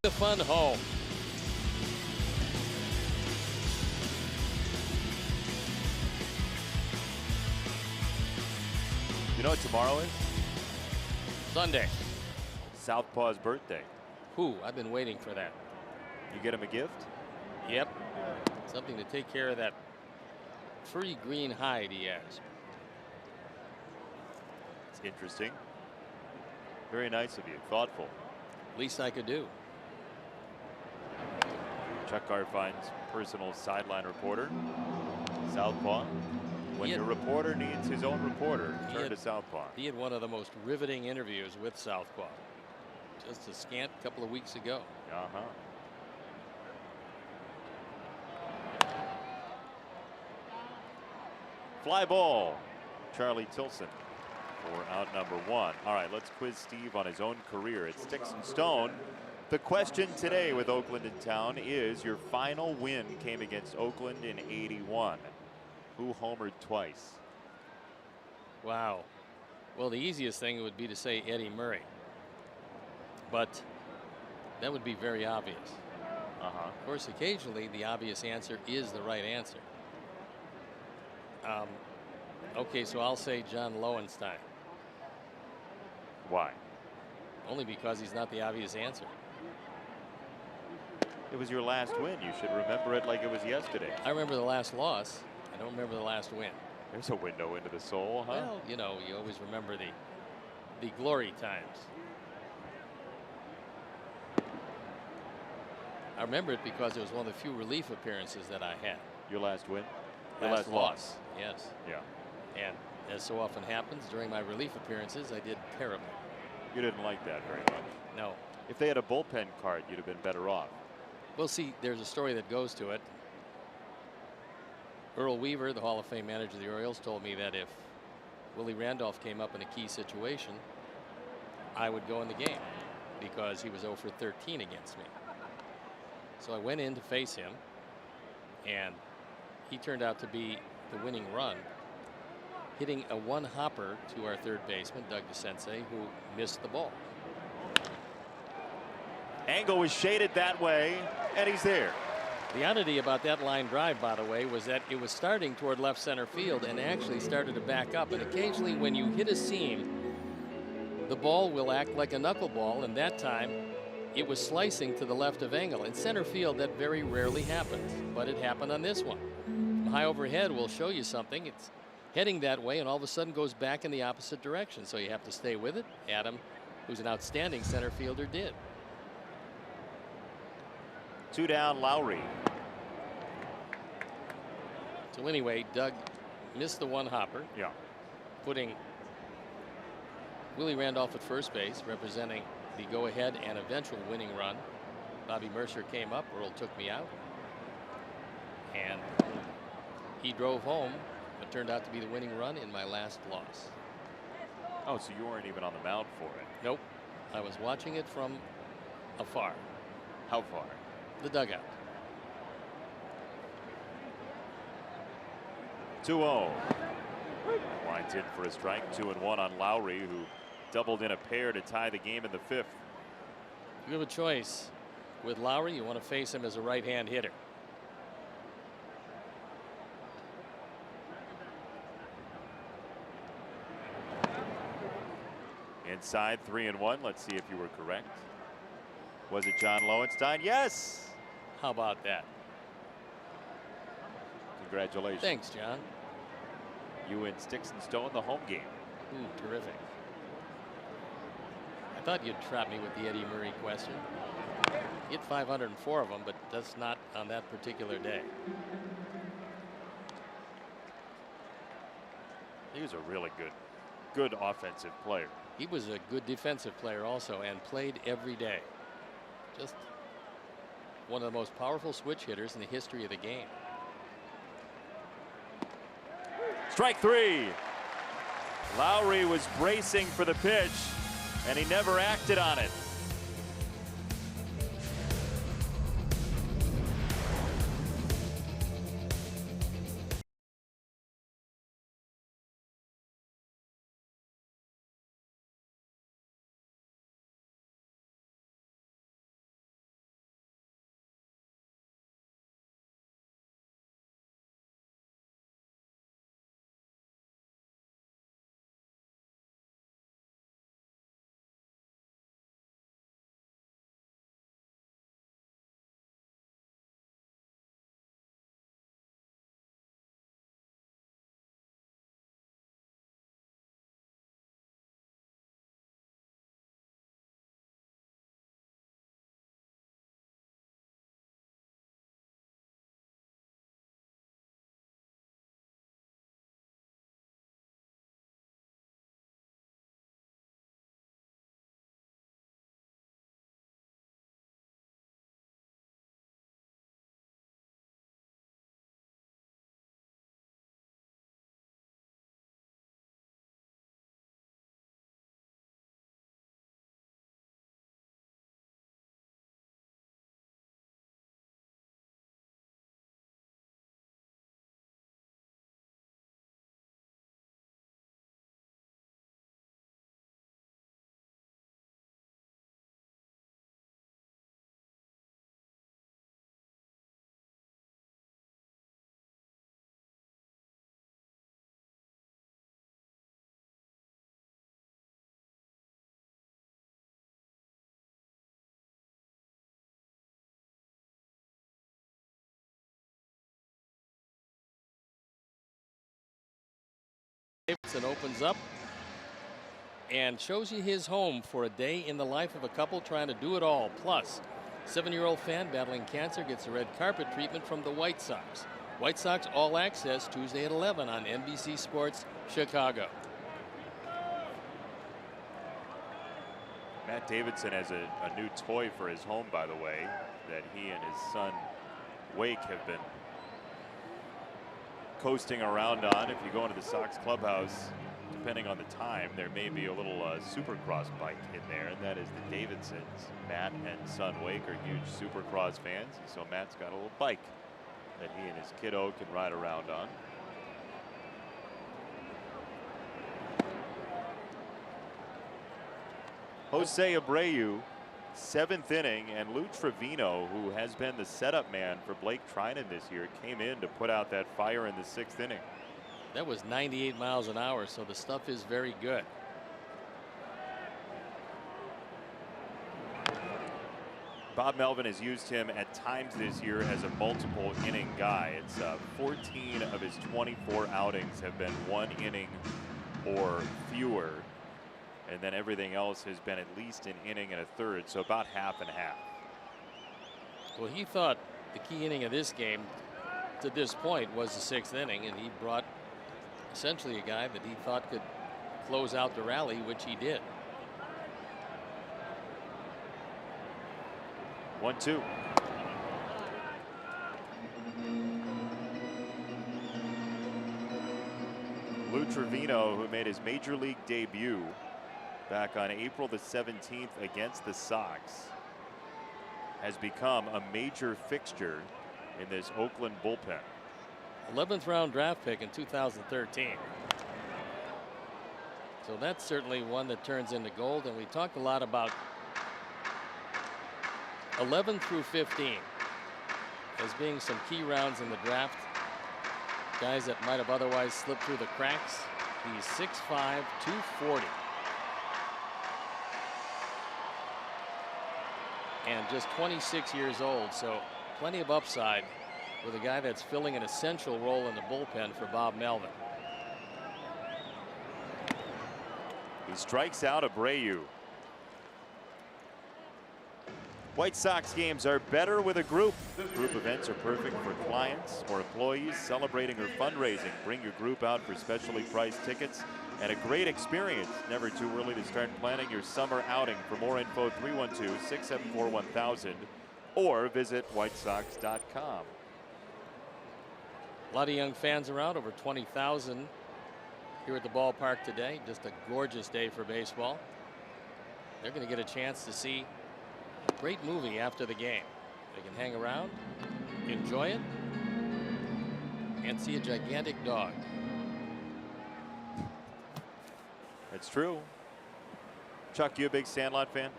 the fun home. You know what tomorrow is? Sunday. Southpaw's birthday. Whew, I've been waiting for that. You get him a gift? Yep. Something to take care of that furry green hide he has. It's interesting. Very nice of you. Thoughtful. Least I could do. Chuck Garfine's personal sideline reporter. Southpaw. When your reporter needs his own reporter, turn to Southpaw. He had one of the most riveting interviews with Southpaw just a scant couple of weeks ago. Fly ball. Charlie Tilson for out number 1. All right, let's quiz Steve on his own career at Sticks and Stone. The question today with Oakland in town is your final win came against Oakland in '81. Who homered twice? Wow. Well, the easiest thing would be to say Eddie Murray. But that would be very obvious. Of course, occasionally the obvious answer is the right answer. Okay, so I'll say John Lowenstein. Why? Only because he's not the obvious answer. It was your last win. You should remember it like it was yesterday. I remember the last loss. I don't remember the last win. There's a window into the soul, huh? Well, you know, you always remember the glory times. I remember it because it was one of the few relief appearances that I had. Your last win? Your last loss. Yes. Yeah. And as so often happens during my relief appearances, I did terribly. You didn't like that very much. No. If they had a bullpen card, you'd have been better off. Well, see, there's a story that goes to it. Earl Weaver, the Hall of Fame manager of the Orioles, told me that if Willie Randolph came up in a key situation, I would go in the game because he was 0 for 13 against me. So I went in to face him, and he turned out to be the winning run, hitting a one-hopper to our third baseman, Doug DeSensei, who missed the ball. Angle was shaded that way, and he's there. The oddity about that line drive, by the way, was that it was starting toward left center field and actually started to back up. And occasionally when you hit a seam, the ball will act like a knuckleball, and that time it was slicing to the left of Engel. In center field, that very rarely happens, but it happened on this one. High overhead will show you something. It's heading that way and all of a sudden goes back in the opposite direction, so you have to stay with it. Adam, who's an outstanding center fielder, did. 2 down, Lowry. So anyway, Doug missed the one-hopper. Yeah. Putting Willie Randolph at first base, representing the go-ahead and eventual winning run. Bobby Mercer came up. Earl took me out. And he drove home, but turned out to be the winning run in my last loss. Oh, so you weren't even on the mound for it? Nope. I was watching it from afar. How far? The dugout. 2-0. Winds in for a strike. 2-1 on Lowry, who doubled in a pair to tie the game in the 5th. You have a choice. With Lowry, you want to face him as a right-hand hitter. Inside, 3-1. Let's see if you were correct. Was it John Lowenstein? Yes. How about that? Congratulations. Thanks, John. You and Sticks and Stone, the home game. Ooh, terrific. I thought you'd trap me with the Eddie Murray question. Hit 504 of them, but that's not on that particular day. He was a really good offensive player. He was a good defensive player also, and played every day. Just one of the most powerful switch hitters in the history of the game. Strike 3. Lowry was bracing for the pitch, and he never acted on it. Davidson opens up and shows you his home for a day in the life of a couple trying to do it all. Plus, 7-year-old fan battling cancer gets a red carpet treatment from the White Sox. White Sox All Access Tuesday at 11 on NBC Sports Chicago. Matt Davidson has a new toy for his home, by the way, that he and his son Wake have been coasting around on. If you go into the Sox clubhouse, depending on the time, there may be a little Supercross bike in there, and that is the Davidsons. Matt and son Wake are huge Supercross fans, so Matt's got a little bike that he and his kiddo can ride around on. Jose Abreu, 7th inning, and Lou Trevino, who has been the setup man for Blake Treinen this year, came in to put out that fire in the 6th inning. That was 98 miles an hour, so the stuff is very good. Bob Melvin has used him at times this year as a multiple inning guy. It's 14 of his 24 outings have been 1 inning or fewer. And then everything else has been at least an inning and a third, so about half and half. Well, he thought the key inning of this game to this point was the 6th inning, and he brought essentially a guy that he thought could close out the rally, which he did. 1-2. Lou Trevino, who made his major league debut back on April the 17th against the Sox, has become a major fixture in this Oakland bullpen. 11th round draft pick in 2013. So that's certainly one that turns into gold, and we talked a lot about 11 through 15 as being some key rounds in the draft. Guys that might have otherwise slipped through the cracks. He's 6'5", 240. And just 26 years old, so plenty of upside with a guy that's filling an essential role in the bullpen for Bob Melvin. He strikes out Abreu. White Sox games are better with a group. Group events are perfect for clients or employees celebrating or fundraising. Bring your group out for specially priced tickets and a great experience. Never too early to start planning your summer outing. For more info, 312-674-1000 or visit whitesox.com. A lot of young fans around, over 20,000 here at the ballpark today. Just a gorgeous day for baseball. They're going to get a chance to see a great movie after the game. They can hang around, enjoy it, and see a gigantic dog. It's true. Chuck, you a big Sandlot fan?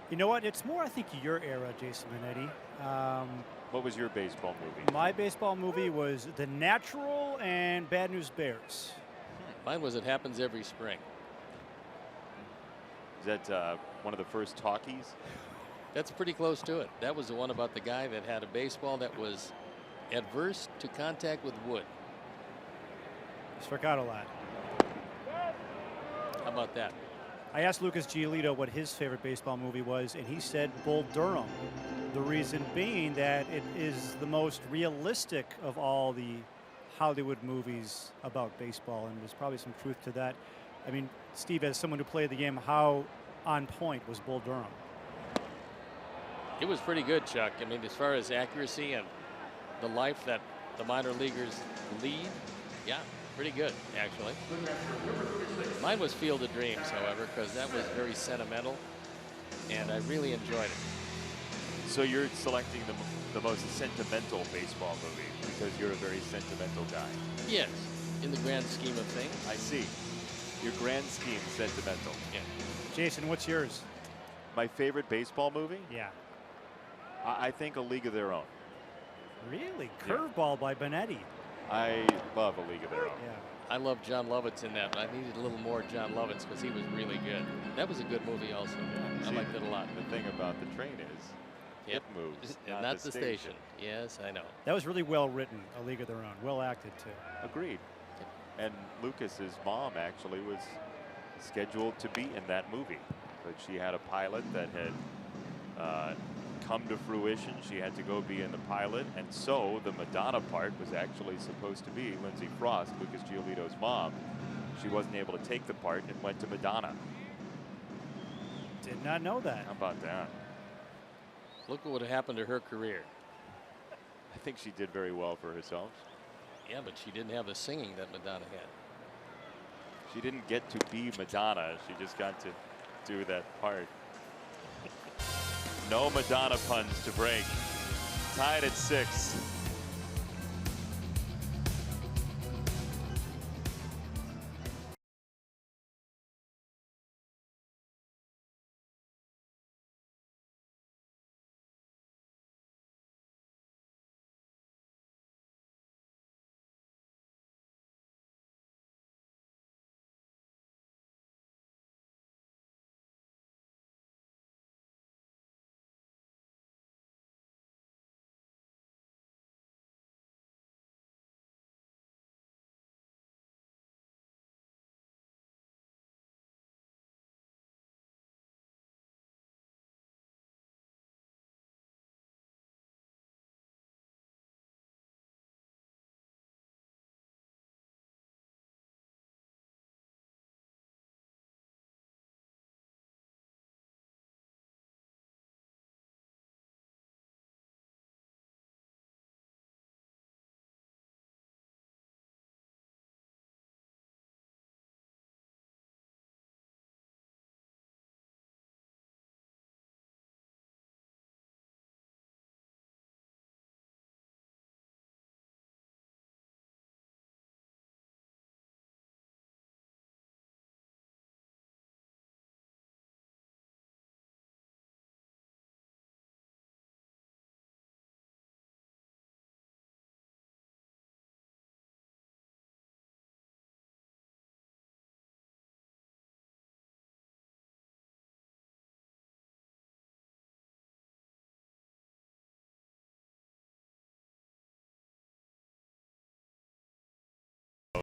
You know what? It's more, I think, your era, Jason Minetti. What was your baseball movie? My baseball movie was The Natural and Bad News Bears. Mine was It Happens Every Spring. Is that one of the first talkies? That's pretty close to it. That was the one about the guy that had a baseball that was adverse to contact with wood. Struck out a lot. How about that? I asked Lucas Giolito what his favorite baseball movie was, and he said Bull Durham. The reason being that it is the most realistic of all the Hollywood movies about baseball, and there's probably some truth to that. I mean, Steve, as someone who played the game, how on point was Bull Durham? It was pretty good, Chuck. I mean, as far as accuracy and the life that the minor leaguers lead, yeah, pretty good, actually. Mine was Field of Dreams, however, because that was very sentimental, and I really enjoyed it. So you're selecting the most sentimental baseball movie because you're a very sentimental guy. Yes, in the grand scheme of things. I see. Your grand scheme sentimental. Yeah. Jason, what's yours? My favorite baseball movie? Yeah. I think A League of Their Own. Really? Curveball by Benetti. I love A League of Their Own. Yeah. I love John Lovitz in that, but I needed a little more John Lovitz because he was really good. That was a good movie also. I liked it a lot. The thing about the train is it moves, not the station. Yes, I know. That was really well written, A League of Their Own. Well acted, too. Agreed. And Lucas's mom actually was scheduled to be in that movie, but she had a pilot that had come to fruition. She had to go be in the pilot, and so the Madonna part was actually supposed to be Lindsay Frost, Lucas Giolito's mom. She wasn't able to take the part and went to Madonna. Did not know that. How about that? Look what happened to her career. I think she did very well for herself. Yeah, but she didn't have the singing that Madonna had. She didn't get to be Madonna. She just got to do that part. No Madonna puns to break. Tied at 6.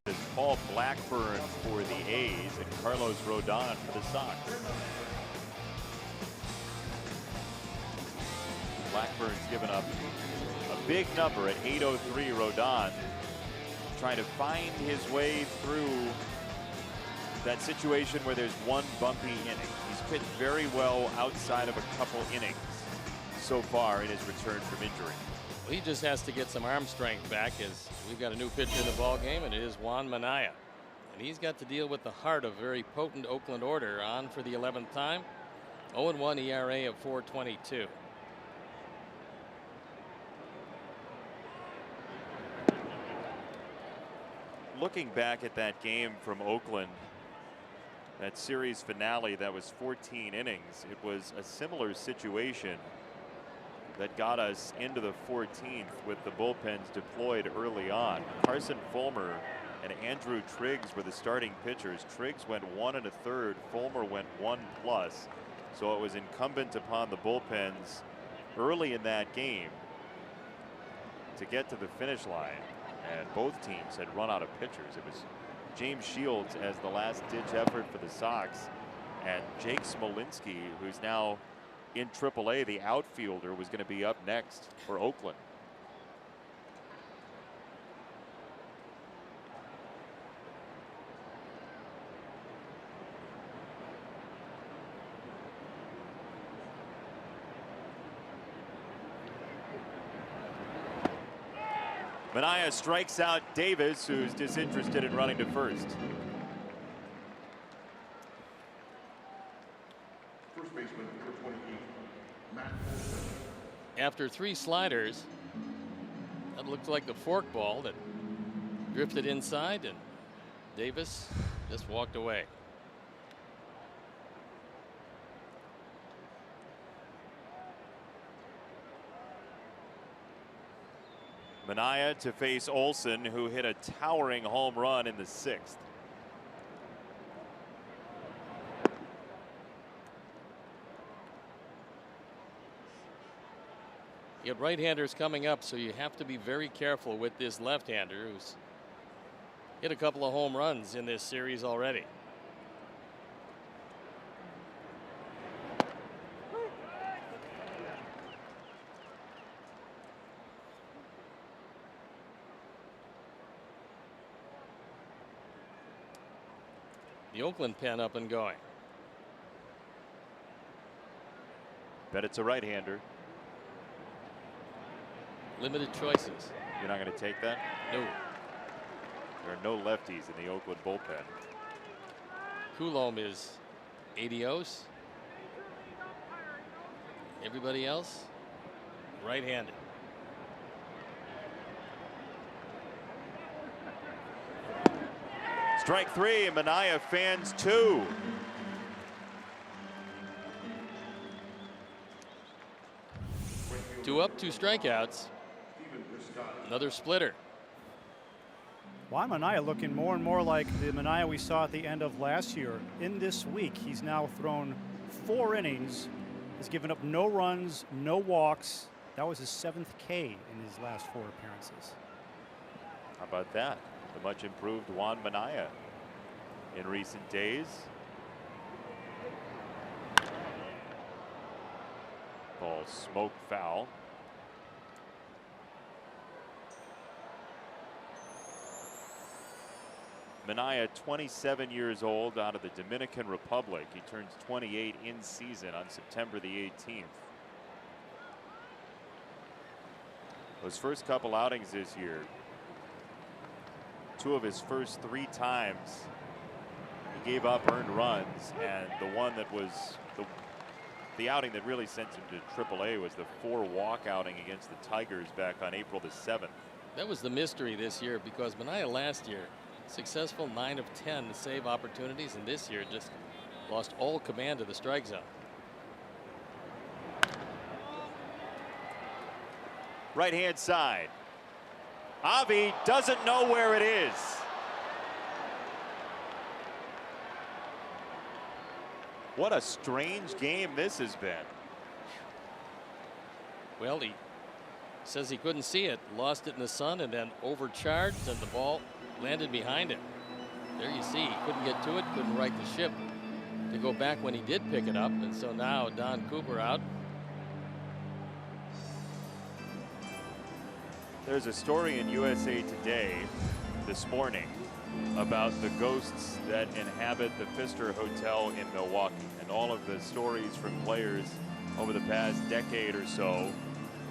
Is Paul Blackburn for the A's and Carlos Rodon for the Sox. Blackburn's given up a big number at 803. Rodon trying to find his way through that situation where there's one bumpy inning. He's pitched very well outside of a couple innings so far in his return from injury. Well, he just has to get some arm strength back, as we've got a new pitcher in the ball game, and it is Juan Minaya. And he's got to deal with the heart of very potent Oakland order, on for the 11th time. 0-1 ERA of 4.22. Looking back at that game from Oakland, that series finale that was 14 innings, it was a similar situation that got us into the 14th with the bullpens deployed early on. Carson Fulmer and Andrew Triggs were the starting pitchers. Triggs went 1 1/3, Fulmer went 1+. So it was incumbent upon the bullpens early in that game to get to the finish line. And both teams had run out of pitchers. It was James Shields as the last ditch effort for the Sox, and Jake Smolinski, who's now in AAA, the outfielder, was going to be up next for Oakland. Minaya strikes out Davis, who's disinterested in running to first. First baseman, number 28, Matt. After 3 sliders, that looked like the fork ball that drifted inside, and Davis just walked away. Minaya to face Olson, who hit a towering home run in the 6th. You have right-handers coming up, so you have to be very careful with this left-hander who's hit a couple of home runs in this series already. The Oakland pen up and going. Bet it's a right-hander. Limited choices. You're not going to take that? No. There are no lefties in the Oakland bullpen. Coulomb is adios. Everybody else right-handed. Strike three, and Manaea fans two. Two up, two strikeouts. Another splitter. Juan Manaea looking more and more like the Manaea we saw at the end of last year. In this week, he's now thrown 4 innings. He's given up no runs, no walks. That was his 7th K in his last 4 appearances. How about that? The much improved Juan Manaea in recent days. Ball smoke foul. Manaea, 27 years old, out of the Dominican Republic. He turns 28 in season on September the 18th. Those first couple outings this year, 2 of his first 3 times he gave up earned runs, and the one that was the outing that really sent him to AAA was the 4-walk outing against the Tigers back on April the 7th. That was the mystery this year, because Manaea last year successful 9 of 10 save opportunities, and this year just lost all command of the strike zone. Right hand side. Avi doesn't know where it is. What a strange game this has been. Well, he says he couldn't see it, lost it in the sun, and then overcharged, and the ball landed behind him. There you see, he couldn't get to it, couldn't right the ship to go back when he did pick it up, and so now Don Cooper out. There's a story in USA Today this morning about the ghosts that inhabit the Pfister Hotel in Milwaukee, and all of the stories from players over the past decade or so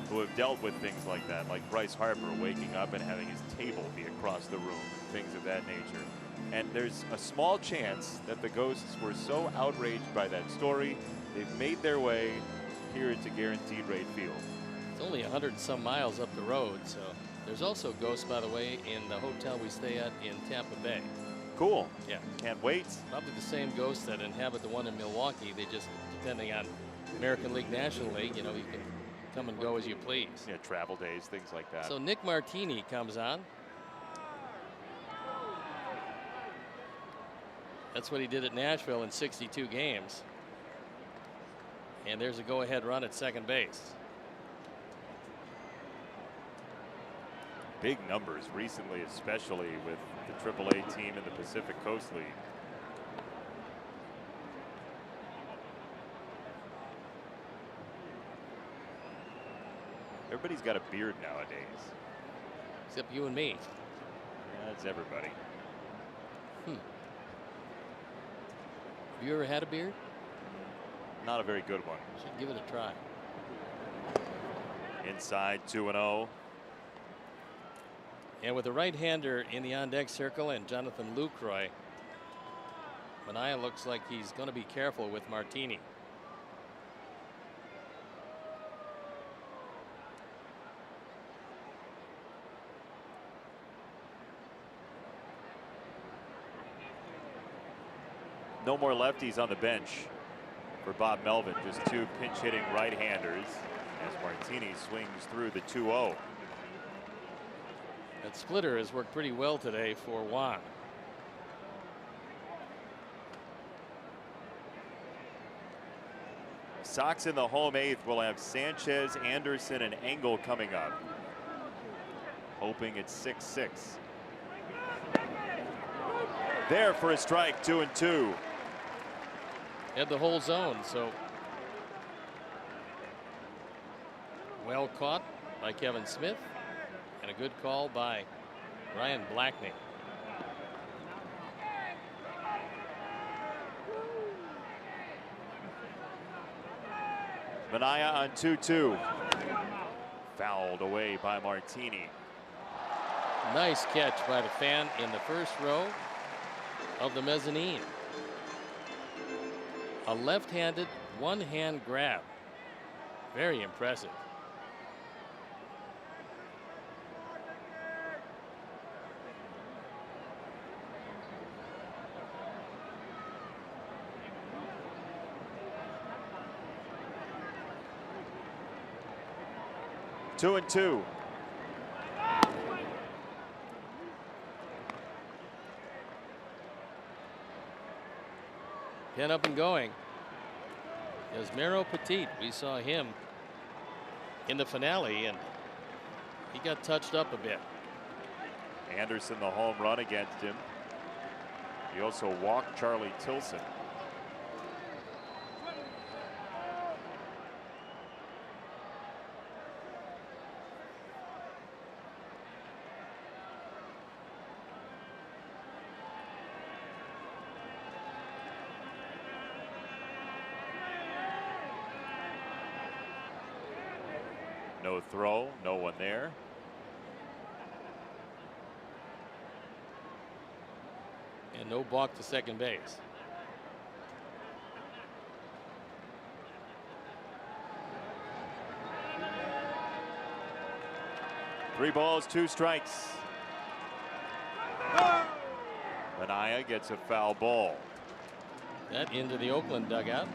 who have dealt with things like that, like Bryce Harper waking up and having his table be across the room, things of that nature. And there's a small chance that the ghosts were so outraged by that story, they've made their way here to Guaranteed Rate Field. It's only 100 and some miles up the road, so there's also ghosts, by the way, in the hotel we stay at in Tampa Bay. Cool. Yeah. Can't wait. Probably the same ghosts that inhabit the one in Milwaukee. They just, depending on American League, National League, you know, you can come and go as you please. Yeah, travel days, things like that. So Nick Martini comes on. That's what he did at Nashville in 62 games. And there's a go-ahead run at second base. Big numbers recently, especially with the AAA team in the Pacific Coast League. Everybody's got a beard nowadays. Except you and me. That's everybody. Have you ever had a beard? Not a very good one. Should give it a try. Inside 2-0. And with a right-hander in the on-deck circle and Jonathan Lucroy, Manaea looks like he's going to be careful with Martini. No more lefties on the bench for Bob Melvin. Just 2 pinch-hitting right-handers as Martini swings through the 2-0. That splitter has worked pretty well today for Juan. Sox in the home 8th will have Sanchez, Anderson, and Engel coming up. Hoping it's 6-6. There for a strike, 2-2. Had the whole zone, so well caught by Kevin Smith, and a good call by Ryan Blackney. Mania on 2-2. Fouled away by Martini. Nice catch by the fan in the first row of the mezzanine. A left-handed one-hand grab. Very impressive. Two and two. Pin up and going. Esmero Petit, we saw him in the finale, and he got touched up a bit. Anderson the home run against him. He also walked Charlie Tilson. No throw, no one there. And no balk to second base. Three balls, two strikes. Mania gets a foul ball. That into the Oakland dugout.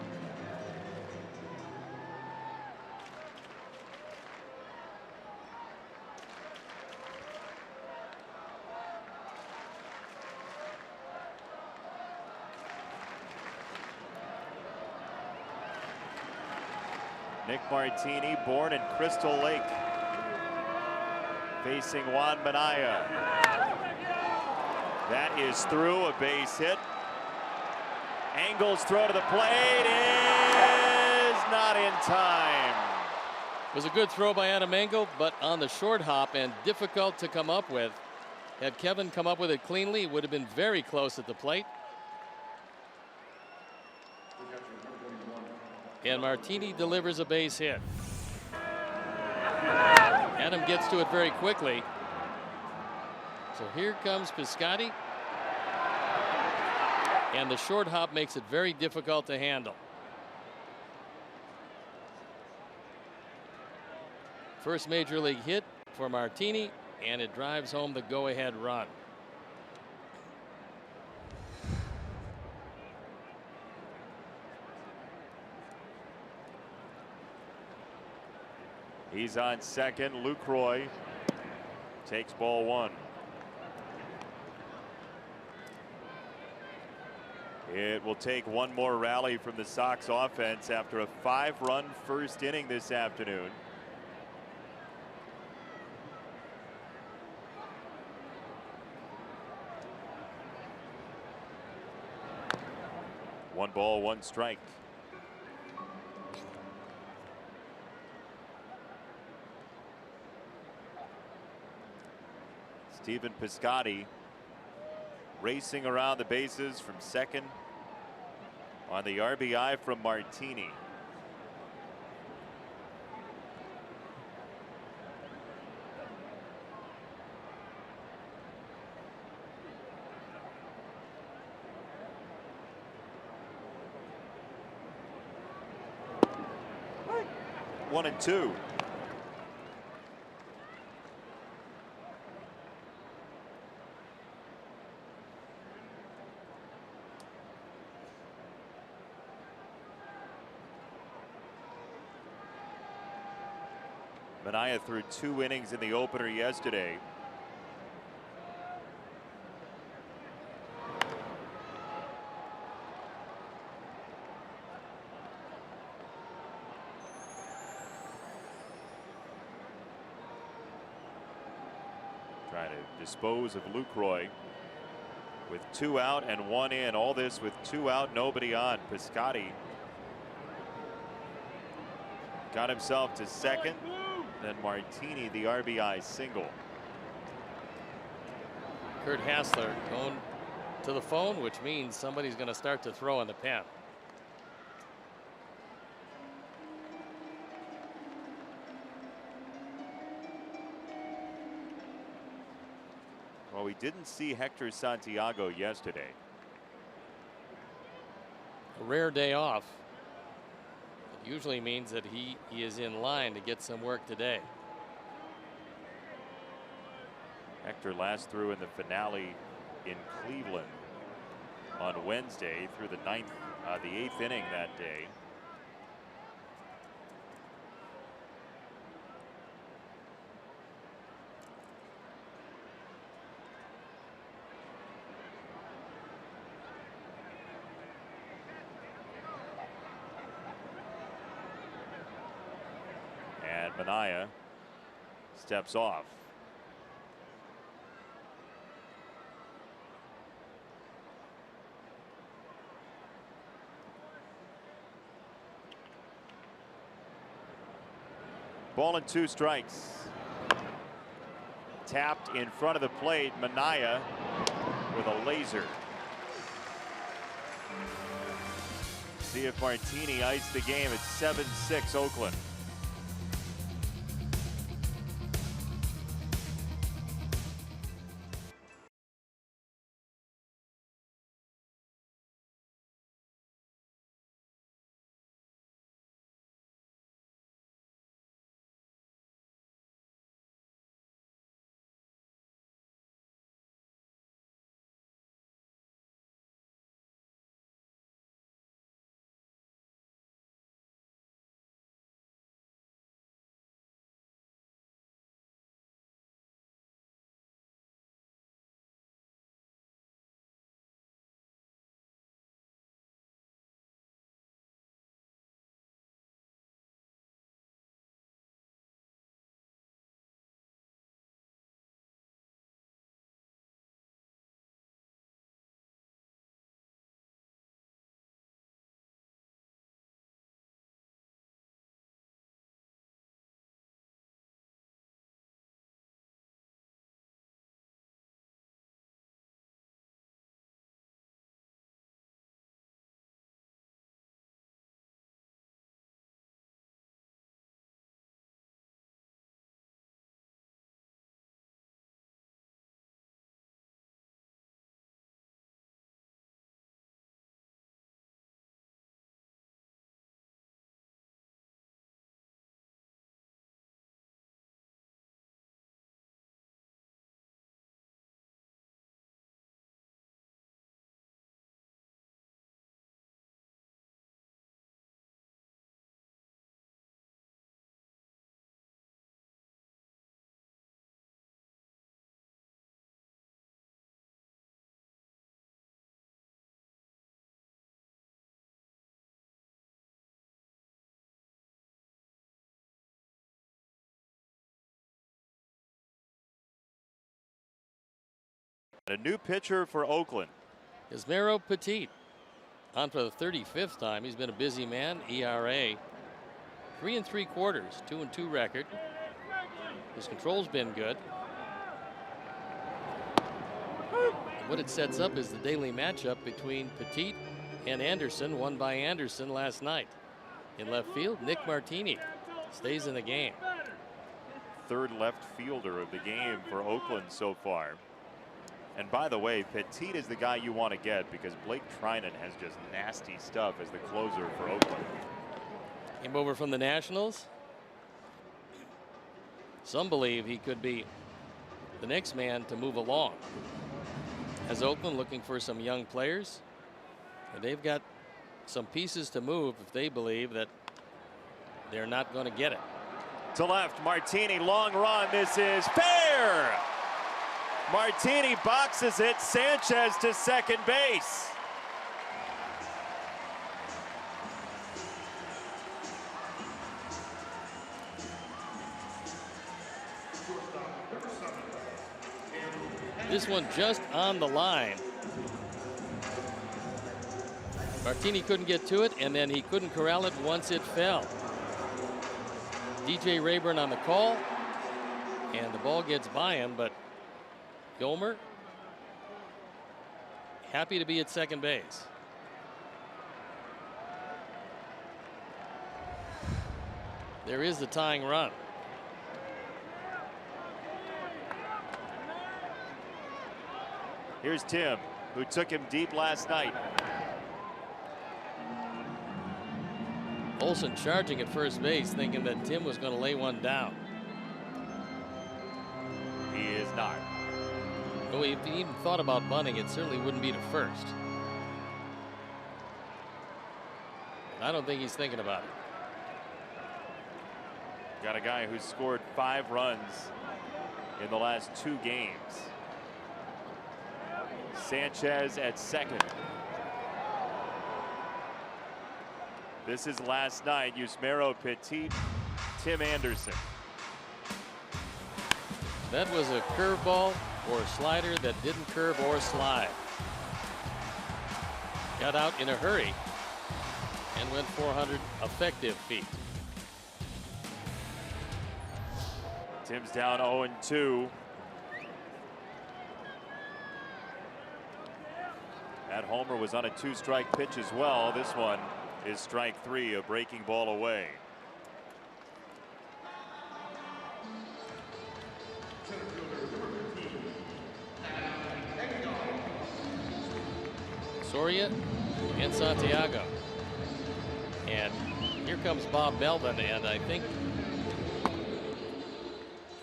Nick Martini, born in Crystal Lake, facing Juan Mania. That is through, a base hit. Angles throw to the plate is not in time. It was a good throw by Adamango, but on the short hop and difficult to come up with. Had Kevin come up with it cleanly, it would have been very close at the plate. And Martini delivers a base hit. Adam gets to it very quickly. So here comes Piscotty. And the short hop makes it very difficult to handle. First major league hit for Martini, and it drives home the go-ahead run. He's on second. Lucroy takes ball one. It will take one more rally from the Sox offense after a 5-run first inning this afternoon. One ball, one strike. Stephen Piscotty racing around the bases from second on the RBI from Martini. One and two. Mania threw 2 innings in the opener yesterday. Trying to dispose of Lucroy. with 2 out and 1 in. All this with 2 out, nobody on. Piscotty got himself to second. Then Martini, the RBI single. Kurt Hassler going to the phone, which means somebody's going to start to throw in the pen. Well, we didn't see Hector Santiago yesterday. A rare day off. It usually means that he is in line to get some work today. Hector last threw in the finale in Cleveland on Wednesday through the 8th inning that day. And Manaea steps off. Ball and 2 strikes. Tapped in front of the plate. Manaea with a laser. See if Martini iced the game. It's 7-6 Oakland. A new pitcher for Oakland. Ismero Petit on for the 35th time. He's been a busy man. ERA 3 3/4, 2-2 record. His control's been good. And what it sets up is the daily matchup between Petit and Anderson, won by Anderson last night. In left field, Nick Martini stays in the game. Third left fielder of the game for Oakland so far. And by the way, Petit is the guy you want to get because Blake Treinen has just nasty stuff as the closer for Oakland. Came over from the Nationals. Some believe he could be the next man to move along. As Oakland looking for some young players, and they've got some pieces to move if they believe that they're not going to get it. To left, Martini, long run. This is fair. Martini boxes it. Sanchez to second base. This one just on the line. Martini couldn't get to it, and then he couldn't corral it once it fell. DJ Rayburn on the call, and the ball gets by him, but Gomer happy to be at second base. There is the tying run. Here's Tim, who took him deep last night. Olson charging at first base, thinking that Tim was going to lay one down. He is not. Oh, if he even thought about bunting, it certainly wouldn't be to first. I don't think he's thinking about it. Got a guy who's scored 5 runs in the last 2 games. Sanchez at second. This is last night. Yusmeiro Petit, Tim Anderson. That was a curveball or a slider that didn't curve or slide. Got out in a hurry and went 400 effective feet. Tim's down 0-2. That homer was on a 2-strike pitch as well. This one is strike 3, a breaking ball away. Soria and Santiago. And here comes Bob Melvin, and I think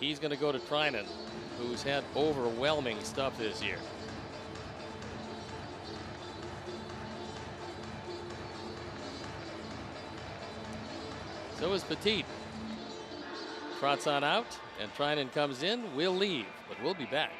he's going to go to Treinen, who's had overwhelming stuff this year. So is Petit. Trots on out, and Treinen comes in. We'll leave, but we'll be back.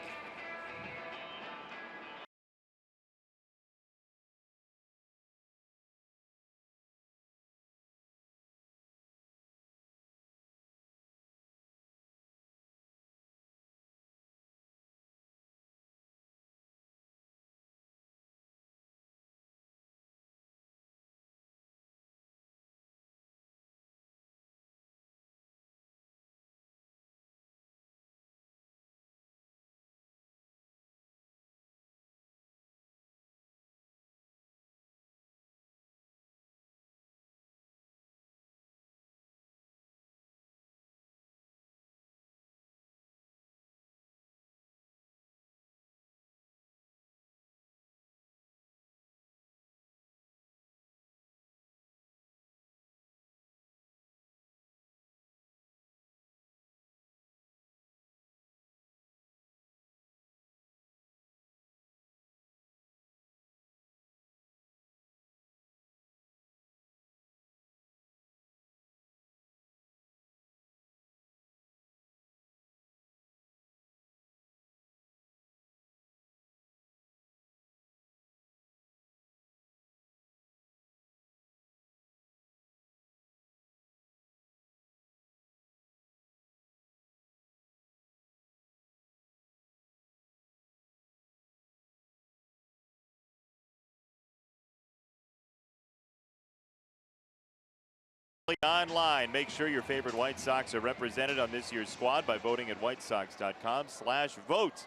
Online, make sure your favorite White Sox are represented on this year's squad by voting at whitesox.com/vote.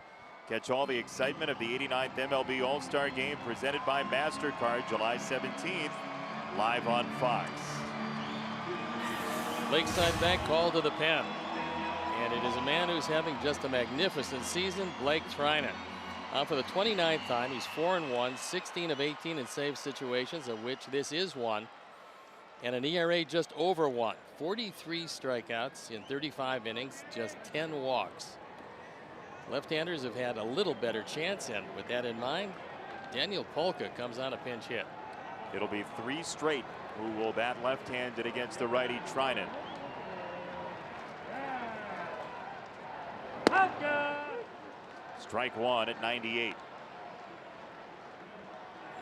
Catch all the excitement of the 89th MLB All-Star Game presented by MasterCard July 17th, live on Fox. Lakeside Bank called to the pen, and it is a man who's having just a magnificent season, Blake Treinen. For the 29th time, he's 4-1, 16 of 18 in save situations, of which this is one. And an ERA just over 1. 43 strikeouts in 35 innings, just 10 walks. Left-handers have had a little better chance, and with that in mind, Daniel Polka comes on a pinch hit. It'll be 3 straight who will bat left-handed against the righty Treinen. Strike 1 at 98.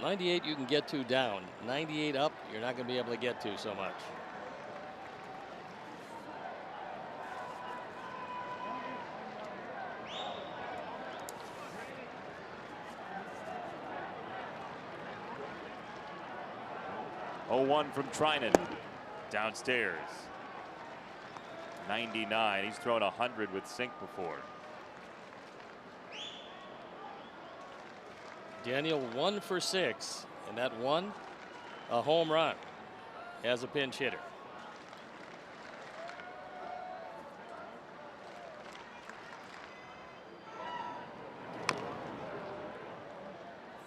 98 you can get to down. 98 up, you're not going to be able to get to so much. 0-1 from Treinen. Downstairs. 99. He's thrown 100 with sink before. Daniel 1 for 6, and that one a home run as a pinch hitter.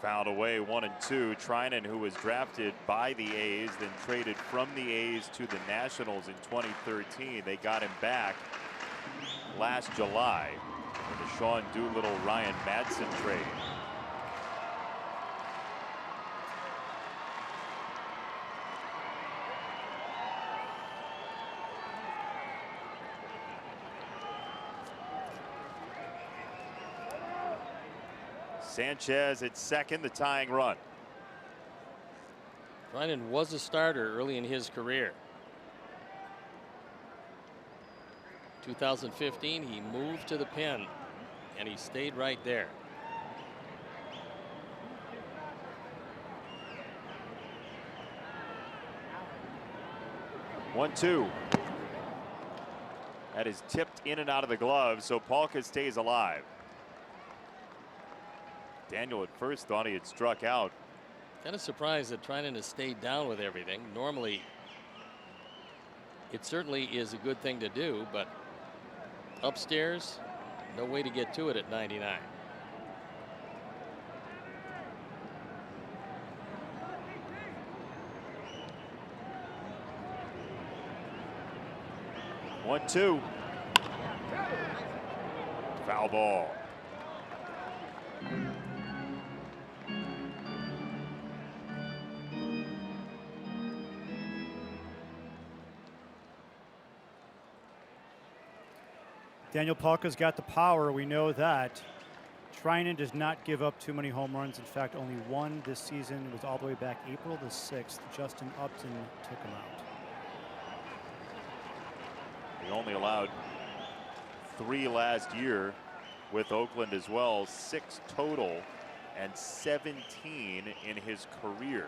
Fouled away 1 and 2. Treinen, who was drafted by the A's, then traded from the A's to the Nationals in 2013. They got him back last July with the Sean Doolittle Ryan Madsen trade. Sanchez at second, the tying run. Treinen was a starter early in his career. 2015, he moved to the pen, and he stayed right there. One, two. That is tipped in and out of the glove, so Palka stays alive. Daniel at first thought he had struck out. Kind of surprised that Treinen has stayed down with everything. Normally, it certainly is a good thing to do, but upstairs, no way to get to it at 99. One, two. Foul ball. Daniel Palka's got the power. We know that. Treinen does not give up too many home runs. In fact, only one this season. It was all the way back April the 6th. Justin Upton took him out. He only allowed 3 last year with Oakland as well. 6 total and 17 in his career.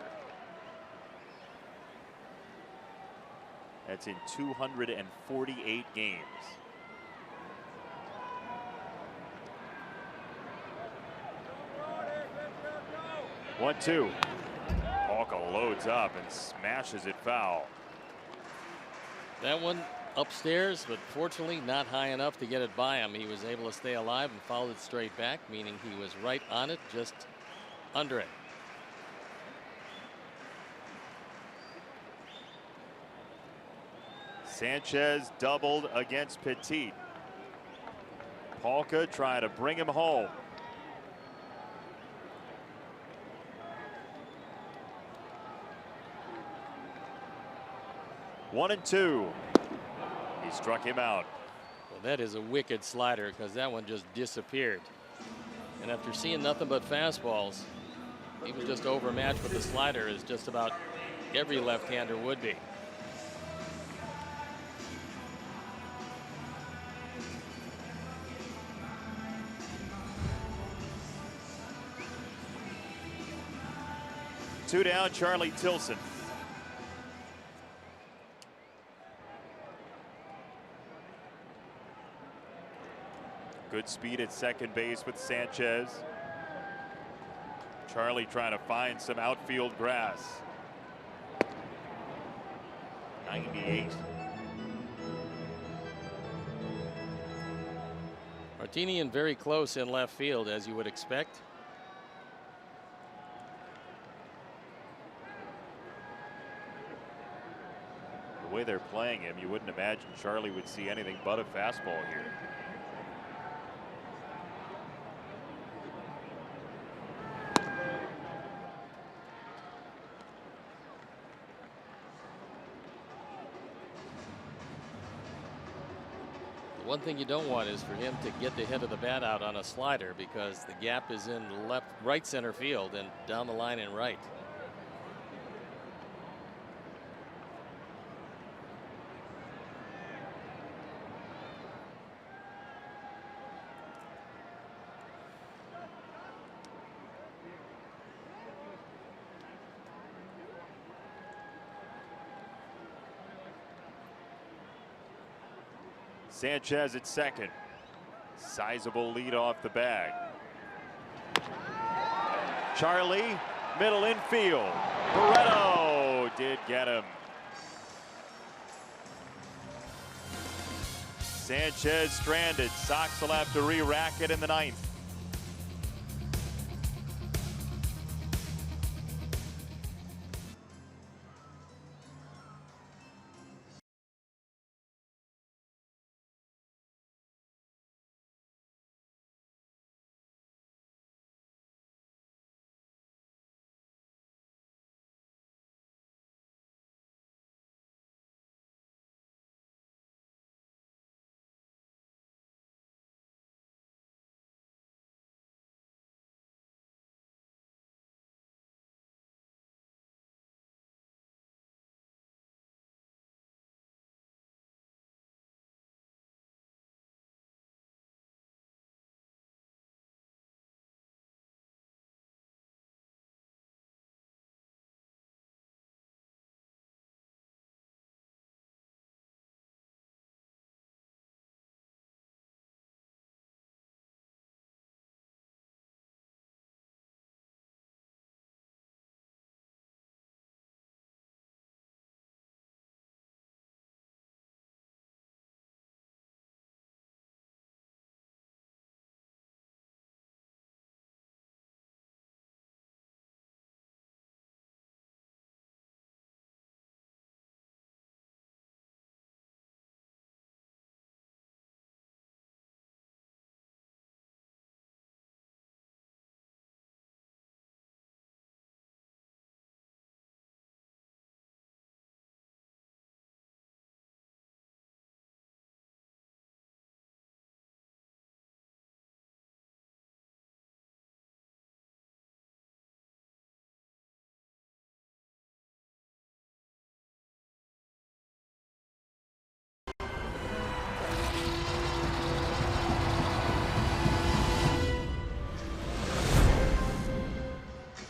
That's in 248 games. One, two. Palka loads up and smashes it foul. That one upstairs, but fortunately not high enough to get it by him. He was able to stay alive and fouled it straight back, meaning he was right on it, just under it. Sanchez doubled against Petit. Palka trying to bring him home. One and two. He struck him out. Well, that is a wicked slider because that one just disappeared. And after seeing nothing but fastballs, he was just overmatched with the slider, as just about every left-hander would be. Two down, Charlie Tilson. Good speed at second base with Sanchez. Charlie trying to find some outfield grass. 98. Martinian very close in left field, as you would expect. The way they're playing him, you wouldn't imagine Charlie would see anything but a fastball here. One thing you don't want is for him to get the head of the bat out on a slider, because the gap is in right center field and down the line in right. Sanchez at second. Sizable lead off the bag. Charlie, middle infield. Barreto did get him. Sanchez stranded. Sox will have to re-rack it in the ninth.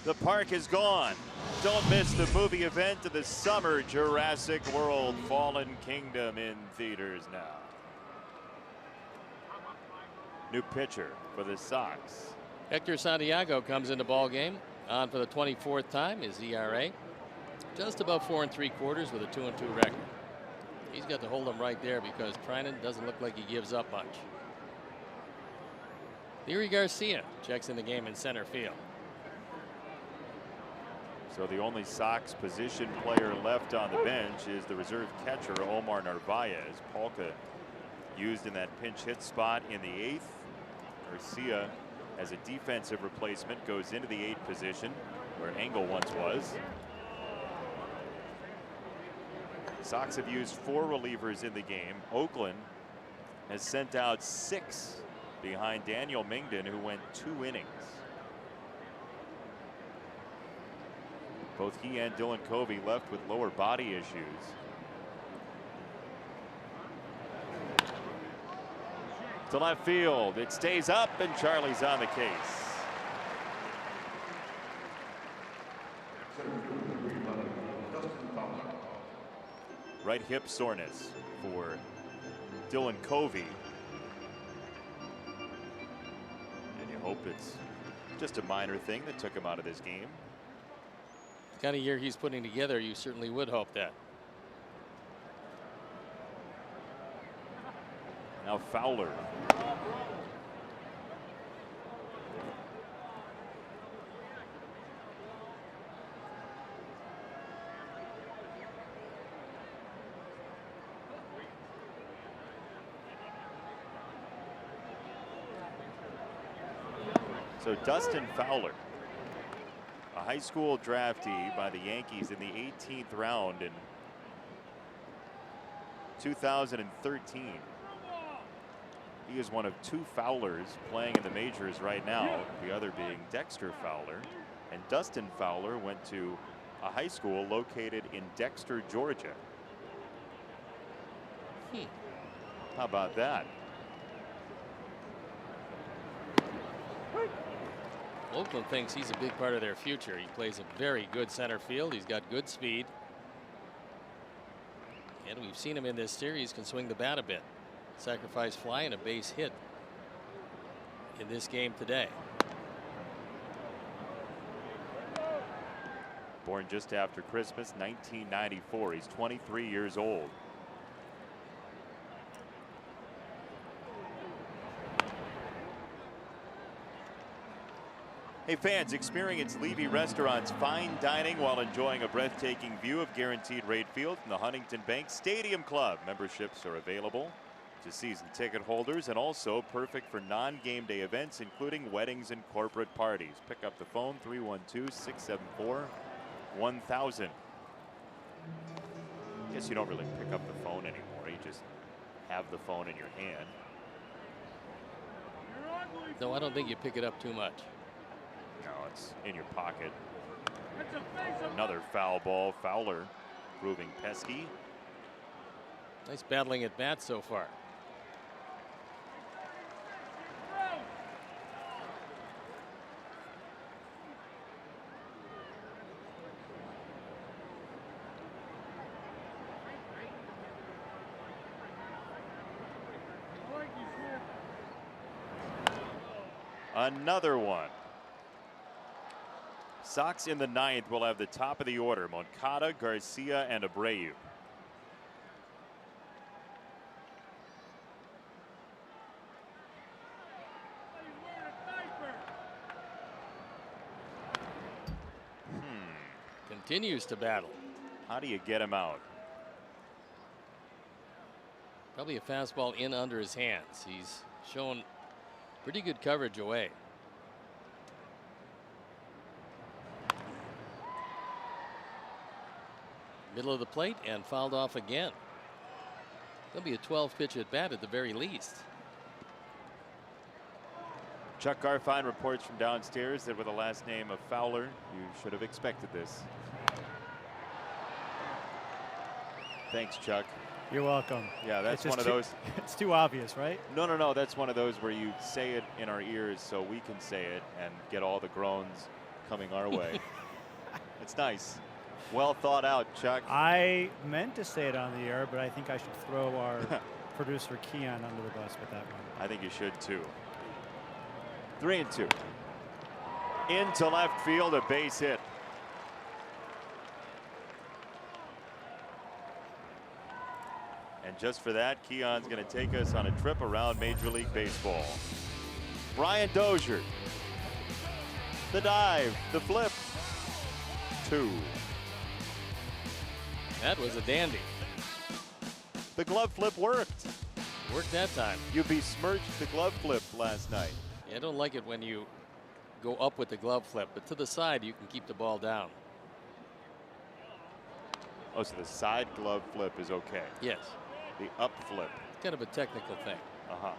The park is gone. Don't miss the movie event of the summer, Jurassic World Fallen Kingdom, in theaters now. New pitcher for the Sox. Hector Santiago comes into ball game on for the 24th time. His ERA just above 4 3/4 with a 2-2 record. He's got to hold him right there because Treinen doesn't look like he gives up much. Leary Garcia checks in the game in center field. So the only Sox position player left on the bench is the reserve catcher, Omar Narvaez. Polka used in that pinch hit spot in the 8th. Garcia, as a defensive replacement, goes into the 8th position where Engel once was. Sox have used 4 relievers in the game. Oakland has sent out 6 behind Daniel Mangum, who went 2 innings. Both he and Dylan Covey left with lower body issues. To left field, it stays up, and Charlie's on the case. Dustin Fowler. Right hip soreness for Dylan Covey. And you hope it's just a minor thing that took him out of this game. The kind of year he's putting together, you certainly would hope that. Now Fowler. So Dustin Fowler, a high school draftee by the Yankees in the 18th round in 2013. He is one of 2 Fowlers playing in the majors right now, the other being Dexter Fowler. And Dustin Fowler went to a high school located in Dexter, Georgia. How about that? Oakland thinks he's a big part of their future. He plays a very good center field. He's got good speed. And we've seen him in this series, can swing the bat a bit. sacrifice fly and a base hit in this game today. Born just after Christmas, 1994. He's 23 years old. Hey fans, experience Levy Restaurant's fine dining while enjoying a breathtaking view of guaranteed rate field from the Huntington Bank Stadium Club. Memberships are available to season ticket holders and also perfect for non-game day events, including weddings and corporate parties. Pick up the phone, 312-674-1000. I guess you don't really pick up the phone anymore. You just have the phone in your hand. No, I don't think you pick it up too much. No, it's in your pocket. Another foul ball. Fowler proving pesky. Nice battling at bat so far. Another one. Sox in the ninth will have the top of the order: Moncada, Garcia, and Abreu. Continues to battle. How do you get him out? Probably a fastball in under his hands. He's shown pretty good coverage away. Middle of the plate and fouled off again. There'll be a 12 pitch at bat at the very least. Chuck Garfien reports from downstairs that with the last name of Fowler, you should have expected this. Thanks, Chuck. You're welcome. Yeah, that's It's one of just those. It's too obvious, right? No. That's one of those where you say it in our ears so we can say it and get all the groans coming our way. It's nice. Well thought out, Chuck. I meant to say it on the air, but I think I should throw our producer Keon under the bus with that one. I think you should too. 3-2. Into left field, a base hit. And just for that, Keon's going to take us on a trip around Major League Baseball. Brian Dozier. The dive, the flip. 2. That was a dandy. The glove flip worked. Worked that time. You besmirched the glove flip last night. I don't like it when you go up with the glove flip, but to the side you can keep the ball down. Oh, so the side glove flip is okay. Yes. The up flip. Kind of a technical thing. Uh-huh.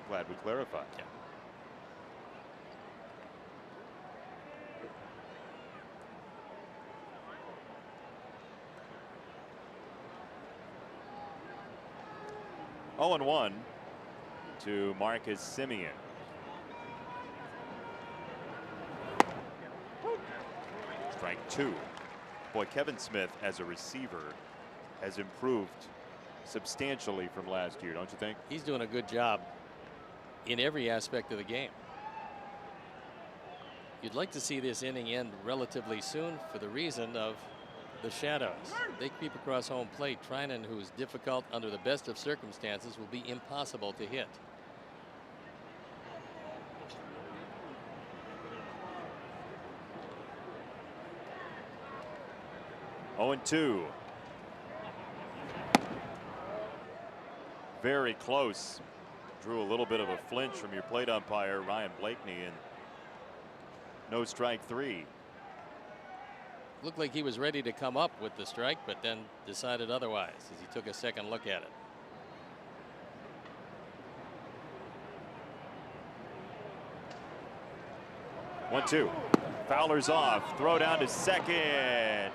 Glad we clarified. Yeah. Oh, and 1 to Marcus Semien. Strike 2. Boy, Kevin Smith as a receiver has improved substantially from last year, don't you think? He's doing a good job in every aspect of the game. You'd like to see this inning end relatively soon for the reason of the shadows. They creep across home plate. Treinen, who's difficult under the best of circumstances, will be impossible to hit. Oh, and 2. Very close. Drew a little bit of a flinch from your plate umpire, Ryan Blakeney, and no strike 3. Looked like he was ready to come up with the strike, but then decided otherwise as he took a second look at it. One, 2. Fowler's off. Throw down to second.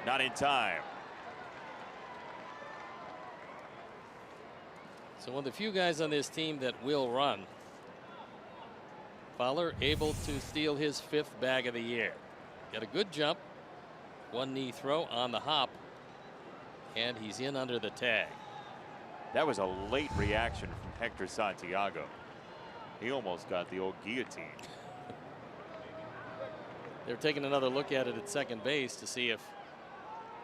Not in time. So one of the few guys on this team that will run. Fowler able to steal his 5th bag of the year. Got a good jump. One knee throw on the hop. And he's in under the tag. That was a late reaction from Hector Santiago. He almost got the old guillotine. They're taking another look at it at second base to see if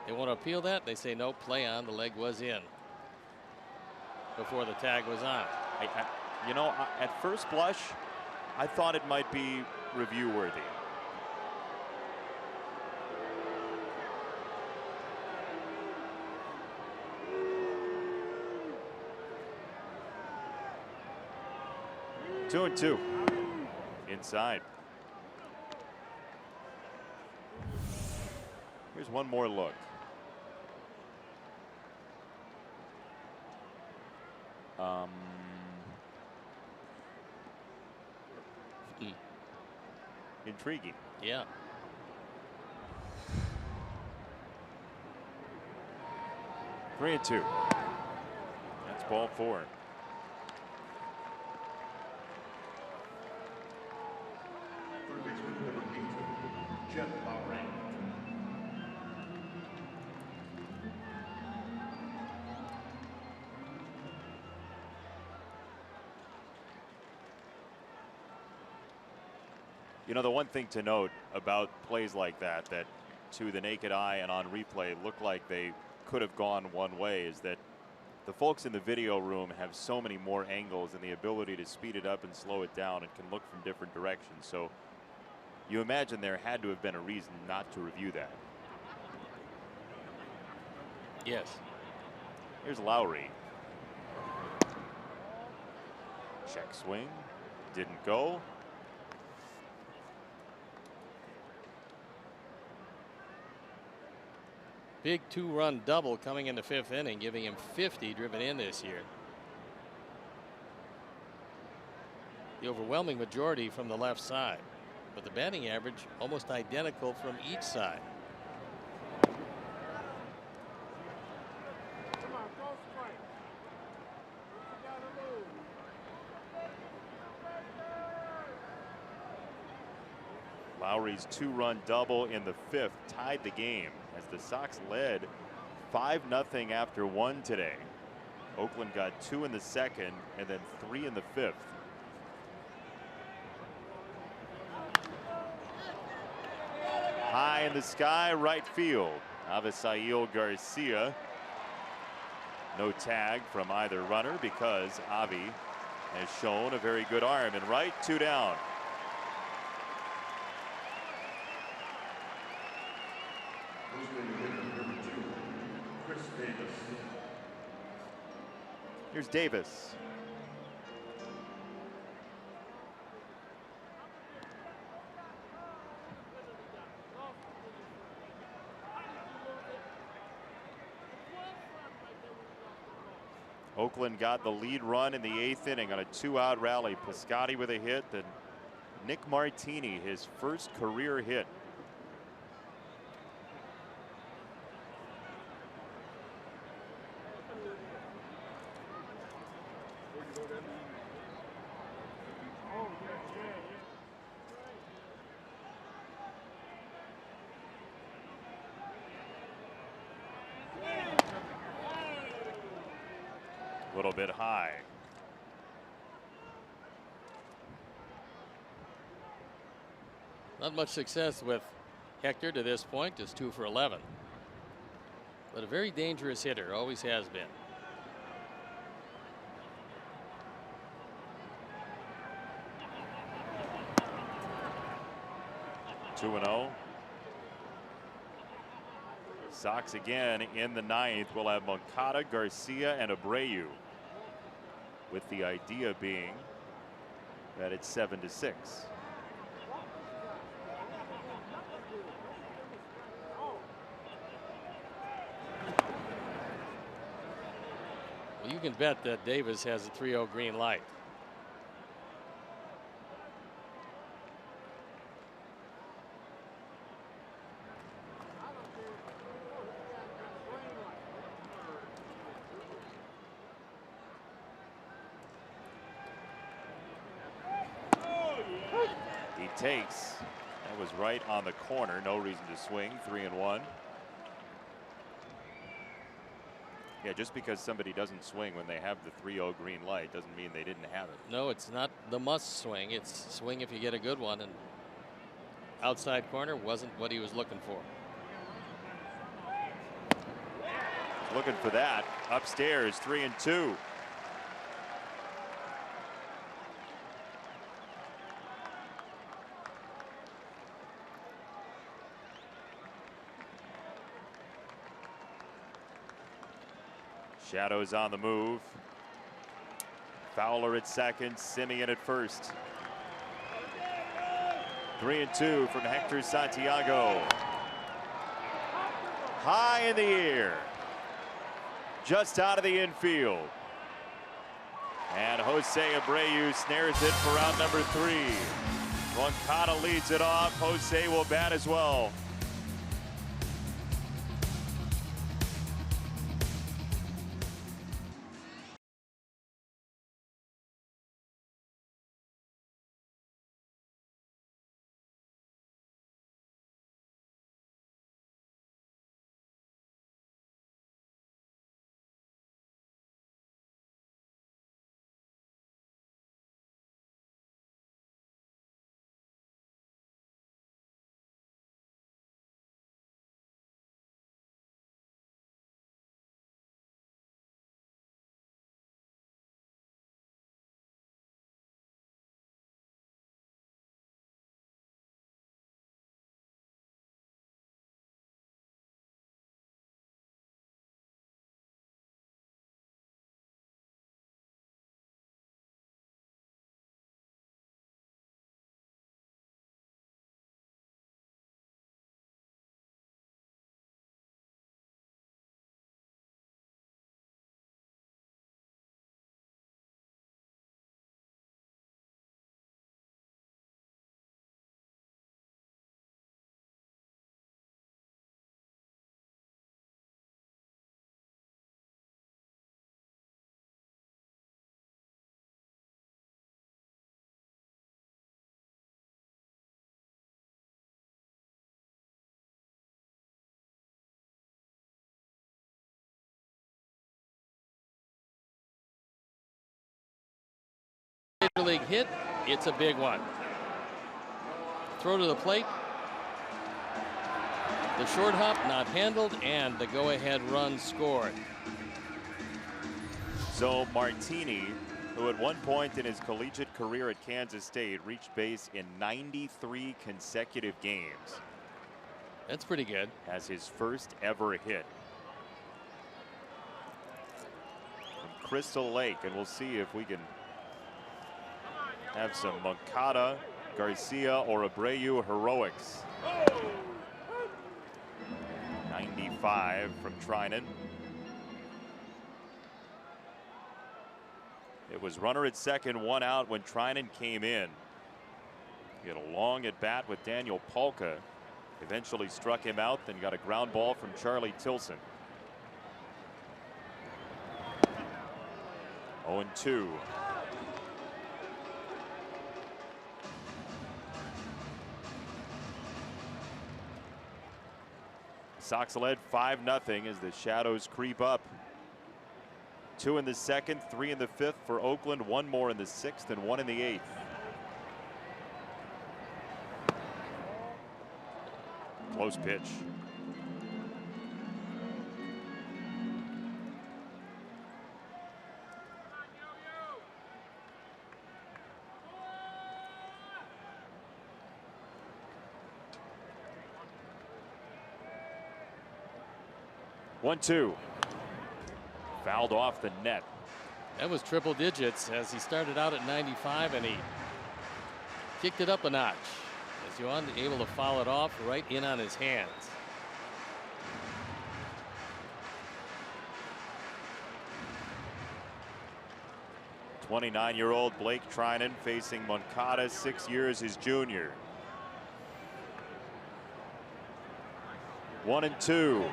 they want to appeal that. They say no, play on. The leg was in before the tag was on. You know, at first blush, I thought it might be review worthy. Two and two. Inside. Here's one more look. Intriguing. Yeah. Three and two. That's ball four. Third baseman number 8, Jeff Lowry. You know, the one thing to note about plays like that to the naked eye and on replay look like they could have gone one way is that the folks in the video room have so many more angles and the ability to speed it up and slow it down and can look from different directions. So you imagine there had to have been a reason not to review that. Yes. Here's Lowry. Check swing. Didn't go. Big 2-run double coming in the fifth inning, giving him 50 driven in this year. The overwhelming majority from the left side, but the batting average almost identical from each side. Lowry's 2-run double in the fifth tied the game as the Sox led 5-0 after one today. Oakland got 2 in the second and then 3 in the fifth. High in the sky, right field. Avisail Garcia. No tag from either runner because Avi has shown a very good arm. And right, 2 down. Here's Davis. Oakland got the lead run in the 8th inning on a 2-out rally. Piscotty with a hit, then Nick Martini, his first career hit. A little bit high. Not much success with Hector to this point, just 2 for 11. But a very dangerous hitter, always has been. Two 2-0. Sox again in the 9th. We'll have Moncada, Garcia, and Abreu, with the idea being that it's 7-6. Well, you can bet that Davis has a 3-0 green light. Takes. That was right on the corner. No reason to swing. 3-1. Yeah, just because somebody doesn't swing when they have the 3-0 green light doesn't mean they didn't have it. No, it's not the must swing. It's swing if you get a good one. And outside corner wasn't what he was looking for. Looking for that. Upstairs, 3-2. Shadows on the move. Fowler at second, Simeon at first. 3-2 from Hector Santiago. High in the air. Just out of the infield. And Jose Abreu snares it for round number 3. Moncada leads it off. Jose will bat as well. Major league hit, it's a big one. Throw to the plate. The short hop not handled, and the go-ahead run scored. So Martini, who at one point in his collegiate career at Kansas State reached base in 93 consecutive games, That's pretty good. has his first ever hit from Crystal Lake, and we'll see if we can have some Moncada, Garcia, or Abreu heroics. 95 from Treinen. It was runner at second, 1 out when Treinen came in. He had a long at bat with Daniel Polka. Eventually struck him out, then got a ground ball from Charlie Tilson. 0-2. Sox led 5-0 as the shadows creep up. 2 in the second, 3 in the fifth for Oakland, 1 more in the sixth, and 1 in the eighth. Close pitch. One-two. Fouled off the net. That was triple digits as he started out at 95, and he kicked it up a notch as Yohan able to foul it off right in on his hands. '29-year-old Blake Treinen facing Moncada, 6 years his junior. 1-2.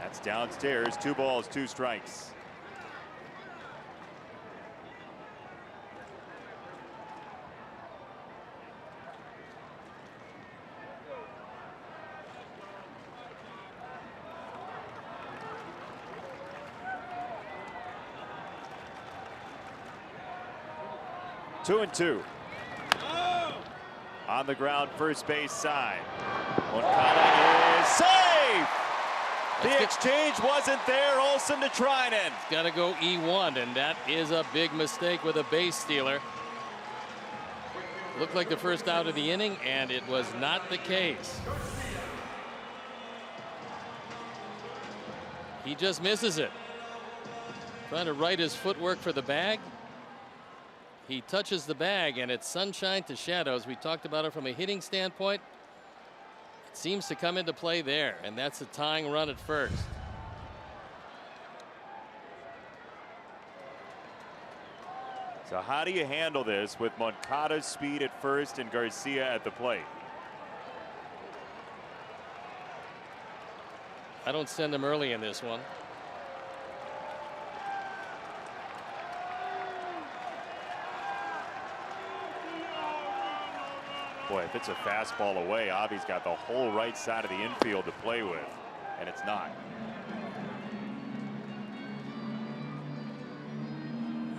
That's downstairs. 2 balls, 2 strikes. 2-2. On the ground, first base side. Moncada is safe. The exchange wasn't there. Olsen to Treinen. Got to go E1, and that is a big mistake with a base stealer. Looked like the first out of the inning, and it was not the case. He just misses it. Trying to right his footwork for the bag. He touches the bag, and it's sunshine to shadows. We talked about it from a hitting standpoint. It seems to come into play there, and that's a tying run at first. So how do you handle this with Moncada's speed at first and Garcia at the plate? I don't send him early in this one. Boy, if it's a fastball away, Avi's got the whole right side of the infield to play with, and it's not.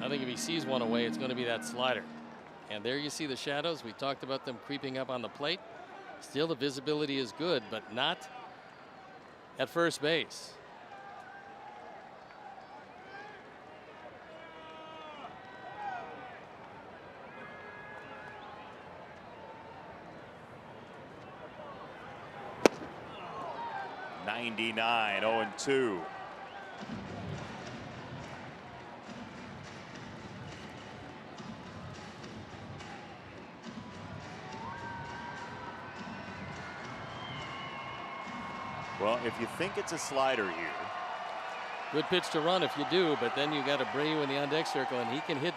I think if he sees one away, it's going to be that slider. And there you see the shadows. We talked about them creeping up on the plate. Still, the visibility is good, but not at first base. '99, 0-2. Well, if you think it's a slider here. Good pitch to run if you do, but then you got Abreu in the on-deck circle, and he can hit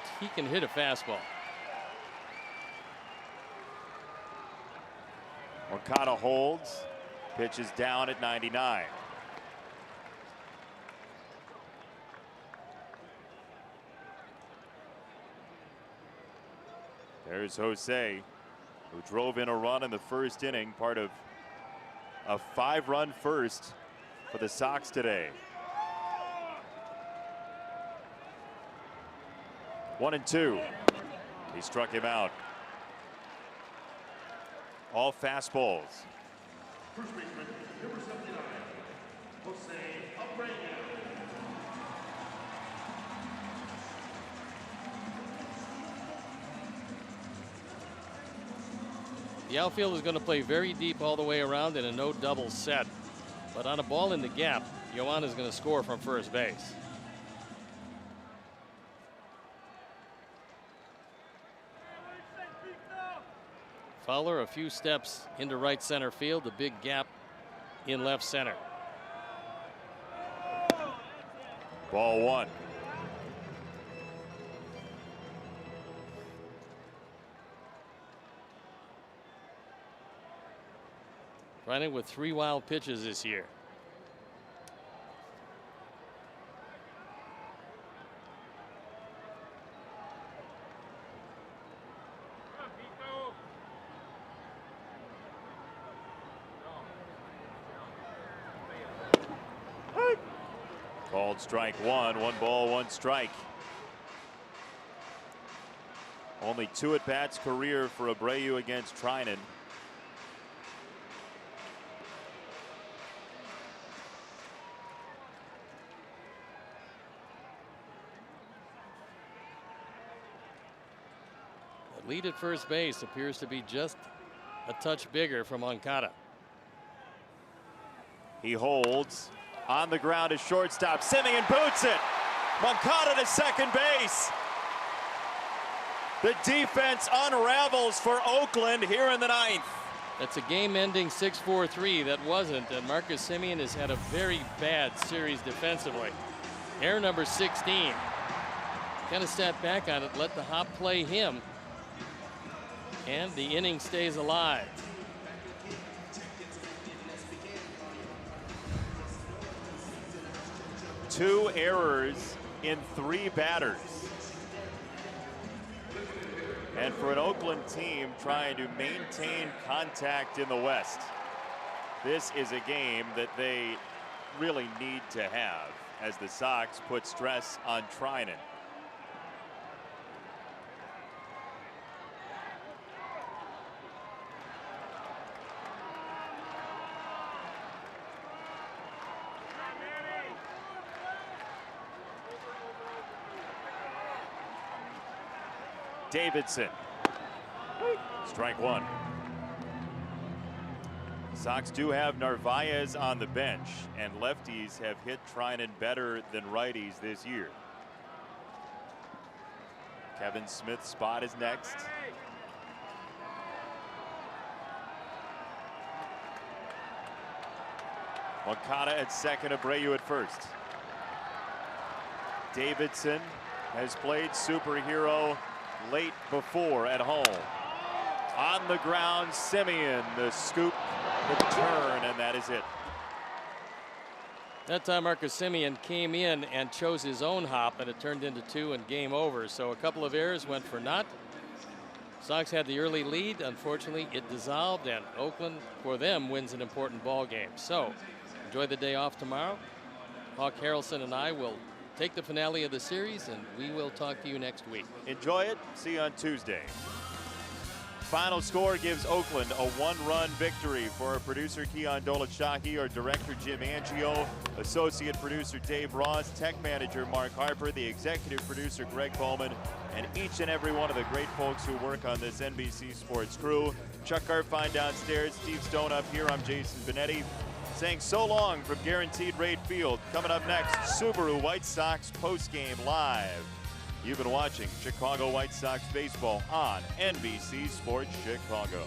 a fastball. Moncada holds. Pitch is down at 99. There's Jose, who drove in a run in the first inning, part of a 5-run first for the Sox today. 1-2. He struck him out. All fastballs. First baseman, number 79, Jose Abreu. The outfield is going to play very deep all the way around in a no double set. But on a ball in the gap, Yoan is going to score from first base. Fowler a few steps into right center field, the big gap in left center. Ball one. Treinen with 3 wild pitches this year. Called strike one. 1 ball, 1 strike. Only 2 at-bats career for Abreu against Treinen. The lead at first base appears to be just a touch bigger for Moncada. He holds. On the ground is shortstop. Simeon boots it. Moncada to second base. The defense unravels for Oakland here in the 9th. That's a game-ending 6-4-3. That wasn't, and Marcus Semien has had a very bad series defensively. Error number 16. Kind of sat back on it, let the hop play him, and the inning stays alive. Two errors in 3 batters. And for an Oakland team trying to maintain contact in the West, this is a game that they really need to have as the Sox put stress on Treinen. Davidson. Strike one. Sox do have Narvaez on the bench, and lefties have hit Treinen better than righties this year. Kevin Smith's spot is next. Moncada at second, Abreu at first. Davidson has played superhero late before at home. On the ground, Simeon, the scoop, the turn, and that is it. That time Marcus Simeon came in and chose his own hop, and it turned into 2 and game over. So a couple of errors went for naught. Sox had the early lead. Unfortunately, it dissolved, and Oakland, for them, wins an important ball game. So enjoy the day off tomorrow. Hawk Harrelson and I will take the finale of the series, and we will talk to you next week. Enjoy it. See you on Tuesday. Final score gives Oakland a 1-run victory. For our producer Keon Dolashahi, our director Jim Angio, associate producer Dave Ross, tech manager Mark Harper, the executive producer Greg Bowman, and each and every one of the great folks who work on this NBC Sports crew. Chuck Garfine downstairs, Steve Stone up here. I'm Jason Benetti saying so long from Guaranteed Rate Field. Coming up next, Subaru White Sox postgame live. You've been watching Chicago White Sox baseball on NBC Sports Chicago.